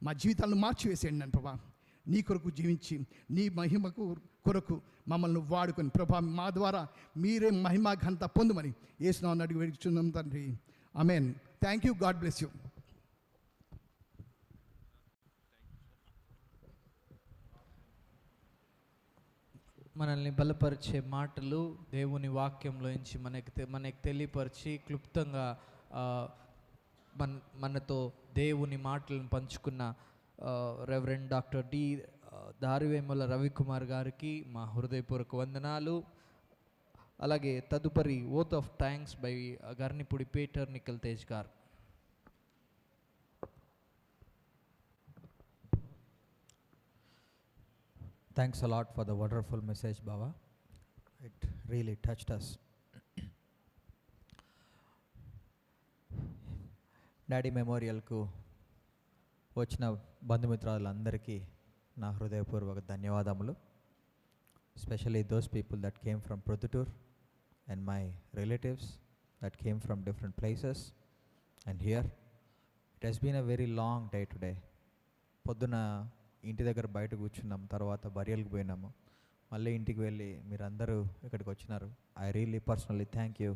మా జీవితాలను మార్చివేసేయండి నన్ను. ప్రభా నీ కొరకు జీవించి నీ మహిమకు కొరకు మమ్మల్ని వాడుకొని ప్రభా మా ద్వారా మీరే మహిమ ఘనత పొందుమని యేసునామమున అడిగి వేడుచున్నాం తండ్రి. Amen. Thank you. God bless you. మనల్ని బలపరిచే మాటలు దేవుని వాక్యంలోంచి మనకి తెలియపరిచి క్లుప్తంగా మనతో దేవుని మాటలను పంచుకున్న రెవరెండ్ డాక్టర్ డి దారివేముల రవికుమార్ గారికి మా హృదయపూర్వక వందనాలు. అలాగే తదుపరి oath of thanks bye Garnipudi Peter Nikhil Tej గారు. Thanks a lot for the wonderful message, Baba. It really touched us. Daddy మెమోరియల్కు వచ్చిన బంధుమిత్రులందరికీ నా హృదయపూర్వక ధన్యవాదములు. Especially those people that came from Produttur and my relatives that came from different places and here. It has been a very long day today. పొద్దున ఇంటి దగ్గర బయట కూర్చున్నాం, తర్వాత బరియల్కి పోయినాము, మళ్ళీ ఇంటికి వెళ్ళి మీరందరూ ఇక్కడికి వచ్చినారు. I really personally thank you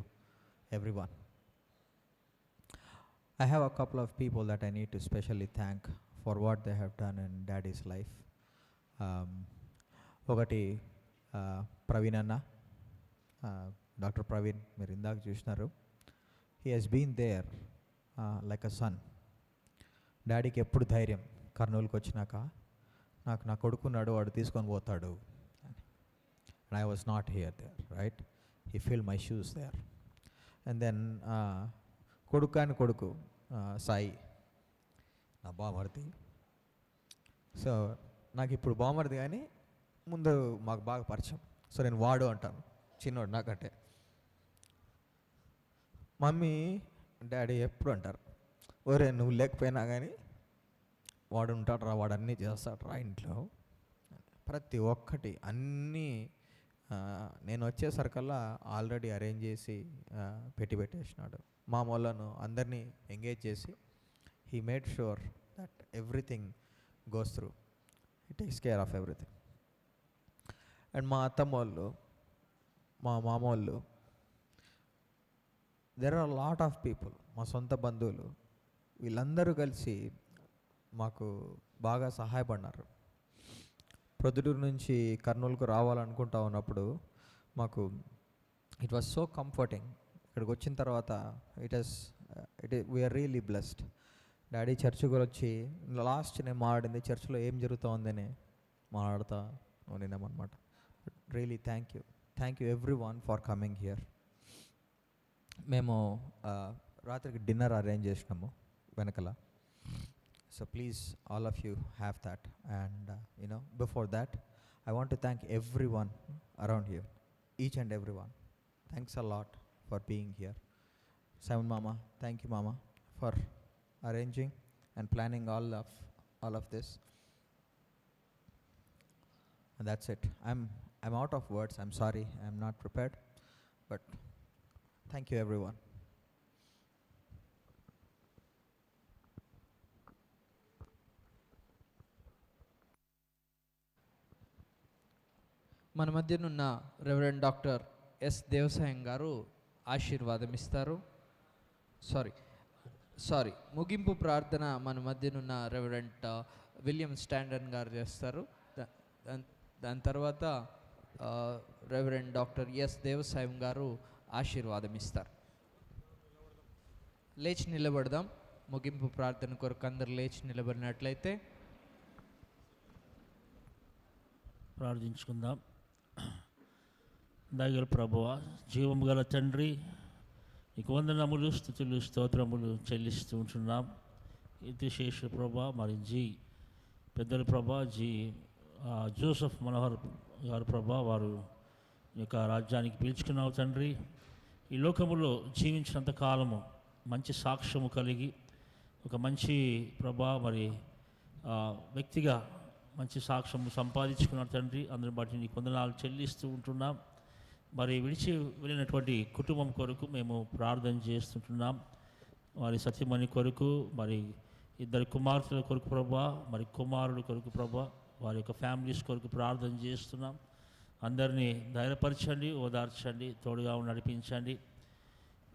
everyone. I have a couple of people that I need to specially thank for what they have done in Daddy's life. ఒకటి ప్రవీణ్ అన్న, డాక్టర్ ప్రవీణ్, మీరు ఇందాక చూసినారు. He has been there like a son. డాడీకి ఎప్పుడు ధైర్యం, కర్నూలుకి వచ్చినాక నాకు నా కొడుకున్నాడు, వాడు తీసుకొని పోతాడు. And I was not here there, right? He feel my shoes there. And then కొడుకు సాయి, నా బామర్ది. సో నాకు ఇప్పుడు బామర్ది కానీ ముందు మాకు బాగా పరిచయం. సో నేను వాడు అంటాను, చిన్నోడు నాకంటే. మమ్మీ డాడీ ఎప్పుడు అంటారు, ఒరే నువ్వు లేకపోయినా కానీ వాడు ఉంటాడు రా, వాడు అన్నీ చేస్తాడు రా ఇంట్లో. ప్రతి ఒక్కటి అన్నీ నేను వచ్చేసరికల్లా ఆల్రెడీ అరేంజ్ చేసి పెట్టేసినాడు. మా వాళ్ళను అందరినీ ఎంగేజ్ చేసి he made sure that everything goes through, he takes care of everything. And మా అత్తమ్మ వాళ్ళు, మా మామ వాళ్ళు, there are lot of people, మా సొంత బంధువులు, వీళ్ళందరూ కలిసి మాకు బాగా సహాయపడినారు. ప్రొద్దుటూరు నుంచి కర్నూలుకు రావాలనుకుంటా ఉన్నప్పుడు మాకు ఇట్ వాజ్ సో కంఫర్టింగ్. ఇక్కడికి వచ్చిన తర్వాత వీఆర్ రియలీ బ్లెస్డ్. డాడీ చర్చికి వచ్చి లాస్ట్ నేను మాట్లాడింది చర్చిలో ఏం జరుగుతుందని మాట్లాడుతా ఉన్నామన్నమాట. Really thank you everyone for coming here. మేము రాత్రికి డిన్నర్ అరేంజ్ చేసినాము వెనకల. So please, all of you have that. And before that, I want to thank everyone around here, each and everyone. Thanks a lot for being here. Simon Mama, thank you Mama for arranging and planning all of this. And that's it. I'm out of words. I'm sorry. I'm not prepared. But thank you everyone. మన మధ్యనున్న రెవరెండ్ డాక్టర్ ఎస్ దేవసాయం గారు ఆశీర్వాదం ఇస్తారు. సారీ ముగింపు ప్రార్థన మన మధ్యనున్న రెవరెండ్ విలియం స్టాండర్డ్ గారు చేస్తారు. దాని తర్వాత రెవరెండ్ డాక్టర్ ఎస్ దేవసాయం గారు ఆశీర్వాదం ఇస్తారు. లేచి నిలబడదాం. ముగింపు ప్రార్థన కొరకు అందరు లేచి నిలబడినట్లయితే ప్రార్థించుకుందాం. దయగల ప్రభువా, జీవము గల తండ్రి, నీకు వందనములు, స్తుతులు, స్తోత్రములు చెల్లిస్తూ ఉంటున్నాం. ఇతిశేష ప్రభా, మరి పెద్దల ప్రభా, జోసెఫ్ మనోహర్ గారు ప్రభా, వారు యొక్క రాజ్యానికి పిలుచుకున్నావు తండ్రి. ఈ లోకములో జీవించినంత కాలము మంచి సాక్ష్యము కలిగి ఒక మంచి ప్రభా మరి వ్యక్తిగా మంచి సాక్ష్యము సంపాదించుకున్నారు తండ్రి. అందరిని బట్టి నీకు వందనాలు చెల్లిస్తూ ఉంటున్నాం. మరి విడిచి వెళ్ళినటువంటి కుటుంబం కొరకు మేము ప్రార్థన చేస్తుంటున్నాం. వారి సత్యమణి కొరకు, మరి ఇద్దరు కుమార్తెల కొరకు ప్రభా, మరి కుమారుడు కొరకు ప్రభా, వారి యొక్క ఫ్యామిలీస్ కొరకు ప్రార్థన చేస్తున్నాం. అందరినీ ధైర్యపరచండి, ఓదార్చండి, తోడుగా నడిపించండి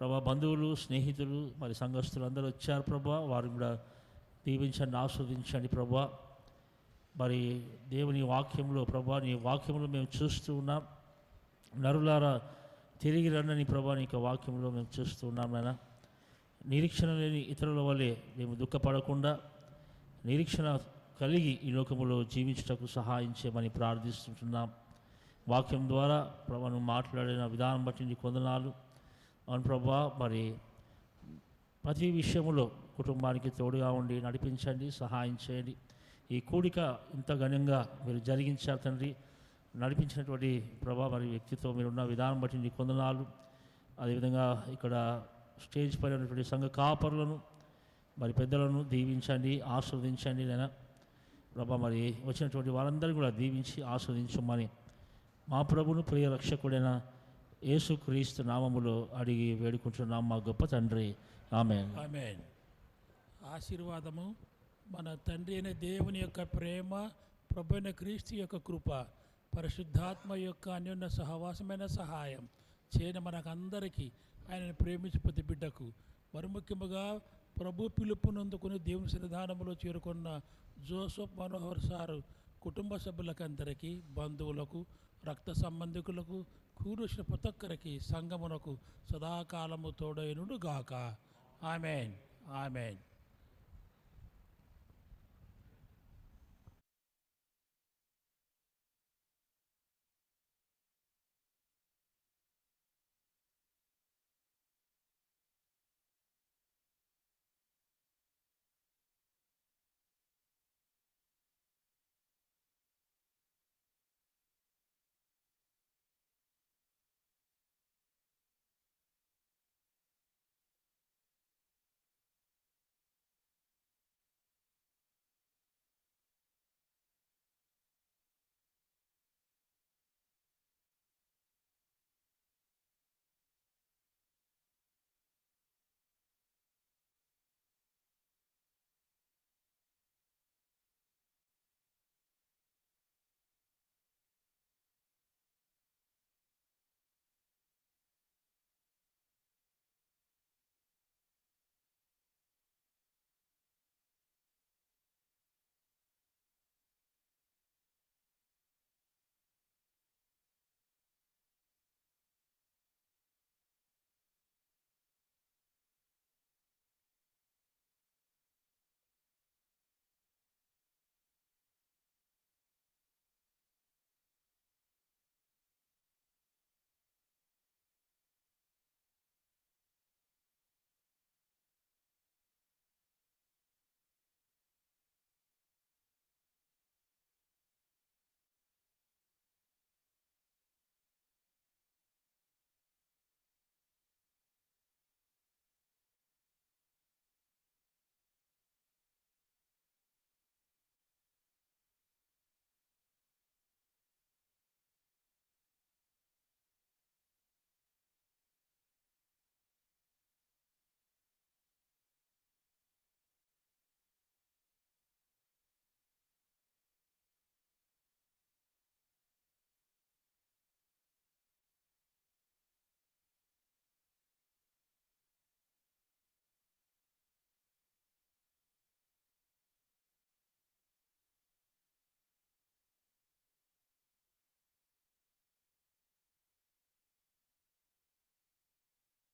ప్రభా. బంధువులు, స్నేహితులు, మరి సంఘస్థులు అందరూ వచ్చారు ప్రభా, వారిని కూడా దీవించండి, ఆస్వాదించండి ప్రభా. మరి దేవుని వాక్యంలో ప్రభా, నీ వాక్యంలో మేము చూస్తూ ఉన్నాం. నరులారా తిరిగి రండని ప్రభా, నీ యొక్క వాక్యంలో మేము చూస్తూ ఉన్నాం నాయన. నిరీక్షణ లేని ఇతరుల వల్లే మేము దుఃఖపడకుండా నిరీక్షణ కలిగి ఈ లోకములో జీవించటకు సహాయం చేయమని ప్రార్థిస్తుంటున్నాం. వాక్యం ద్వారా ప్రభాను మాట్లాడిన విధానం బట్టి నీకు వందనాలు. అవును ప్రభా, మరి ప్రతి విషయంలో కుటుంబానికి తోడుగా ఉండి నడిపించండి, సహాయం చేయండి. ఈ కూడిక ఇంత ఘనంగా మీరు జరిగించారు తండ్రి. నడిపించినటువంటి ప్రభా మరి వ్యక్తితో మీరున్న విధానం బట్టి నీకు వందనాలు. అదేవిధంగా ఇక్కడ స్టేజ్ పైన ఉన్నటువంటి సంఘ కాపరులను మరి పెద్దలను దీవించండి, ఆస్వాదించండి. నేను ప్రభా మరి వచ్చినటువంటి వారందరూ కూడా దీవించి ఆస్వాదించమని మా ప్రభును ప్రియ రక్షకుడైన యేసుక్రీస్తు నామములో అడిగి వేడుకుంటున్నాం మా గొప్ప తండ్రి. ఆమేన్. ఆమేన్. ఆశీర్వాదము మన తండ్రి అయిన దేవుని యొక్క ప్రేమ, ప్రభు అయిన క్రీస్తు యొక్క కృప, పరిశుద్ధాత్మ యొక్క అన్యోన్య సహవాసమైన సహాయం చేయని మనకందరికీ ఆయనను ప్రేమించి ప్రతి బిడ్డకు మరి ముఖ్యముగా ప్రభు పిలుపునందుకుని దేవుని సన్నిధానంలో చేరుకున్న జోసెఫ్ మనోహర్ సారు కుటుంబ సభ్యులకందరికీ, బంధువులకు, రక్త సంబంధికులకు, కూరుసిన ప్రతి ఒక్కరికి సంగమునకు సదాకాలము తోడైనడు గాక. ఆమెన్. ఆమెన్.